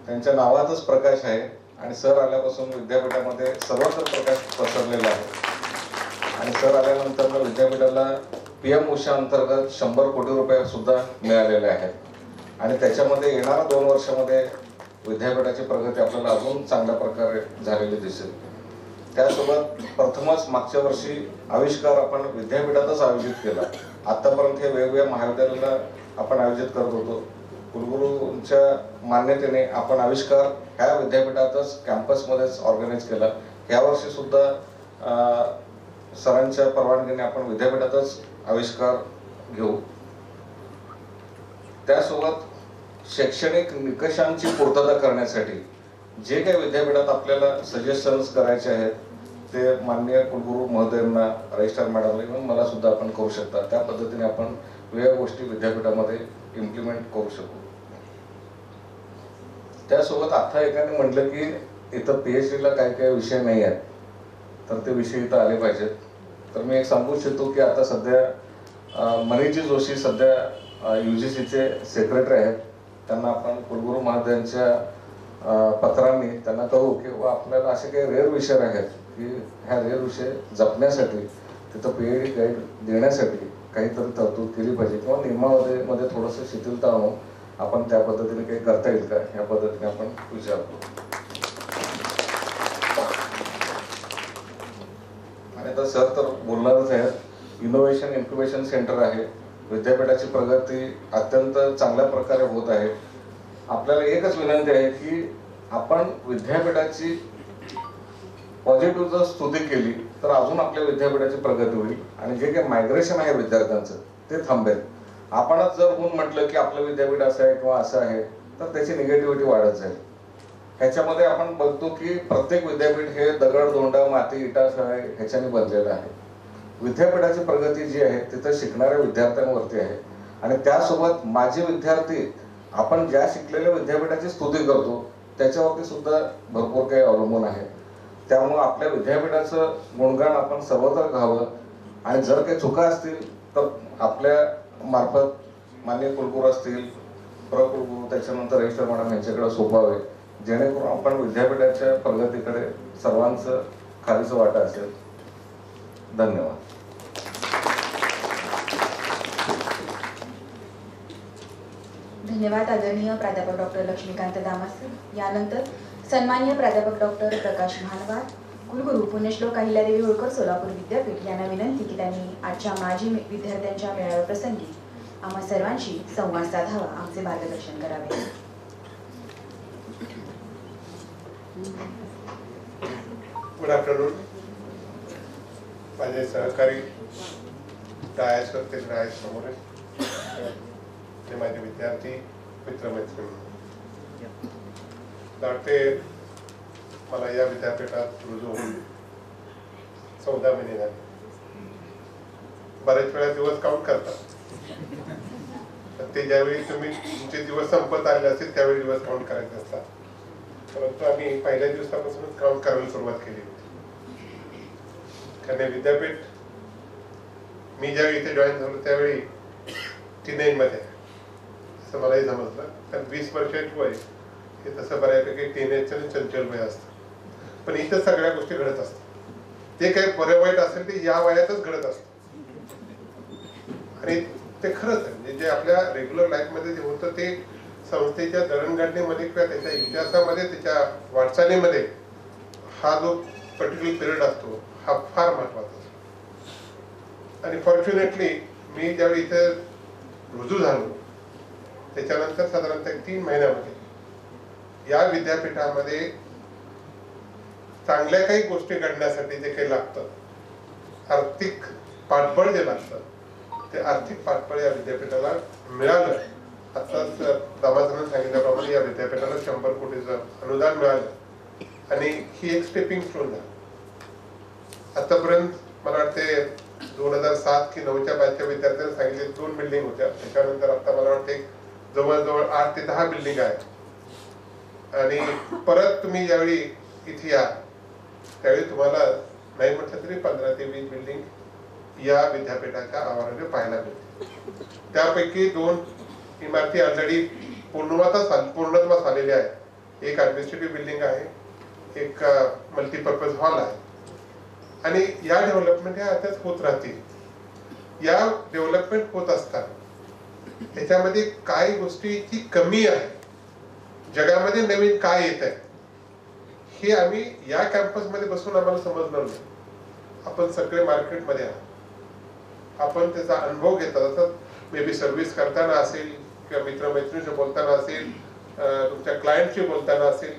त्यांच्या नावातच प्रकाश आहे आणि सर आल्यापासून विद्यापीठामध्ये सर्वत्र प्रकाश पसरलेला आहे. आणि सर आल्यानंतर विद्यापीठाला PM उषा अंतर्गत 100 कोटी रुपये सुद्धा मिळालेले आहेत. आणि त्याच्यामध्ये येणाऱ्या 2 वर्षामध्ये विद्यापीठाची प्रगती आपल्याला अजून चांगल्या प्रकारे झालेली दिसेल. त्यासोबत प्रथमच मागच्या वर्षी आविष्कार आपण विद्यापीठातच आयोजित केला. आतापर्यंत हे वेगवेगळ्या महाविद्यालयाला आपण आयोजित करत होतो. कुलगुरूंच्या मान्यतेने आपण आविष्कार ह्या विद्यापीठातच कॅम्पसमध्येच ऑर्गनाईज केला. यावर्षी सुद्धा सरांच्या परवानगीने आपण विद्यापीठातच आविष्कार घेऊ. त्यासोबत शैक्षणिक निकषांची पूर्तता करण्यासाठी जे काही विद्यापीठात आपल्याला सजेशन्स करायचे आहेत ते माननीय कुलगुरू महोदयांना, रजिस्ट्रार मॅडमला, इव्हन मला सुद्धा आपण करू शकता. त्या पद्धतीने आपण वेगळ्या गोष्टी विद्यापीठामध्ये इम्प्लिमेंट करू शकू. त्यासोबत आता एकाने म्हटलं की इथं PhDला काही विषय नाही आहेत, तर ते विषय इथं आले पाहिजेत. तर मी एक सांगू इच्छितो की आता सध्या मनीजी जोशी सध्या UGCचे सेक्रेटरी आहेत. त्यांना आपण कुलगुरू महोदयांच्या पत्रांनी त्यांना कळू की आपल्याला असे काही रेअर विषय आहेत की ह्या रेअर विषय जपण्यासाठी तिथं PhD गाईड देण्यासाठी काहीतरी तरतूद केली पाहिजे किंवा नियमामध्ये थोडंसं शिथिलता आणून आपण त्या पद्धतीने काही करता येईल का ह्या पद्धतीने आपण विचारतो. आणि आता सर तर बोलणारच आहेत. इनोव्हेशन इन्क्युबेशन सेंटर आहे. विद्यापीठाची प्रगती अत्यंत चांगल्या प्रकारे होत आहे. आपल्याला एकच विनंती आहे की आपण विद्यापीठाची पॉझिटिव्ह जर स्तुती केली तर अजून आपल्या विद्यापीठाची प्रगती होईल आणि जे काही मायग्रेशन आहे विद्यार्थ्यांचं ते थांबेल. आपणच जर म्हणून म्हटलं की आपलं विद्यापीठ असं आहे किंवा असं आहे तर त्याची निगेटिव्हिटी वाढत जाईल. ह्याच्यामध्ये आपण बघतो की प्रत्येक विद्यापीठ हे दगड धोंडा माती इटा ह्याच्याने बनलेलं आहे. विद्यापीठाची प्रगती जी आहे तिथं शिकणाऱ्या विद्यार्थ्यांवरती आहे आणि त्यासोबत माझे विद्यार्थी आपण ज्या शिकलेल्या विद्यापीठाची स्तुती करतो त्याच्यावरती सुद्धा भरपूर काही अवलंबून आहे. त्यामुळे आपल्या विद्यापीठाचं गुणगान आपण सर्वत्र घ्यावं आणि जर काही चुका असतील तर आपल्या मार्फत माननीय कुलगुरू असतील, प्रकुलगुरू, त्याच्यानंतर रजिस्टर मॅडम यांच्याकडे सोपवावे जेणेकरून आपण विद्यापीठाच्या प्रगतीकडे सर्वांचं खालीचं वाटा असेल. धन्यवाद. धन्यवाद आदरणीय प्राध्यापक डॉक्टर लक्ष्मीकांत दामास. यानंतर सन्माननीय प्राध्यापक डॉक्टर प्रकाश महानवार, कुलगुरू पुण्यश्लोक अहिल्यादेवी होळकर सोलापूर विद्यापीठ यांना विनंती की त्यांनी आजच्या माजी विद्यार्थ्यांच्या मेळाव्याप्रसंगी आम्हा सर्वांशी संवाद साधावा, आमचे मार्गदर्शन करावे. Good afternoon. माझे सहकारी डायसवर ते डायस समोर ते माझे विद्यार्थी मित्रमैत्रिणी. वाटते मला या विद्यापीठात रुजू होऊन 14 महिने झाले. बरेच वेळा दिवस काउंट करतात ते ज्यावेळी तुम्ही तुमचे दिवस संपत आले असतील त्यावेळी दिवस काउंट करायचे असतात. परंतु आम्ही पहिल्या दिवसापासूनच काउंट करायला सुरुवात केली होती. कारण विद्यापीठ मी ज्यावेळी इथे जॉईन झालो त्यावेळी टीनेज मध्ये असं मलाही समजलं. कारण 20 वर्षाची वय हे तसं बऱ्यापैकी टीनेजचं आणि चंचल वय असतं. पण इथं सगळ्या गोष्टी घडत असतात. ते काही बरं वाईट असेल ते या वयातच घडत असतं आणि ते खरंच आहे. म्हणजे जे आपल्या रेग्युलर लाईफ मध्ये जे होतं ते संस्थेच्या दळणघडणीमध्ये किंवा त्याच्या इतिहासामध्ये त्याच्या वाटचालीमध्ये हा जो पर्टिक्युलर पिरियड असतो हा फार महत्वाचा असतो. आणि फॉर्च्युनेटली मी ज्यावेळी इथे रुजू झालो त्याच्यानंतर साधारणतः 3 महिन्यामध्ये या विद्यापीठामध्ये चांगल्या काही गोष्टी घडण्यासाठी जे काही लागतं आर्थिक पाठबळ जे लागतं ते आर्थिक पाठबळ या विद्यापीठाला मिळालं. आताच दामासरांनी सांगितल्याप्रमाणे या विद्यापीठाला 100 कोटीचं अनुदान मिळालं आणि ही एक स्टेपिंग स्टोन झाली. आतापर्यंत मला वाटते 2007 की 9च्या बॅचच्या विद्यार्थ्यांनी सांगितले 2 बिल्डिंग होत्या. त्याच्यानंतर आता मला वाटते जवळजवळ 8 ते 10 बिल्डिंग आहेत. आणि परत तुम्ही ज्यावेळी इथे या त्यावेळी तुम्हाला नाही म्हटलं तरी 15 ते 20 बिल्डिंग या विद्यापीठाच्या आवाराने पाहायला मिळते. त्यापैकी 2 इमारती ऑलरेडी पूर्णत्वास आलेल्या आहेत. एक ऍडमिनिस्ट्रेटिव्ह बिल्डिंग आहे, एक मल्टीपर्पज हॉल आहे. आणि या डेव्हलपमेंट ह्या आताच होत राहतील. या डेव्हलपमेंट होत असतात त्याच्यामध्ये काय गोष्टीची कमी आहे, जगामध्ये नवीन काय येत आहे हे आम्ही या कॅम्पसमध्ये बसून आम्हाला समजणार नाही. आपण सगळे मार्केटमध्ये आहात, आपण त्याचा अनुभव घेतात. असं मे बी सर्व्हिस करताना असेल किंवा मित्रमैत्रिणीशी बोलताना असेल, तुमच्या क्लायंटशी बोलताना असेल,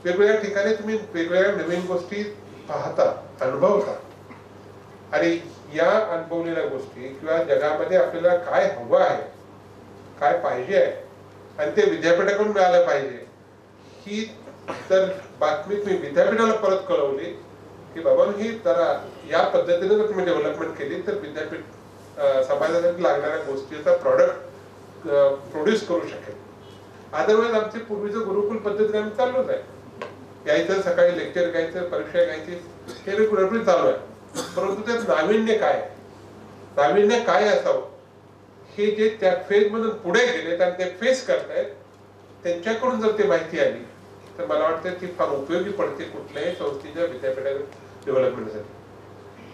वेगवेगळ्या ठिकाणी तुम्ही वेगवेगळ्या नवीन गोष्टी पाहता, अनुभवता. आणि या अनुभवलेल्या गोष्टी किंवा जगामध्ये आपल्याला काय हवं आहे, काय पाहिजे आहे आणि ते विद्यापीठाकडून मिळालं पाहिजे ही जर बातमी तुम्ही विद्यापीठाला परत कळवली की बाबा ही जरा या पद्धतीने जर तुम्ही डेव्हलपमेंट केली तर विद्यापीठ समाजासाठी लागणाऱ्या गोष्टीचा प्रॉडक्ट प्रोड्यूस करू शकेल. अदरवाईज आमची पूर्वीचं गुरुकुल पद्धतीने आम्ही चाललोच आहे. यायचं, सकाळी लेक्चर घ्यायचं, परीक्षा घ्यायची, हे रेग्युलरली चालू आहे. परंतु त्यात नाविन्य काय, नाविन्य काय असावं हे जे त्या फेज मधून पुढे गेलेत आणि ते फेस करतायत त्यांच्याकडून जर ती माहिती आली तर मला वाटतं ती फार उपयोगी पडते कुठल्याही संस्थेच्या विद्यापीठाच्या डेव्हलपमेंटसाठी.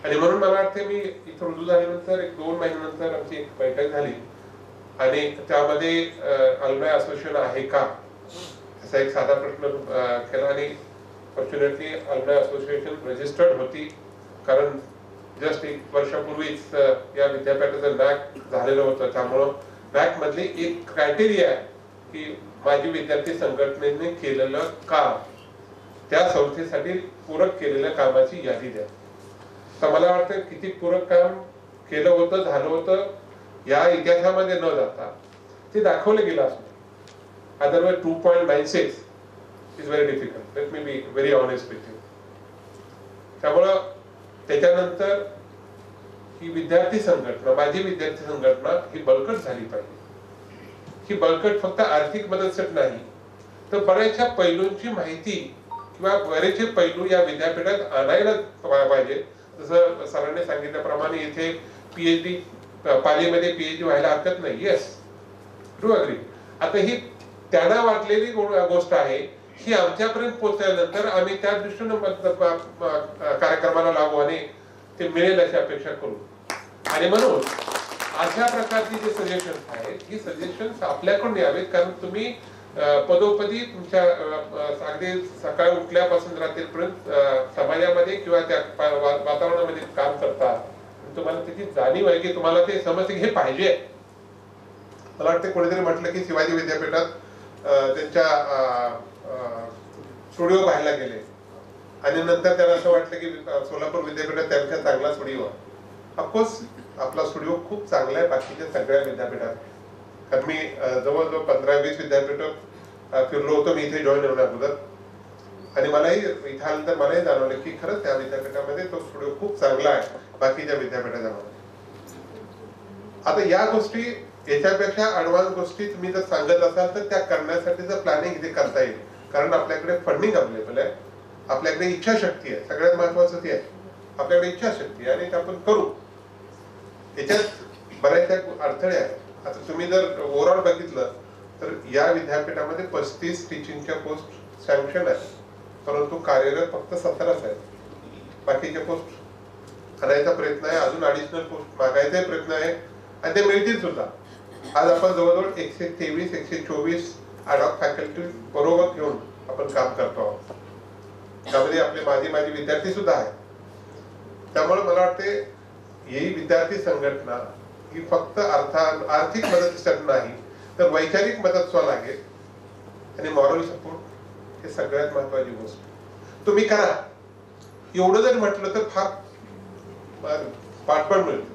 आणि म्हणून मला वाटतं मी इथं रुजू झाल्यानंतर 1-2 महिन्यानंतर आमची एक बैठक झाली आणि त्यामध्ये अल्युमिनाय असोसिएशन आहे का असा एक साधा प्रश्न केला आणि फॉर्च्युनेटली अल्युमिनाय असोसिएशन रजिस्टर्ड होती, कारण जस्ट 1 वर्षापूर्वीच या विद्यापीठाचं नॅक झालेलं होतं. त्यामुळं नॅक मधली एक क्रायटेरिया आहे की माजी विद्यार्थी संघटनेने केलेलं काम, त्या संस्थेसाठी पूरक केलेल्या कामाची यादी द्या. तर मला वाटतं किती पूरक काम केलं होतं, झालं होतं या इतिहासामध्ये न जाता ते दाखवलं गेलं असतं. Otherwise 2.96 is very difficult. Let me be very honest with you. त्यामुळं त्याच्यानंतर ही विद्यार्थी संघटना, माझी विद्यार्थी संघटना ही बळकट झाली पाहिजे. ही बळकट फक्त आर्थिक मदतसाठी नाही, तर बऱ्याचशा पैलूंची माहिती किंवा बरेचसे पैलू या विद्यापीठात आणायला पाहिजे. जसं सरांनी सांगितल्याप्रमाणे इथे PhD पालीमध्ये PhD व्हायला हरकत नाही. Yes, do agree. आता ही त्यांना वाटलेली गोष्ट आहे, ही आमच्यापर्यंत पोहोचल्यानंतर आम्ही त्या दृष्टीने कार्यक्रमाला लागू आणि ते मिळेल अशी अपेक्षा करू. आणि म्हणून अशा प्रकारची जे सजेशन्स आहेत, ही सजेशन्स आपल्याकडून यावेत, कारण तुम्ही पदोपदी तुमच्या अगदी सकाळी उठल्यापासून रात्रीपर्यंत समाजामध्ये किंवा त्या वातावरणामध्ये काम करतात. तुम्हाला त्याची जाणीव आहे की तुम्हाला ते समजते की हे पाहिजे. मला वाटतं कोणीतरी म्हटलं की शिवाजी विद्यापीठात त्यांच्या स्टुडिओ पाहायला गेले आणि नंतर त्यांना असं वाटलं की सोलापूर विद्यापीठात त्यापेक्षा चांगला स्टुडिओ आहे. ऑफकोर्स आपला स्टुडिओ खूप चांगला आहे बाकीच्या सगळ्या विद्यापीठात. कारण मी जवळजवळ 15-20 विद्यापीठ फिरलो होतो मी इथे जॉईन होण्या अगोदर, आणि मलाही इथे आल्यानंतर मलाही जाणवलं की खरंच त्या विद्यापीठामध्ये तो स्टुडिओ खूप चांगला आहे बाकीच्या विद्यापीठाच्या मध्ये. आता या गोष्टी, याच्यापेक्षा ऍडव्हान्स गोष्टी तुम्ही जर सांगत असाल तर त्या करण्यासाठीचं प्लॅनिंग इथे करता येईल, कारण आपल्याकडे फंडिंग अवेलेबल आहे, आपल्याकडे इच्छाशक्ती आहे. सगळ्यात महत्वाचं ते आहे, आपल्याकडे इच्छाशक्ती आहे आणि आपण करू. याच्यात बऱ्याचशा अडथळे आहेत. आता तुम्ही जर ओव्हरऑल बघितलं तर या विद्यापीठामध्ये 35 टीचिंगच्या पोस्ट सँक्शन आहेत, परंतु कार्यरत फक्त 17च आहेत. बाकीचे पोस्ट आणायचा प्रयत्न आहे, अजून ॲडिशनल पोस्ट मागायचा प्रयत्न आहे आणि ते मिळतील सुद्धा. आज आपण जवळजवळ 123-124 ॲडॉक फॅकल्टी बरोबर घेऊन आपण काम करतो आहोत. त्यामध्ये आपले माझे विद्यार्थी सुद्धा आहेत. त्यामुळे मला वाटते ही विद्यार्थी संघटना ही फक्त आर्थिक मदतीसाठी नाही तर वैचारिक मदत सुद्धा लागेल आणि मॉरल सपोर्ट हे सगळ्यात महत्वाची गोष्ट तुम्ही करा. एवढं जर म्हटलं तर फार पाठबळ मिळतं.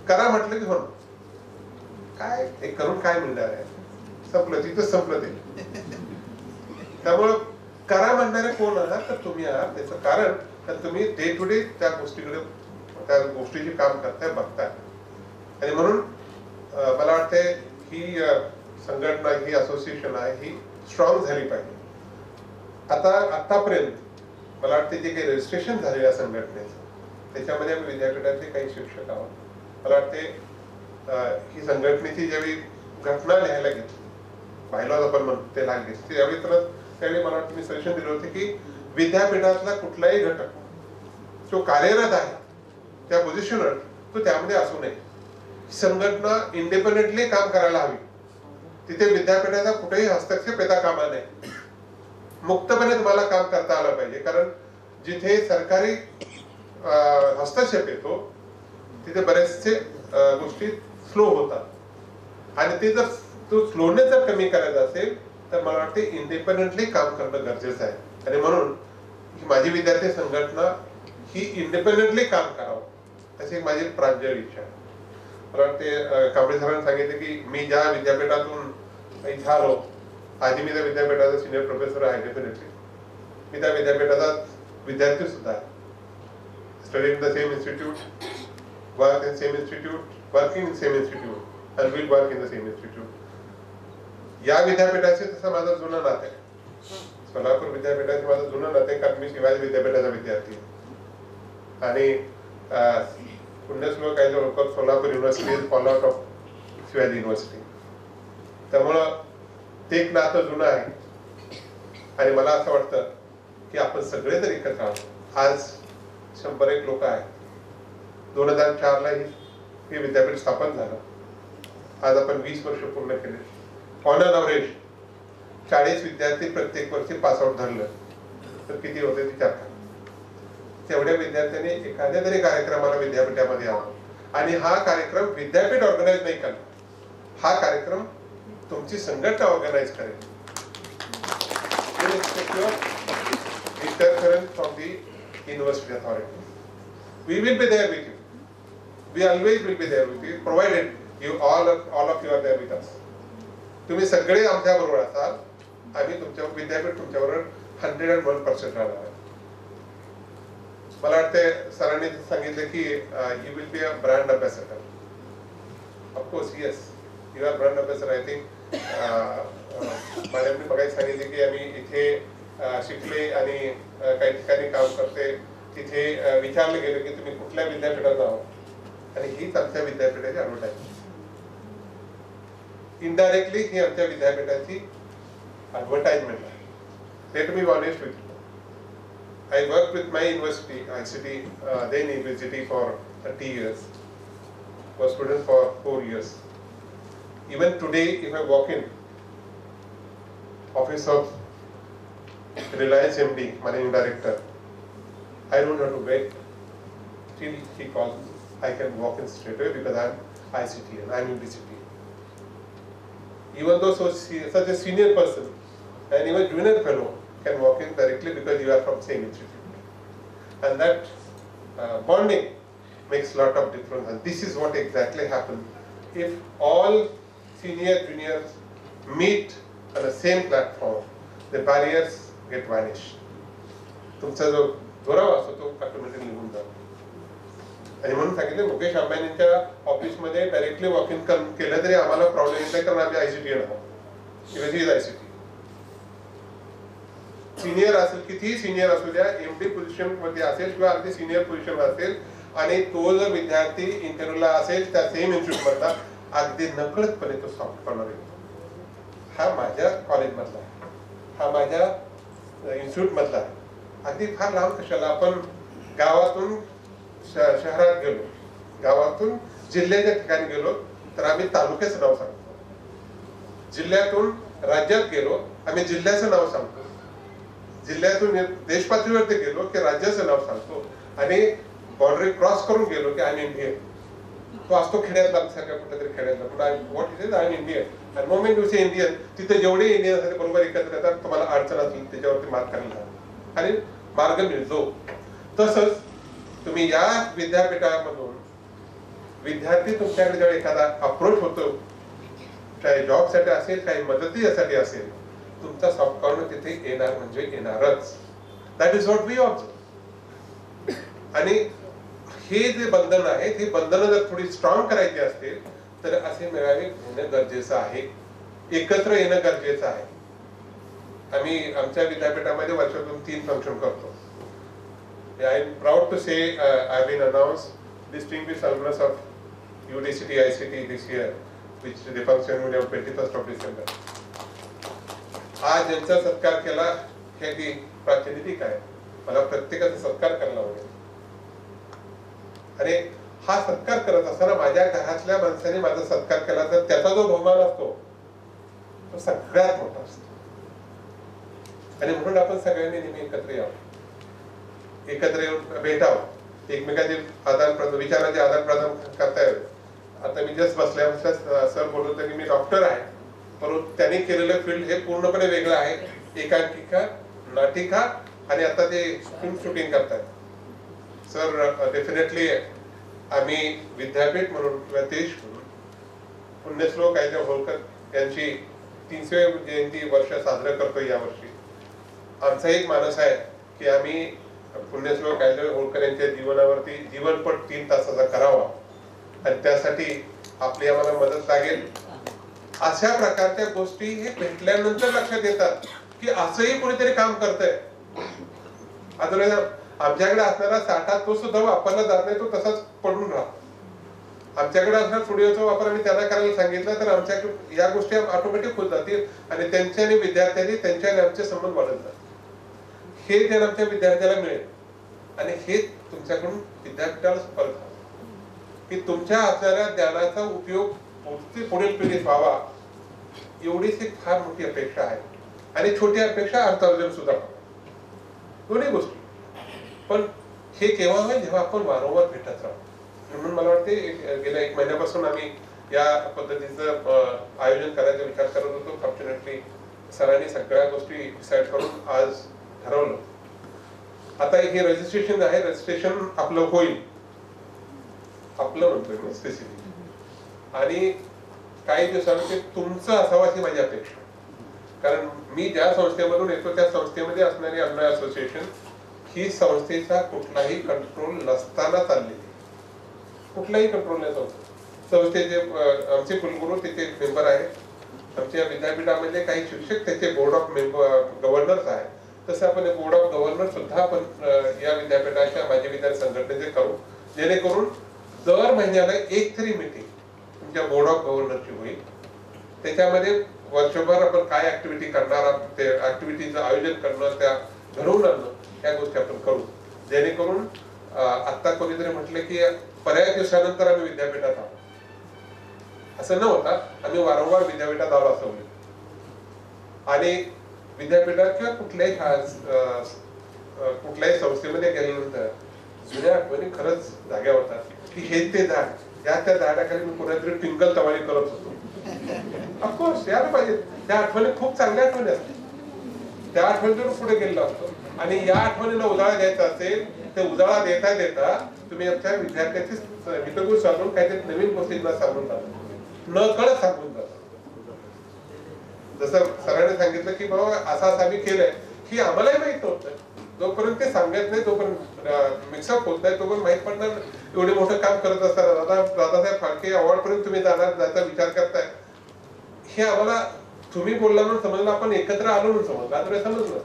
करा म्हटलं की हो, काय हे करून काय मिळणार आहे, संपलं तिथं संपलं ते. त्यामुळं करा म्हणणारे कोण आहात तर तुम्ही आहात. त्याचं कारण तुम्ही डे टू डे त्या गोष्टीकडे, त्या गोष्टीचे काम करताय, बघताय. आणि म्हणून मला वाटते ही संघटना, ही असोसिएशन आहे, ही स्ट्रॉंग झाली पाहिजे. आतापर्यंत मला वाटते जे काही रजिस्ट्रेशन झाले या संघटनेचं, त्याच्यामध्ये आम्ही विद्यापीठातले काही शिक्षक आहोत. मला वाटते ही संघटनेची ज्यावेळी घटना लिहायला घेतली, बायलॉज आपण म्हणतो ते लागले, त्यावेळी मला वाटतं मी सजेशन दिलं होतं की विद्यापीठातला कुठलाही घटक जो कार्यरत आहे त्या पोझिशनवर तो त्यामध्ये असू नये. संघटना इंडिपेंडेंटली काम करायला हवी. तिथे विद्यापीठाचा कुठेही हस्तक्षेप येता कामा नये. मुक्तपणे तुम्हाला काम करता आलं पाहिजे, कारण जिथे सरकारी हस्तक्षेप येतो तिथे बरेचसे गोष्टी स्लो होतात आणि ते जर तो स्लोनेस जर कमी करायचा असेल तर मला वाटते इंडिपेंडेंटली काम करणं गरजेचं आहे. आणि म्हणून माझी विद्यार्थी संघटना ही इंडिपेंडेंटली काम करावं अशी माझी प्रांजळ इच्छा आहे. मला वाटते कांबळे सरांनी सांगितलं की मी ज्या विद्यापीठातून इथं आलो, आधी मी त्या विद्यापीठाचा सिनियर प्रोफेसर आहे. डेफिनेटली मी त्या विद्यापीठाचा विद्यार्थी सुद्धा आहे. Study in the same institute, work in same institute, working in same institute and will work in the same institute. या विद्यापीठाचे तसं माझं जुनं नातं आहे. सोलापूर विद्यापीठाचे माझं जुनं नातं आहे, कारण मी शिवाजी विद्यापीठाचा विद्यार्थी आहे. आणि पुण्यश्लोक आहे लवकर Solapur university is follow out of Shivaji university. त्यामुळं ते एक नातं जुनं आहे. आणि मला असं वाटतं की आपण सगळे जर एकत्र आहोत. आज 101 लोक आहेत. 2004ला हे विद्यापीठ स्थापन झालं. आज आपण 20 वर्ष पूर्ण केले. ऑन अन अवरेज 40 विद्यार्थी प्रत्येक वर्षी पासआउट धरलं तर किती होते विचार करा. तेवढ्या विद्यार्थ्यांनी एखाद्या तरी कार्यक्रमाला विद्यापीठामध्ये यावं. आणि हा कार्यक्रम विद्यापीठ ऑर्गनाईज नाही करणार. हा कार्यक्रम तुमची संघटना ऑर्गनाईज करेल. Interference from the university authority. We will be there with you. We always will be there with you, provided you all of you are there with us. तुम्ही सगळे आमच्या बरोबर असाल. आम्ही तुमच्या विद्यापीठ तुमच्याबरोबर 101% राहणार आहे. मला वाटते सरांनी सांगितलं की you will be a brand ambassador. Of course, yes, you are brand ambassador. I think मॅडमने बघायला सांगितले की आम्ही इथे शिकले आणि काही ठिकाणी काम करते. तिथे विचारलं गेलं की तुम्ही कुठल्या विद्यापीठात आहोत आणि हीच आमच्या विद्यापीठाची ऍडव्हर्टाइजमेंट. इनडायरेक्टली ही आमच्या विद्यापीठाची ऍडव्हर्टाइजमेंट आहे. Let me honest with you. I worked with my university, ICT, then university for 30 years. Was student for 4 years. Even today, if I walk in office of Reliance MD, Managing Director, I don't have to wait till he calls. I can walk in straight away because I'm ICT and I'm UDCT. Even though such a senior person and even junior fellow can walk in directly because you are from same institute. And that bonding makes a lot of difference. And this is what exactly happens. If all senior juniors meet on the same platform, the barriers get vanished. तुमचा जो दुरावा असतो तो ऑटोमॅटिकली निघून जातो. आणि म्हणून सांगितलं मुकेश अंबानींच्या ऑफिसमध्ये डायरेक्टली वॉक इन केलं तरी आम्हाला प्रॉब्लेम येत नाही कारण आम्ही ICT आहोत. Is ICT. सिनियर असेल कितीही सिनियर असू द्या, MD पोझिशन मध्ये असेल किंवा अगदी सिनियर पोझिशन असेल आणि तो जर विद्यार्थी इंटरव्ह्यूला असेल त्या सेम इन्स्टिट्यूट मधला अगदी नकळतपणे तो सॉफ्ट कॉर्नर येतो. हा माझ्या कॉलेज मधला आहे, हा माझ्या इन्स्टिट्यूट मधला आहे. अगदी फार लांब कशाला, आपण गावातून शहरात गेलो, गावातून जिल्ह्याच्या ठिकाणी गेलो तर आम्ही तालुक्याचं नाव सांगतो. जिल्ह्यातून राज्यात गेलो आम्ही जिल्ह्याचं नाव सांगतो. जिल्ह्यातून देश पातळीवरती गेलो की राज्याचं नाव सांगतो. आणि बाउंड्री क्रॉस करून गेलो की आय इंडियन. तो असतो खेड्यातला सारख्या कुठल्या तरी खेड्यातला, पण व्हॉट इज आय इंडियन. आणि मोमेंट यू से इंडियन, तिथे जेवढे इंडियन असतात बरोबर एकत्र येतात. तुम्हाला अडचण असली त्याच्यावरती मार्ग करायला आणि मार्ग मिळतो. तसंच तुम्ही या विद्यापीठामधून विद्यार्थी तुमच्याकडे जेव्हा एखादा अप्रोच होतो, काही जॉबसाठी असेल काही मदतीसाठी असेल, तुमचा सॉफ्ट कॉर्नर तिथे येणार म्हणजे येणारच. That is what we observe. आणि हे जे बंधन आहेत, ही बंधनं जर थोडी स्ट्रॉंग करायची असतील तर असे मेळावे घेणं गरजेचं आहे, एकत्र येणं गरजेचं आहे. आम्ही आमच्या विद्यापीठामध्ये वर्षातून 3 फंक्शन करतो. I am proud to say I have been announced distinguished alumnus of UDCT ICT this year, which the function will be on 21st of December. आज ज्यांचा सत्कार केला ह्याची प्रातिनिधिक आहे. मला प्रत्येकाचा सत्कार करायला आवडेल. आणि हा सत्कार करत असताना माझ्या घरातल्या माणसाने माझा सत्कार केला तर त्याचा जो बहुमान असतो तो सगळ्यात मोठा असतो. आणि म्हणून आपण सगळ्यांनी नेहमी एकत्र यावं, एकत्र येऊन भेटावं, एकमेकांचे आदान प्रदान, विचारांचे आदान प्रदान करता यावे. आता मी जस्ट बसल्या सर बोलत होते की मी डॉक्टर आहे, परंतु त्यांनी केलेलं फील्ड हे पूर्णपणे वेगळं आहे. एकांकिका, नाटिका आणि आता ते फिल्म शूटिंग करतायत. सर डेफिनेटली आम्ही विद्यापीठ म्हणून किंवा देश म्हणून पुण्यश्लोक अजय होळकर यांची 300वी जयंती वर्ष साजरं करतो यावर्षी. आमचा एक मानस आहे की आम्ही पुण्यश्लोक अजय होळकर यांच्या जीवनावरती जीवनपट 3 तासाचा करावा आणि त्यासाठी आपली आम्हाला मदत लागेल. अशा प्रकारच्या गोष्टी हे भेटल्यानंतर लक्षात येतात की असंही कोणीतरी काम करतंय. आता आमच्याकडे असणारा साठा तो सुद्धा वापरला जात नाही, तो तसाच पडून राहतो. आमच्याकडे असणार स्टुडिओचा वापर आम्ही त्यांना करायला सांगितलं तर आमच्याकडे या गोष्टी ऑटोमॅटिक होत जातील आणि त्यांच्या आणि विद्यार्थ्यांनी त्यांच्या आणि आमचे संबंध वाढत जातात. हे ज्ञान आमच्या विद्यार्थ्याला मिळेल आणि हे तुमच्याकडून विद्यापीठाला परत की तुमच्या असणाऱ्या ज्ञानाचा उपयोग पुढील पिढीत व्हावा एवढीच एक फार मोठी अपेक्षा आहे. आणि छोटी अपेक्षा अर्थार्जन सुद्धा दोन्ही गोष्टी. पण हे केव्हा होईल जेव्हा आपण वारंवार भेटत राहू. म्हणून मला वाटते गेल्या 1 महिन्यापासून आम्ही या पद्धतीचं आयोजन करायचा विचार करत होतो. फॉर्च्युनेटली सरांनी सगळ्या गोष्टी डिसाईड करून आज ठरवलं. आता हे रजिस्ट्रेशन आहे, रजिस्ट्रेशन आपलं होईल, आपलं म्हणतोय मी स्पेसिफिक, आणि काही दिवसांमध्ये तुमचं असावं अशी माझी अपेक्षा. कारण मी ज्या संस्थेमधून येतो त्या संस्थेमध्ये असणारी अन्वय असोसिएशन ही संस्थेचा कुठलाही कंट्रोल नसताना चाललेली, कुठलाही कंट्रोल नाही संस्थेचे आमचे कुलगुरू त्याचे मेंबर आहेत. आमच्या विद्यापीठामध्ये काही शिक्षक त्याचे बोर्ड ऑफ गव्हर्नर्स आहेत. तसं आपण बोर्ड ऑफ गव्हर्नर सुद्धा आपण या विद्यापीठाच्या माजी विद्यार्थी संघटनेचे करू, जेणेकरून दर महिन्याला एक तरी मीटिंग तुमच्या बोर्ड ऑफ गव्हर्नरची होईल. त्याच्यामध्ये वर्षभर आपण काय ऍक्टिव्हिटी करणार आहोत, ते ऍक्टिव्हिटीचं आयोजन करणं, त्या घडवून आणणं, या गोष्टी आपण करू. जेणेकरून आता कोणीतरी म्हटलं की बऱ्याच दिवसानंतर आम्ही विद्यापीठात आलो, असं न होता आम्ही वारंवार विद्यापीठात आलो असं होईल. आणि विद्यापीठात किंवा कुठल्याही संस्थेमध्ये गेल्यानंतर जुन्या आठवणी खरंच जाग्या होतात की हे ते झाड, त्या झाडाखाली मी कोणातरी टिंगल तवाली करत होतो. ऑफकोर्स यायला पाहिजे, त्या आठवणी खूप चांगल्या आठवणी असतात. त्या आठवणीतून पुढे गेलेलो असतो. आणि या आठवणीला उजाळा द्यायचा असेल ते उजाळा देता देता तुम्ही आमच्या विद्यार्थ्याची हितगुज साधून काहीतरी नवीन गोष्टींना सांगून जाता, न कळत सांगून जाता. जसं सरांनी सांगितलं की बाबा असं आम्ही केलंय की आम्हालाही माहित नव्हतं. जोपर्यंत ते सांगत नाही, जोपर्यंत मिक्सअप होत नाही, तोपर्यंत माहित पडणार. एवढे मोठं काम करत असताना दादासाहेब फाळके अवॉर्ड पर्यंत तुम्ही जायचा विचार करताय, हे आम्हाला तुम्ही बोलला म्हणून समजलं, आपण एकत्र आलो म्हणून समजलं, आता समजलं.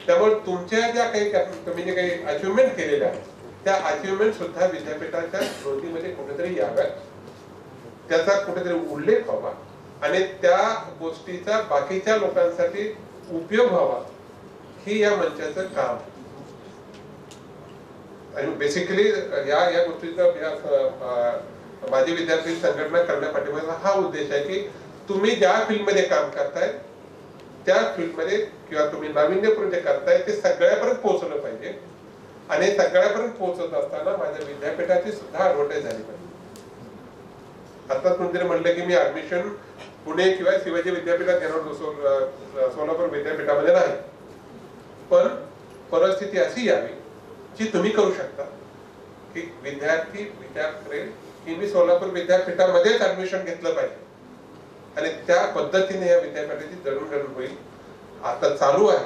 त्यामुळे तुमच्या ज्या काही तुम्ही जे काही अचिव्हमेंट केलेल्या आहेत त्या अचिव्हमेंट सुद्धा विद्यापीठाच्या नोंदीमध्ये कुठेतरी याव्यात, त्याचा कुठेतरी उल्लेख व्हावा आणि त्या गोष्टीचा बाकीच्या लोकांसाठी उपयोग व्हावा, ही या मंचाचं काम. आणि बेसिकली या गोष्टीचा माझी विद्यार्थी संघटना करण्यापाठीमागे हा उद्देश आहे की तुम्ही ज्या फील्डमध्ये काम करताय त्या फील्डमध्ये किंवा तुम्ही नाविन्यपूर्ण जे करताय ते सगळ्यापर्यंत पोहोचलं पाहिजे. आणि सगळ्यापर्यंत पोहोचत असताना माझ्या विद्यापीठाची सुद्धा ऍडव्हर्टाईज झाली पाहिजे. आता कोणतरी म्हणलं की मी ऍडमिशन पुणे किंवा शिवाजी विद्यापीठात घेणार, सोलापूर विद्यापीठामध्ये नाही. पण परिस्थिती अशी यावी जी तुम्ही करू शकता की विद्यार्थी विचार करेल की मी सोलापूर विद्यापीठामध्येच ऍडमिशन घेतलं पाहिजे आणि त्या पद्धतीने या विद्यापीठाची जडणघडण होईल. आता चालू आहे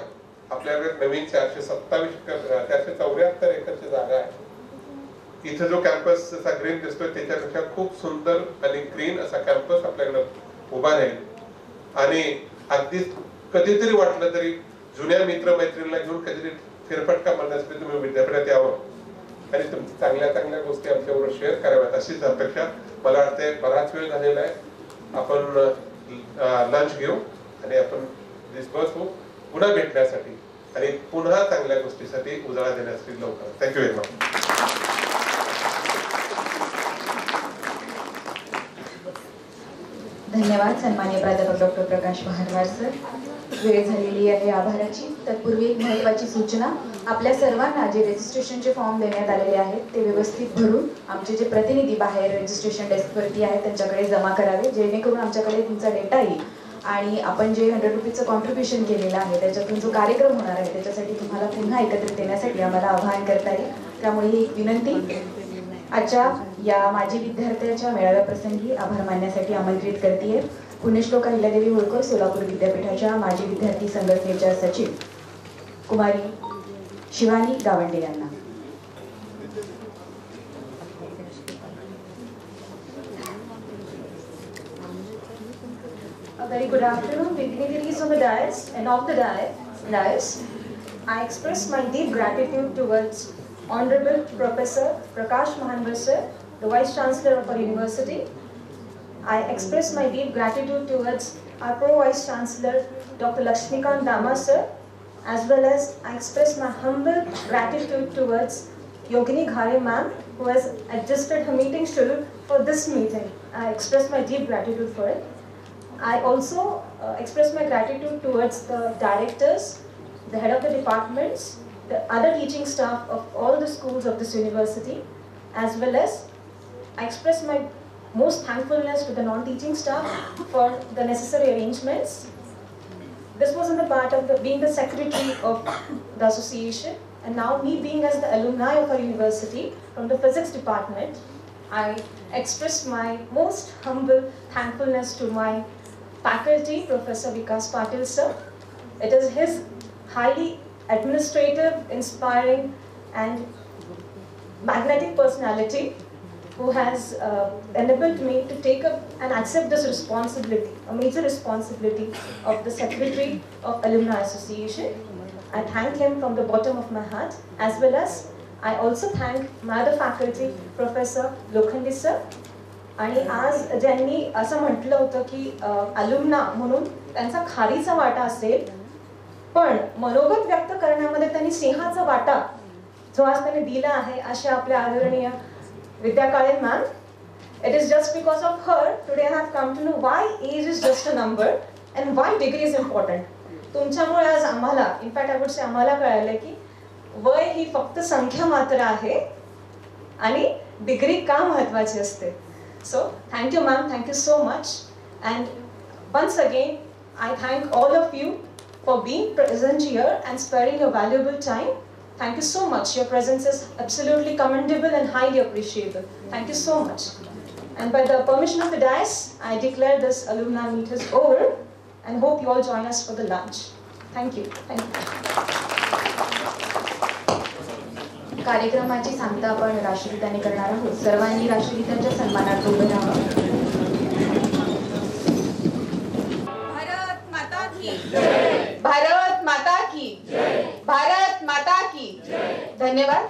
आपल्याकडे नवीन 474 एकरची जागा आहे. इथे जो कॅम्पस असा ग्रीन दिसतोय त्याच्यापेक्षा खूप सुंदर आणि ग्रीन असा कॅम्पस आपल्याकडे उभा राहील. आणि अगदी कधीतरी वाटलं तरी जुन्या मित्रमैत्रिणीला घेऊन कधीतरी फेरफटका मारण्यासाठी तुम्ही विद्यापीठात यावं आणि चांगल्या चांगल्या गोष्टी आमच्याबरोबर शेअर कराव्यात अशीच अपेक्षा. मला वाटते बराच वेळ झालेला आहे, आपण लंच घेऊ आणि आपण डिस्पर्स होऊ पुन्हा भेटण्यासाठी आणि पुन्हा चांगल्या गोष्टीसाठी उजाळा देण्यासाठी लवकर. Thank you very much. धन्यवाद सन्माननीय प्राध्यापक डॉक्टर प्रकाश बहारवार सर. वेळ झालेली आहे आभाराची. तत्पूर्वी एक महत्त्वाची सूचना, आपल्या सर्वांना जे रजिस्ट्रेशनचे फॉर्म देण्यात आलेले आहेत ते व्यवस्थित भरून आमचे जे प्रतिनिधी बाहेर रजिस्ट्रेशन डेस्कवरती आहेत त्यांच्याकडे जमा करावे, जेणेकरून आमच्याकडे तुमचा डेटा येईल आणि आपण जे 100 रुपीजचं कॉन्ट्रीब्युशन केलेलं आहे त्याच्यातून जो कार्यक्रम होणार आहे त्याच्यासाठी तुम्हाला पुन्हा एकत्रित येण्यासाठी आम्हाला आवाहन करता येईल. त्यामुळे ही एक विनंती आजच्या या माजी विद्यार्थ्याच्या मेळाव्याप्रसंगी आभार मानण्यासाठी आमंत्रित करते पुण्यश्लोक अहिल्यादेवी होळकर सोलापूर विद्यापीठाच्या माजी विद्यार्थी संघटनेच्या सचिव कुमारी शिवानी गावंडे यांना. A very good afternoon, dignitaries on the dais and off the dais. I express my deep gratitude towards Honorable Professor Prakash Mahanwar sir the Vice Chancellor of our university. I express my deep gratitude towards our Pro-Vice Chancellor, Dr. Lakshmikant Dama sir, as well as I express my humble gratitude towards Yogini Ghare ma'am, who has adjusted her meeting schedule for this meeting. I express my deep gratitude for it. I also express my gratitude towards the directors, the head of the departments, the other teaching staff of all the schools of this university, as well as I express my most thankfulness to the non-teaching staff for the necessary arrangements. This was in the part of being the secretary of the association, and now me being as the alumni of our university from the physics department, I express my most humble thankfulness to my faculty, Professor Vikas Patil sir. It is his highly administrative, inspiring and magnetic personality who has enabled me to take up and accept this responsibility, a major responsibility of the Secretary of Alumni Association. I thank him from the bottom of my heart, as well as I also thank my other faculty, Professor Lokhande sir. आणि आज ज्यांनी असं म्हटलं होतं की अलुमना म्हणून त्यांचा खारीचा वाटा असेल, पण मनोगत व्यक्त करण्यामध्ये त्यांनी सिंहाचा वाटा जो आज त्यांनी दिला आहे असे आपले आदरणीय विद्या काळे ma'am. It is just because of her today I have come to know why age is just a number and why degree is important. तुमच्यामुळे आज आम्हाला, इनफॅक्ट आय वुड से आम्हाला कळालं की वय ही फक्त संख्या मात्र आहे आणि डिग्री का महत्त्वाची असते. So thank you ma'am, thank you so much, and once again I thank all of you for being present here and sparing your valuable time. Thank you so much. Your presence is absolutely commendable and highly appreciable. Thank you so much. And by the permission of the dais, I declare this alumni meet is over and hope you all join us for the lunch. Thank you. Thank you. कार्यक्रमाची सांगता आपण राष्ट्रगीताने करणार आहोत. सर्वांनी राष्ट्रगीताच्या सन्मानार्थ उभे राहावं. भारत माता की भारत माता की भारत माता की. धन्यवाद.